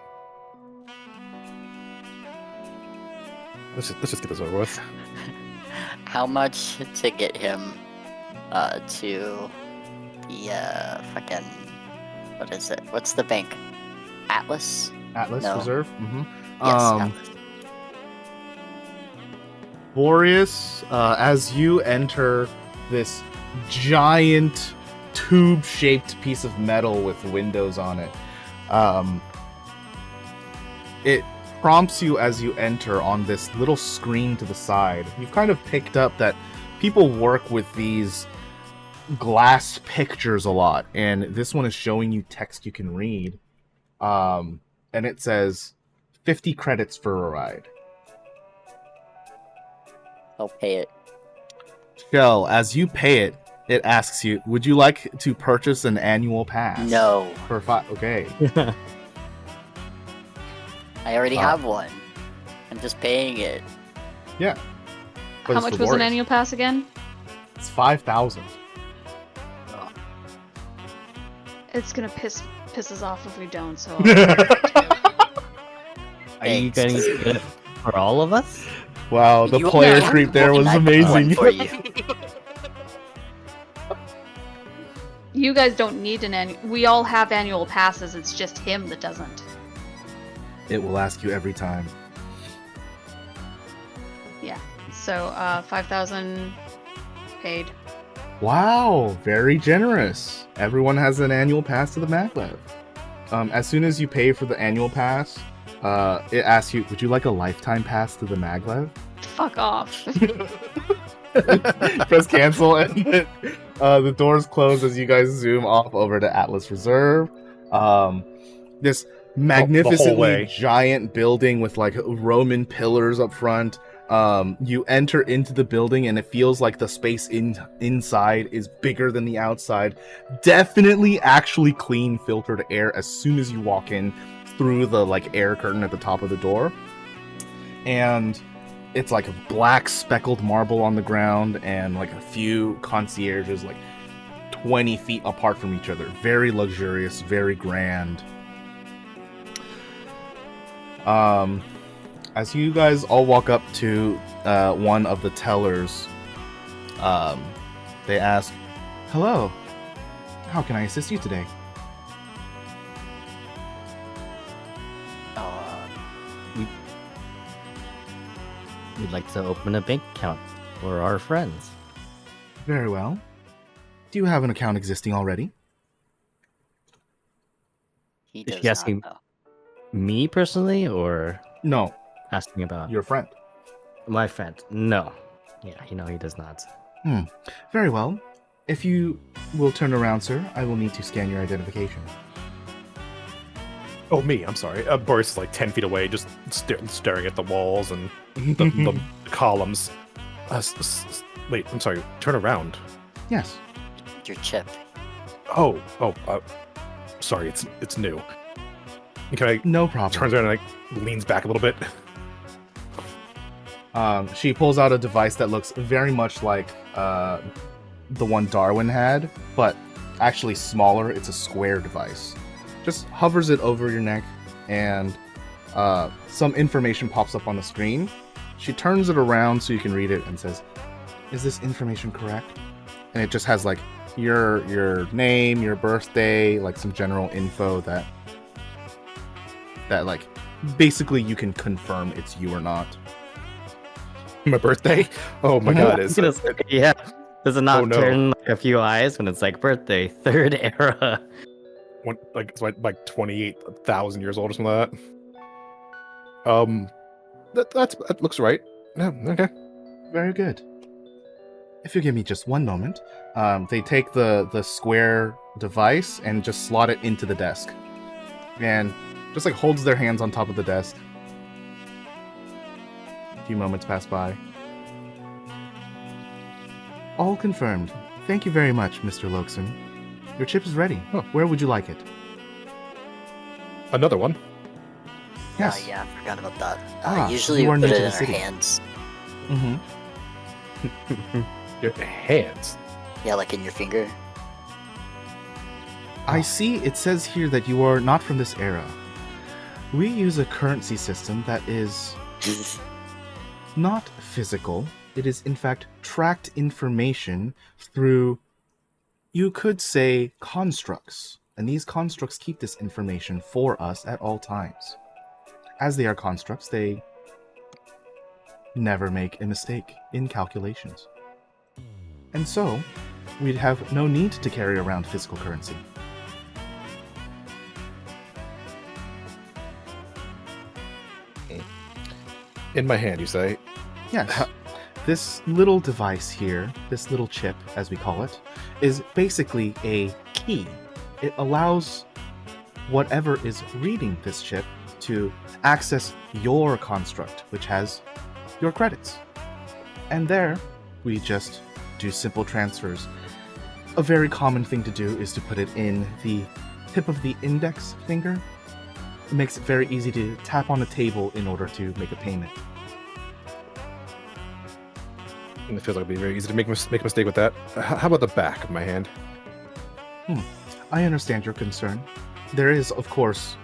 Let's just get this over with. How much to get him to the fucking, what is it? What's the bank? Atlas? Atlas No. Reserve. Yes, Um, Atlas. Boreas, as you enter this giant tube-shaped piece of metal with windows on it. It prompts you as you enter on this little screen to the side. You've kind of picked up that people work with these glass pictures a lot, and this one is showing you text you can read. And it says 50 credits for a ride. I'll pay it. Shell, as you pay it, it asks you, would you like to purchase an annual pass? No. For okay. I already have one. I'm just paying it. Yeah. But How it's much the was an worst. annual pass again? It's 5,000. It's gonna piss us off if we don't. So Are you going to get it for all of us? Wow, the You player only have creep there one, was I bought one amazing. for you. you guys don't need an annual. We all have annual passes. It's just him that doesn't. It will ask you every time. Yeah. So 5,000 paid. Wow, very generous. Everyone has an annual pass to the maglev. As soon as you pay for the annual pass, it asks you, would you like a lifetime pass to the maglev? Fuck off. Press cancel, and the doors close as you guys zoom off over to Atlas Reserve. This magnificently way. giant building with like Roman pillars up front. You enter into the building and it feels like the space inside is bigger than the outside. Definitely actually clean filtered air as soon as you walk in through the like air curtain at the top of the door. And it's like a black speckled marble on the ground and like a few concierges like 20 feet apart from each other. Very luxurious, very grand. As you guys all walk up to one of the tellers, they ask, "Hello, how can I assist you today?" We'd like to open a bank account for our friends. Very well. Do you have an account existing already? He Is does she asking- not know. Me personally, or No, asking about your friend. my friend? No. Yeah, he does not. Very well. If you will turn around, sir, I will need to scan your identification. Oh, me. I'm sorry. Boris is like 10 feet away, just staring at the walls and the columns. Wait, I'm sorry. Turn around. Yes. Your chip. Oh, sorry. It's new. Can I No problem. turns around and like leans back a little bit? She pulls out a device that looks very much like the one Darwin had, but actually smaller. It's a square device. Just hovers it over your neck, and some information pops up on the screen. She turns it around so you can read it and says, "Is this information correct?" And it just has like your name, your birthday, like some general info that like basically you can confirm it's you or not. My birthday? Oh my god, is Gonna say, yeah. Does it not Oh, no. turn like a few eyes when it's like birthday, third era? it's like 28,000 years old or something like that. That looks right. Yeah, okay. Very good. If you give me just one moment, they take the square device and just slot it into the desk, and just like holds their hands on top of the desk. A few moments pass by. All confirmed. Thank you very much, Mr. Lokson. Your chip is ready. Oh. Where would you like it? Another one. Yes. Yeah, I forgot about that. Ah, Usually you we are put new it to in the our city. hands. Mm-hmm. Your hands. Yeah, like in your finger. I see it says here that you are not from this era. We use a currency system that is not physical. It is, in fact, tracked information through, you could say, constructs. And these constructs keep this information for us at all times. As they are constructs, they never make a mistake in calculations. And so, we'd have no need to carry around physical currency. In my hand, you say? Yes. This little device here, this little chip, as we call it, is basically a key. It allows whatever is reading this chip to access your construct, which has your credits. And there, we just do simple transfers. A very common thing to do is to put it in the tip of the index finger. It makes it very easy to tap on a table in order to make a payment. And it feels like it'd be very easy to make a mistake with that. How about the back of my hand? I understand your concern. There is, of course,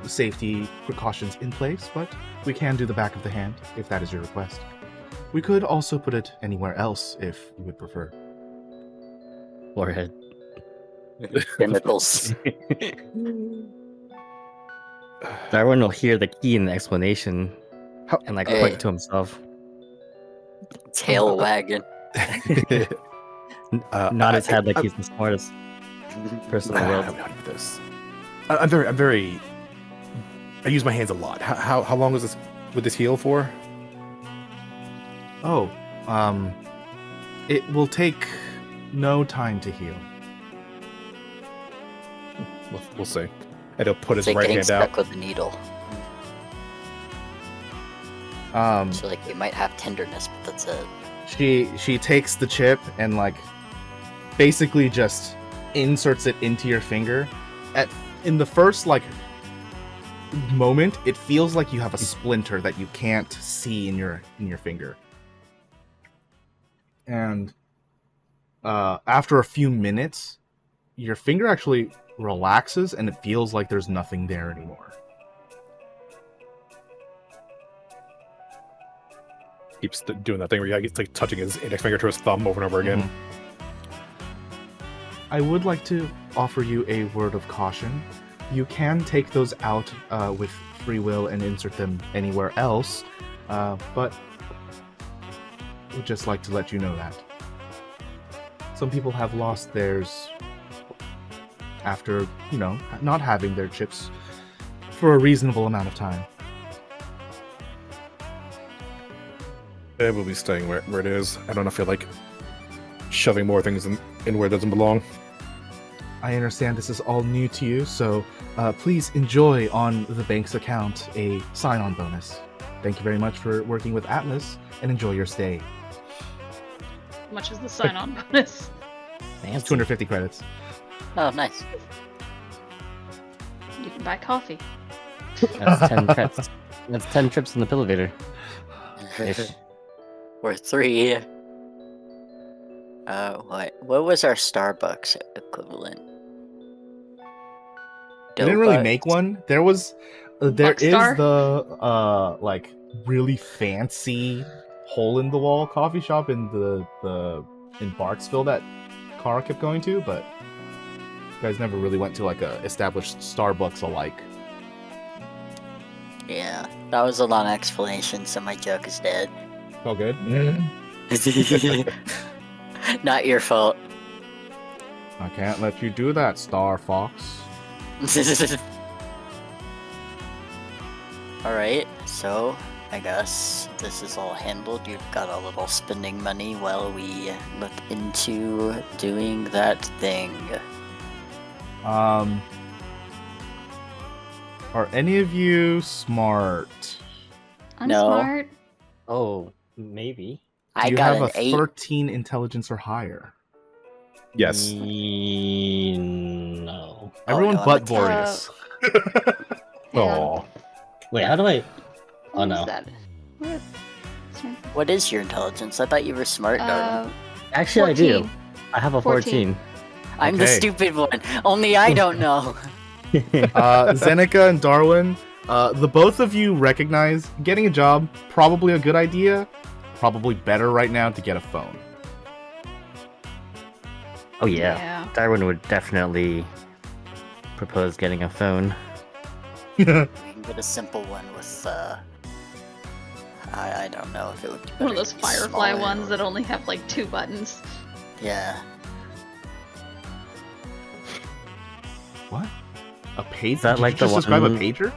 safety precautions in place, but we can do the back of the hand if that is your request. We could also put it anywhere else if you would prefer. Forehead. Genitals. Darwin will hear the key in the explanation and like Hey. point to himself. Tail wagging. Nod his head like he's the smartest person in the How world. do I put this? I'm very. I use my hands a lot. How long is this? Would this heal for? Oh, it will take no time to heal. We'll see. And he'll put his It's like right getting hand out. stuck with a needle. So like you might have tenderness, but that's it. She takes the chip and like basically just inserts it into your finger. In the first like moment, it feels like you have a splinter that you can't see in your finger. And after a few minutes, your finger actually relaxes and it feels like there's nothing there anymore. Keeps doing that thing where he's like touching his index finger to his thumb over and over again. I would like to offer you a word of caution. You can take those out with free will and insert them anywhere else, but would just like to let you know that. Some people have lost theirs after, not having their chips for a reasonable amount of time. It will be staying where it is. I don't feel like shoving more things in where it doesn't belong. I understand this is all new to you, so please enjoy on the bank's account a sign-on bonus. Thank you very much for working with Atlas, and enjoy your stay. How much is the sign-on bonus? Fancy. 250 credits. Oh, nice. You can buy coffee. That's 10 trips. That's 10 trips in the elevator. Ish. Or 3. What was our Starbucks equivalent? They didn't really Dope make bucks? one. There is Buckstar? the like really fancy hole in the wall coffee shop in in Barksville that Kara kept going to, but you guys never really went to like a established Starbucks alike. Yeah, that was a long explanation, so my joke is dead. All good. Not your fault. I can't let you do that, Star Fox. Alright, so I guess this is all handled. You've got a little spending money while we look into doing that thing. Are any of you smart? I'm No. smart. Oh, maybe. I Do you got have an a 8. 13 intelligence or higher? Yes. No. Everyone no, I'm but a Boreas. Hang on. Oh. Wait, how do I? Oh What no. is that? What? What is your intelligence? I thought you were smart, Darwin. Actually, I do. 14. I have a 14. 14. I'm the okay. stupid one. Only I don't know. Zeneca and Darwin, the both of you recognize getting a job, probably a good idea. Probably better right now to get a phone. Oh yeah. Yeah. Darwin would definitely propose getting a phone. We can get a simple one with, I don't know if it would be One of better those to be Firefly smaller ones or- that only have like 2 buttons. Yeah. What? A pager? Is that Did like you the just describe a one- pager?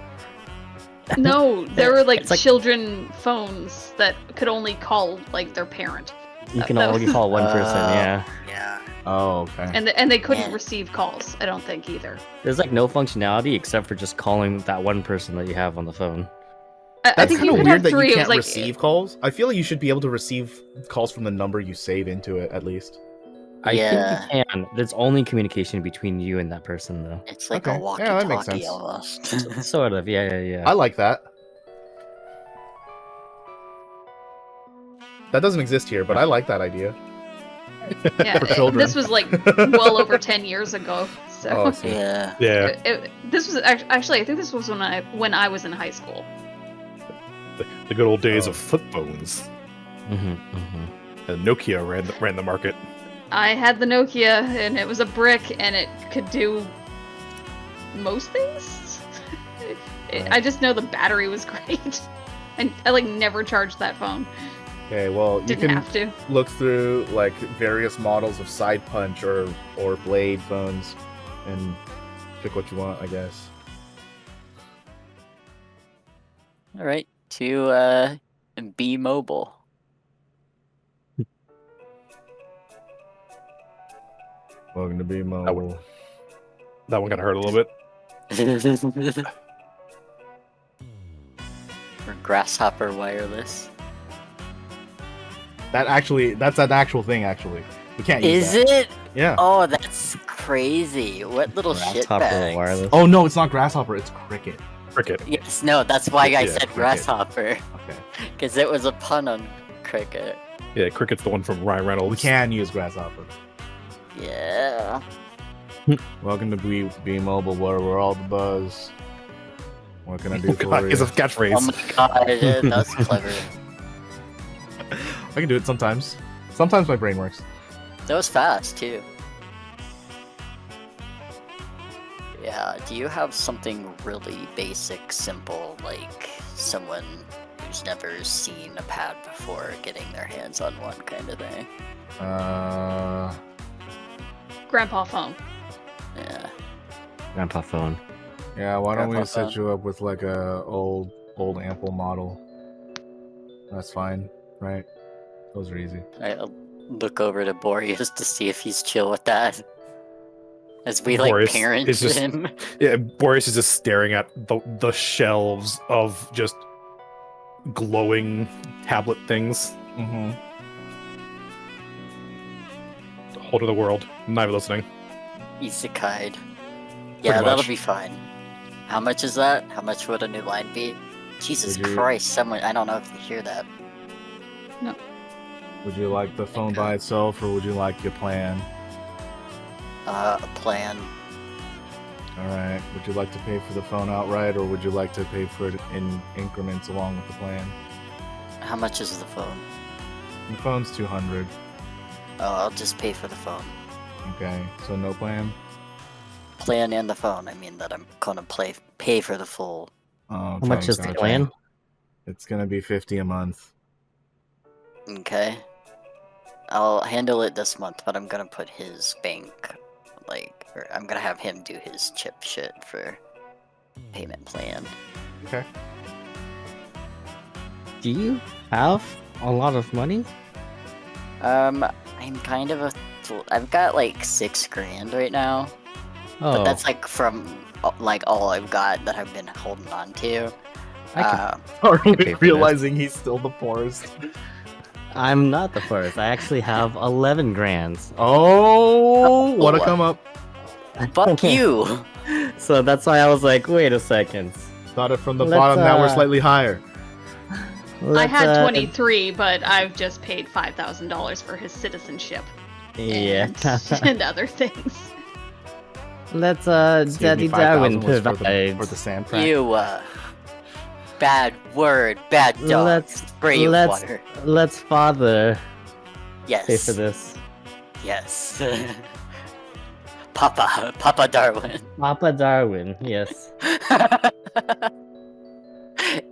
No, there were like It's like- children phones that could only call like their parent, You can that only was- call one person, yeah. Yeah. Oh, okay. and they couldn't Yeah. receive calls. I don't think either. There's like no functionality except for just calling that one person that you have on the phone. I That's think kind you of could weird have that three. you It can't was like receive calls. I feel like you should be able to receive calls from the number you save into it, at least. I Yeah. think you can. There's only communication between you and that person, though. It's like Okay. a Yeah, that makes walkie-talkie sense. almost. Sort of, yeah. I like that. That doesn't exist here, but I like that idea. yeah, for children. this was like well over 10 years ago. So Oh, I see. Yeah. Yeah, this was actually I think this was when I was in high school. the good old days Oh. of flip phones. Mm-hmm. And Nokia ran the market. I had the Nokia, and it was a brick, and it could do most things. I just know the battery was great, and I like never charged that phone. Okay, well, you Didn't can have to. look through like various models of side punch or blade phones and pick what you want, I guess. All right. To B Mobile. Welcome to be mobile. That one got hurt a little bit. Or Grasshopper Wireless. That's an actual thing. Actually, we can't use Is that. it? Yeah. Oh, that's crazy. What little Grasshopper shitbags. wireless. Oh no, it's not Grasshopper. It's Cricket. Cricket. Yes, no, that's why I Yeah, said Cricket. Grasshopper. Okay. Because it was a pun on Cricket. Yeah, Cricket's the one from Ryan Reynolds. We can use Grasshopper. Yeah. Welcome to be mobile, where we're all the buzz. What can I do Oh, for God, you? it's a catchphrase. Oh my god, yeah, that's clever. I can do it sometimes. Sometimes my brain works. That was fast, too. Yeah, do you have something really basic, simple, like someone who's never seen a pad before getting their hands on one kind of thing? Grandpa phone. Yeah. Grandpa phone. Yeah, why don't we Grandpa set phone. you up with like a old Ample model? That's fine, right? Those are easy. I'll look over to Boreas to see if he's chill with that. As we like Boreas parent is just- him. Yeah, Boreas is just staring at the shelves of just glowing tablet things. Mm-hmm. Hold of the world. Not even listening. Isekai'd. Yeah, Pretty that'll much. be fine. How much is that? How much would a new line be? Jesus Would you- Christ, someone, I don't know if you hear that. Would you like the phone by itself, or would you like your plan? A plan. All right. Would you like to pay for the phone outright, or would you like to pay for it in increments along with the plan? How much is the phone? The phone's $200. Oh, I'll just pay for the phone. Okay. So no plan. Plan and the phone. I mean that I'm gonna pay for the full. Oh, How much is the gotcha. plan? It's gonna be $50 a month. Okay. I'll handle it this month, but I'm gonna put his bank, or I'm gonna have him do his chip shit for payment plan. Okay. Do you have a lot of money? I'm kind of I've got like 6 grand right now, Oh, but that's like from like all I've got that I've been holding on to. I can- Hardly pay for realizing he's still the poorest. I'm not the first. I actually have 11 grands. Oh, what a Oh. come up! Fuck you! So that's why I was like, wait a second. Started from the Let's, bottom, now we're uh, slightly higher. I Let's, had 23, but I've just paid $5,000 for his citizenship Yeah. and other things. Let's Excuse me, Daddy 5,000 Darwin was provide. for the sand track. You bad word, bad dog. Let's Spray you let's water. let's father Yes. pay for this. Yes. Papa Darwin. Papa Darwin, yes.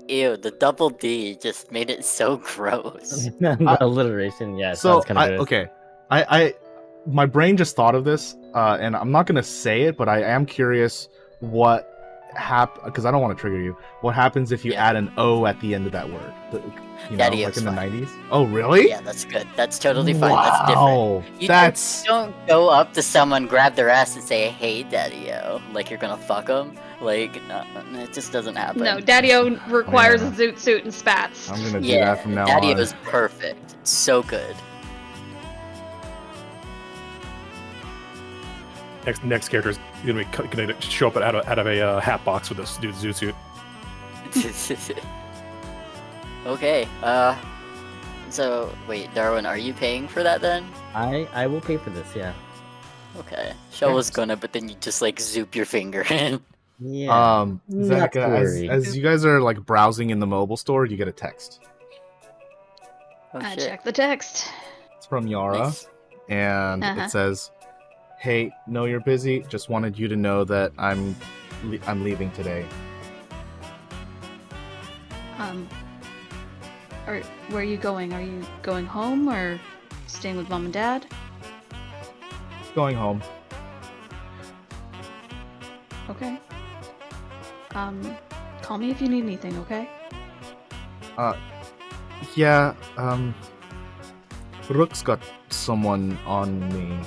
Ew, the double D just made it so gross. The alliteration, yeah. So sounds kind of I my brain just thought of this, and I'm not gonna say it, but I am curious what because I don't want to trigger you. What happens if you Yeah. add an O at the end of that word? You know, Daddy-o's like in the fine. 90s. Oh, really? Yeah, that's good. That's totally fine. That's different. Wow, You that's don't go up to someone, grab their ass, and say, "Hey, Daddy-o," like you're gonna fuck them. Like, it just doesn't happen. No, Daddy-o requires Yeah. a zoot suit and spats. I'm gonna do Yeah, that from now Daddy-o on. is perfect. It's so good. Next character is gonna show up out of a hat box with this dude's zoot suit. Okay. So wait, Darwin, are you paying for that then? I will pay for this. Yeah. Okay. Shell was gonna, but then you just like zoop your finger in. Yeah. Not to Zeneca, worry. as you guys are like browsing in the mobile store, you get a text. Oh, I shit. check the text. It's from Yara, Nice. and Uh-huh. it says, "Hey, know you're busy. Just wanted you to know that I'm leaving today." Where are you going? Are you going home or staying with mom and dad? Going home. Okay. Call me if you need anything, okay? Yeah. Rook's got someone on me.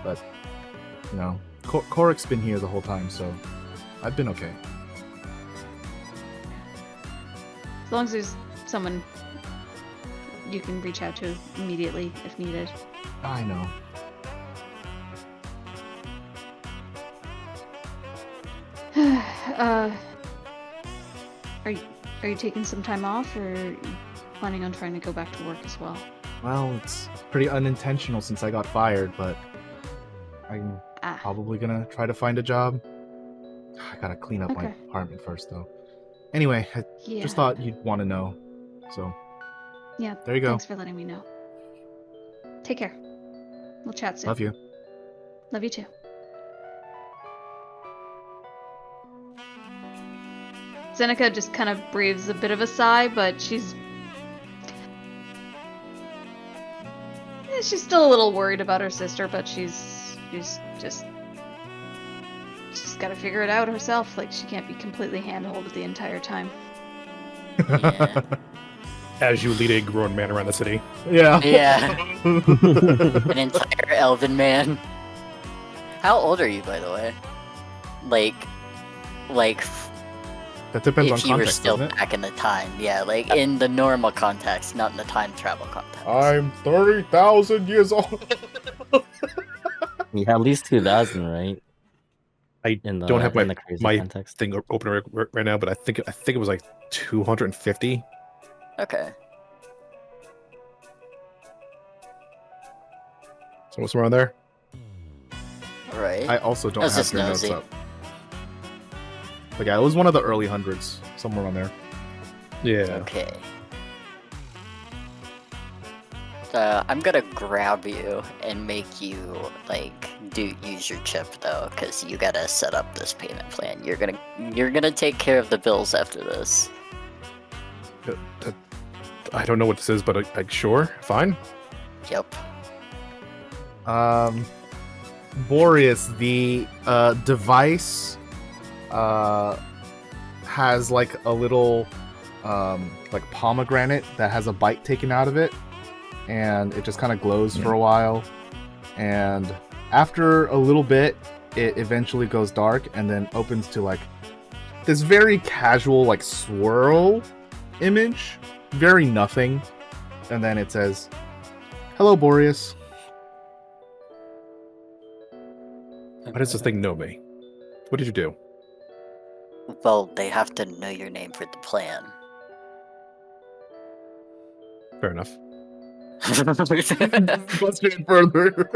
But you know, Korik's been here the whole time, so I've been okay. As long as there's someone you can reach out to immediately if needed. I know. Are you taking some time off, or are you planning on trying to go back to work as well? Well, it's pretty unintentional since I got fired, but I'm Ah, probably gonna try to find a job. I gotta clean up my Okay. apartment first, though. Anyway, I yeah. just thought you'd want to know. So, Yeah. there you go. Thanks for letting me know. Take care. We'll chat soon. Love you. Love you too. Zeneca just kind of breathes a bit of a sigh, but she's still a little worried about her sister, but she's got to figure it out herself. Like, she can't be completely handholded the entire time. Yeah. As you lead a grown man around the city. Yeah. Yeah. An entire elven man. How old are you, by the way? Like, That depends on if you were context, still doesn't it? back in the time, yeah, like in the normal context, not in the time travel context. I'm 30,000 years old. Yeah, at least 2000, right? I In the, don't have in the crazy my context. thing open right now, but I think it was like 250. Okay. So what's around there? Right. I also don't I was have just your notes nosy. up. But yeah, it was one of the early hundreds, somewhere on there. Yeah. Okay. I'm gonna grab you and make you like use your chip though, because you gotta set up this payment plan. You're gonna take care of the bills after this. I don't know what this is, but sure, fine. Yep. Boreas, the device has like a little like pomegranate that has a bite taken out of it, and it just kind of glows for a while, and after a little bit it eventually goes dark and then opens to like this very casual like swirl image, very nothing, and then it says, "Hello, Boreas." Why does this thing know me? What did you do? Well, they have to know your name for the plan. Fair enough. Question further.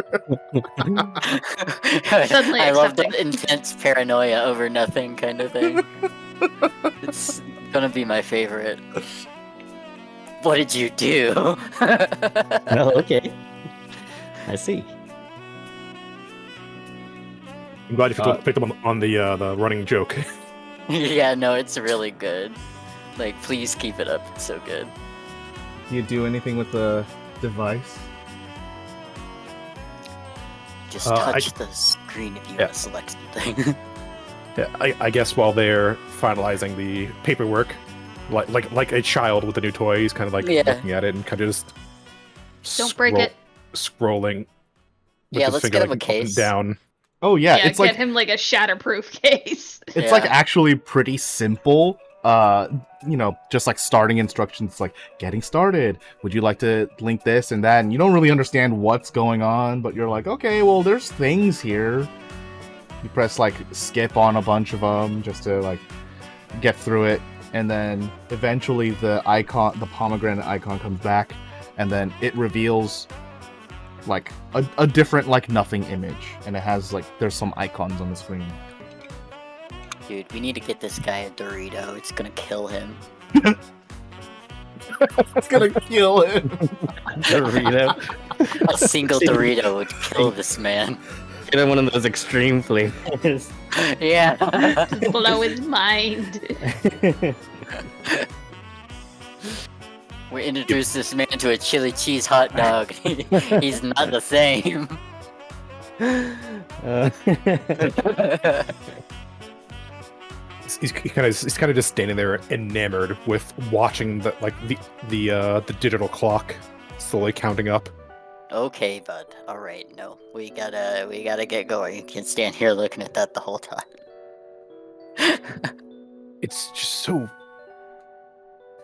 Suddenly I love that accepting. intense paranoia over nothing kind of thing. It's gonna be my favorite. What did you do? Oh, okay. I see. I'm glad you picked up on the running joke. Yeah, no, it's really good. Like, please keep it up. It's so good. Do you do anything with the device? just touch the screen if you want to select something. Yeah, I guess while they're finalizing the paperwork, like a child with a new toy, he's kind of like looking at it and kind of just Don't break it. Scrolling. With Yeah, his let's finger, get him like, a up and case. down. Oh yeah, Yeah, it's get like him like a shatterproof case. it's like Yeah. actually pretty simple. Just like starting instructions, like getting started. Would you like to link this and that? And you don't really understand what's going on, but you're like, okay, well, there's things here. You press like skip on a bunch of them just to like get through it, and then eventually the pomegranate icon comes back, and then it reveals like a different like nothing image, and it has like there's some icons on the screen. Dude, we need to get this guy a Dorito. It's gonna kill him. It's gonna kill him. Dorito. A single Dorito would kill this man. Get him one of those extreme flavors. Yeah. Just blow his mind. We introduced this man to a chili cheese hot dog. He's not the same. He's kind of just standing there enamored with watching the digital clock slowly counting up. Okay, bud. All right, no, we gotta get going. You can't stand here looking at that the whole time. It's just so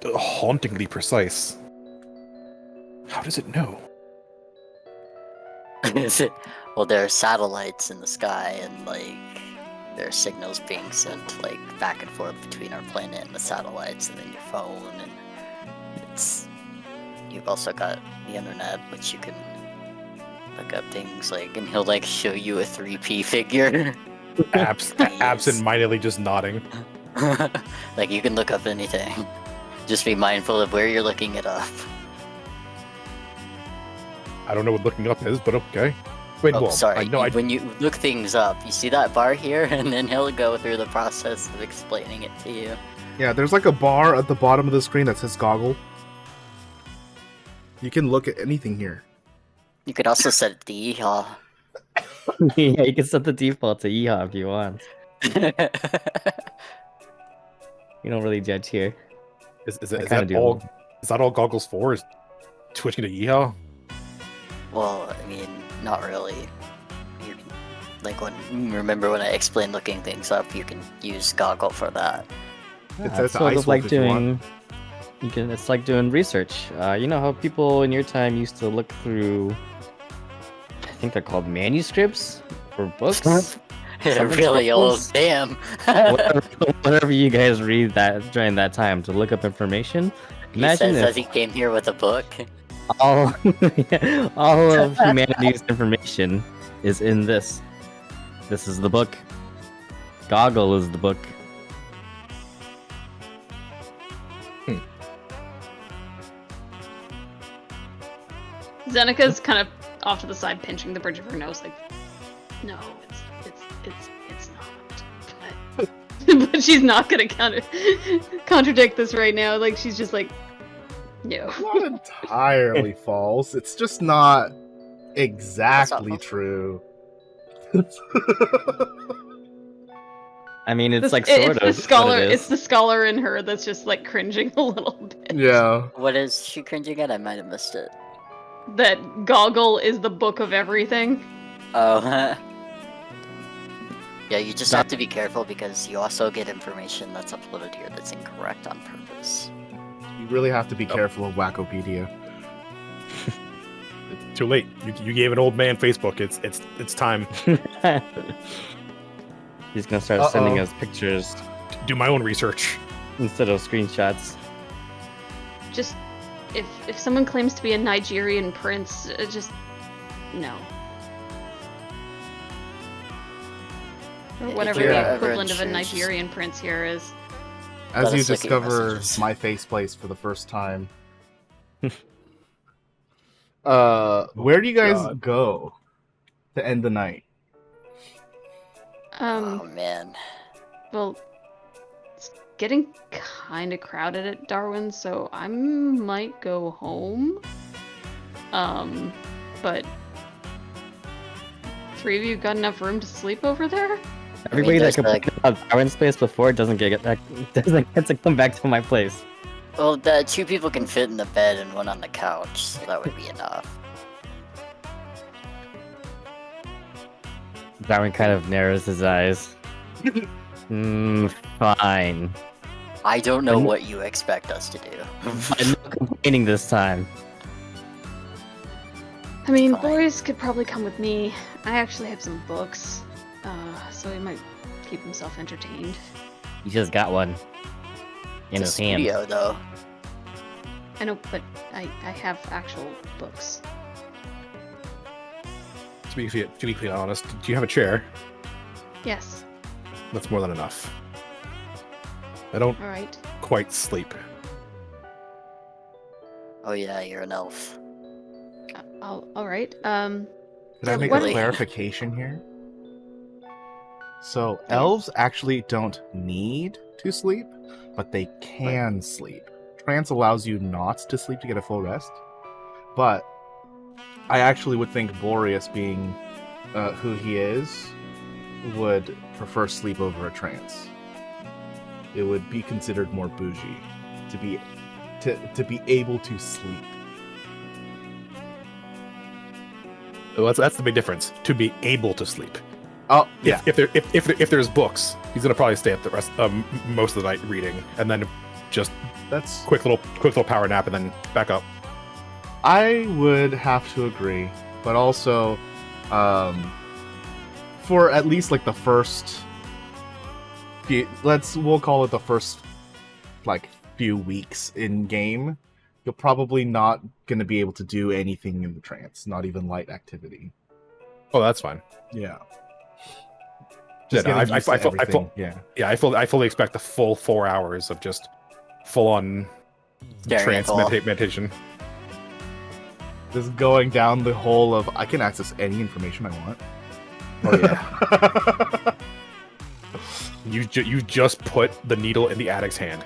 hauntingly precise. How does it know? Is it? Well, there are satellites in the sky, and like there are signals being sent like back and forth between our planet and the satellites, and then your phone, and it's. You've also got the internet, which you can look up things like, and he'll like show you a 3P figure. Absent-mindedly just nodding. Like you can look up anything. Just be mindful of where you're looking it up. I don't know what looking up is, but okay. Wait, Oh, well, sorry. I When you look things up, you see that bar here, and then he'll go through the process of explaining it to you. Yeah, there's like a bar at the bottom of the screen that says goggle. You can look at anything here. You could also set it to yeehaw. Yeah, you can set the default to yeehaw if you want. You don't really judge here. Is I that kinda do. all? Is that all goggles for? Is twitching to yeehaw? Well, I mean, not really. You can, like remember when I explained looking things up, you can use goggle for that. It's It's an sort ice of like wolf if you want. doing. It's like doing research. You know how people in your time used to look through. I think they're called manuscripts or books. Something Really old. scribbles? Damn. Whatever you guys read that during that time to look up information. He Imagine says if as he came here with a book. all all of humanity's information is in this. This is the book. Goggle is the book. Zenica's kind of off to the side, pinching the bridge of her nose, like, no, it's not. But she's not gonna contradict this right now. Like, she's just like, no. Not entirely false. It's just not exactly false. true. I mean, it's like It's sort the of. scholar. what it It's is. the scholar in her that's just like cringing a little bit. Yeah. What is she cringing at? I might have missed it. That Goggle is the book of everything. Oh. Yeah, you just have to be careful because you also get information that's uploaded here that's incorrect on purpose. You really have to be careful of Wackopedia. Too late. You gave an old man Facebook. It's time. He's gonna start sending Uh-oh. us pictures Do my own research. instead of screenshots. Just if someone claims to be a Nigerian prince, just no. Or If whatever you're the ever equivalent of a unsure, just- Nigerian prince here is. As Let you us look at your discover messages. my faceplace for the first time. Where do you guys God. go to end the night? Oh man. Well, it's getting kind of crowded at Darwin, so I might go home. But three of you got enough room to sleep over there? Everybody that there's, complained about Darwin's place before doesn't get to come back to my place. Well, the 2 people can fit in the bed and 1 on the couch, so that would be enough. Darwin kind of narrows his eyes. Fine. I don't know what you expect us to do. I'm not complaining this time. I mean, Fine. Boreas could probably come with me. I actually have some books, so he might keep himself entertained. He just got one in It's his a hand. studio, though. I know, but I have actual books. To be completely honest, do you have a chair? Yes. That's more than enough. I don't All right. quite sleep. Oh yeah, you're an elf. All right. Could I Yeah, make what- a clarification here? So elves actually don't need to sleep, but they can sleep. Trance allows you not to sleep to get a full rest. But I actually would think Boreas, being who he is, would prefer sleep over a trance. It would be considered more bougie to be able to sleep. Well, that's the big difference. To be able to sleep. Oh yeah, If there's books, he's gonna probably stay up the rest most of the night reading, and then just that's. quick little power nap, and then back up. I would have to agree, but also, for at least like the first we'll call it the first like few weeks in game, you're probably not gonna be able to do anything in the trance, not even light activity. Oh, that's fine. Yeah. Yeah, Just no, getting used to everything. Yeah, I fully expect the full 4 hours of just full on Staring trance at all. meditation. Just going down the hole of I can access any information I want. Oh yeah. You just put the needle in the addict's hand.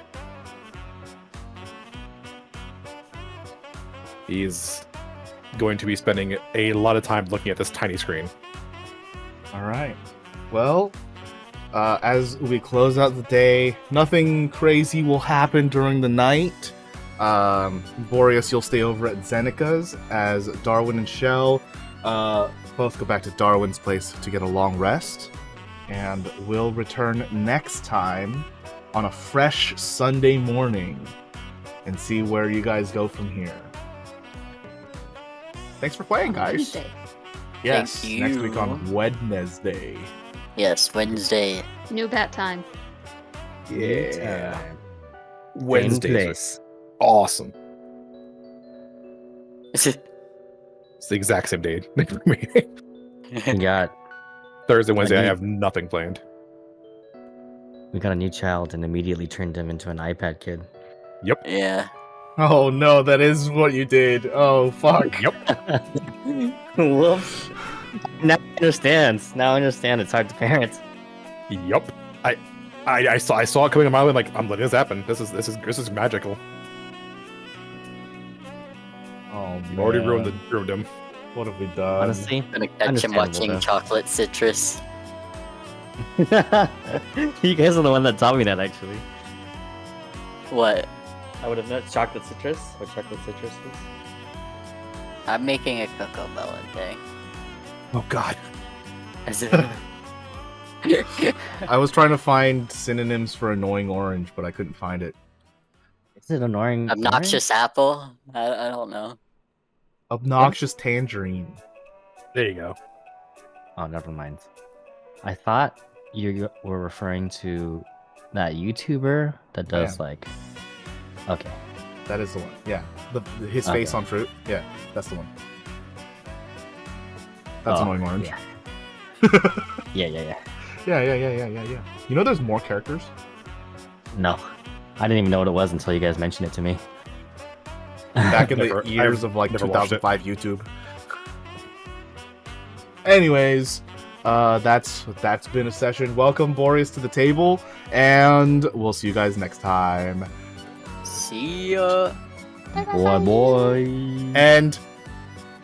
He's going to be spending a lot of time looking at this tiny screen. All right. Well, as we close out the day, nothing crazy will happen during the night. Boreas, you'll stay over at Zenica's as Darwin and Shell both go back to Darwin's place to get a long rest. And we'll return next time on a fresh Sunday morning and see where you guys go from here. Thanks for playing, guys. Wednesday. Yes, Thank next week you. on Wednesday. Yes, Wednesday. New bat time. Yeah. Wednesdays are awesome. It's the exact same day for me. We got Thursday, Wednesday, I need- have nothing planned. a new child and immediately turned him into an iPad kid. Yeah. Oh no, that is what you did. Oh fuck. Yep. Whoops. Now I understand. It's hard to parent. Yep. I saw it coming a mile and like I'm letting this happen. This is magical. Oh, You've already man. ruined him. What have we done? Honestly, I'm gonna catch him Understandable, watching though. Chocolate Citrus. you guys are the one that taught me that actually. What? I would have known chocolate citrus or chocolate citrus. I'm making a cocoa melon thing. Oh God. I was trying to find synonyms for annoying orange, but I couldn't find it. Is it annoying? Obnoxious apple? I don't know. Obnoxious tangerine. There you go. Oh, never mind. I thought you were referring to that YouTuber that does like. Okay. That is the one. Yeah. His face Okay. on fruit. Yeah, that's the one. That's Oh, annoying orange. Yeah. Yeah. Yeah. You know there's more characters? No, I didn't even know what it was until you guys mentioned it to me. Back in Never- the years I've of like never watched it. 2005 YouTube. Anyways, that's been a session. Welcome Boreas to the table, and we'll see you guys next time. See ya. Boy. And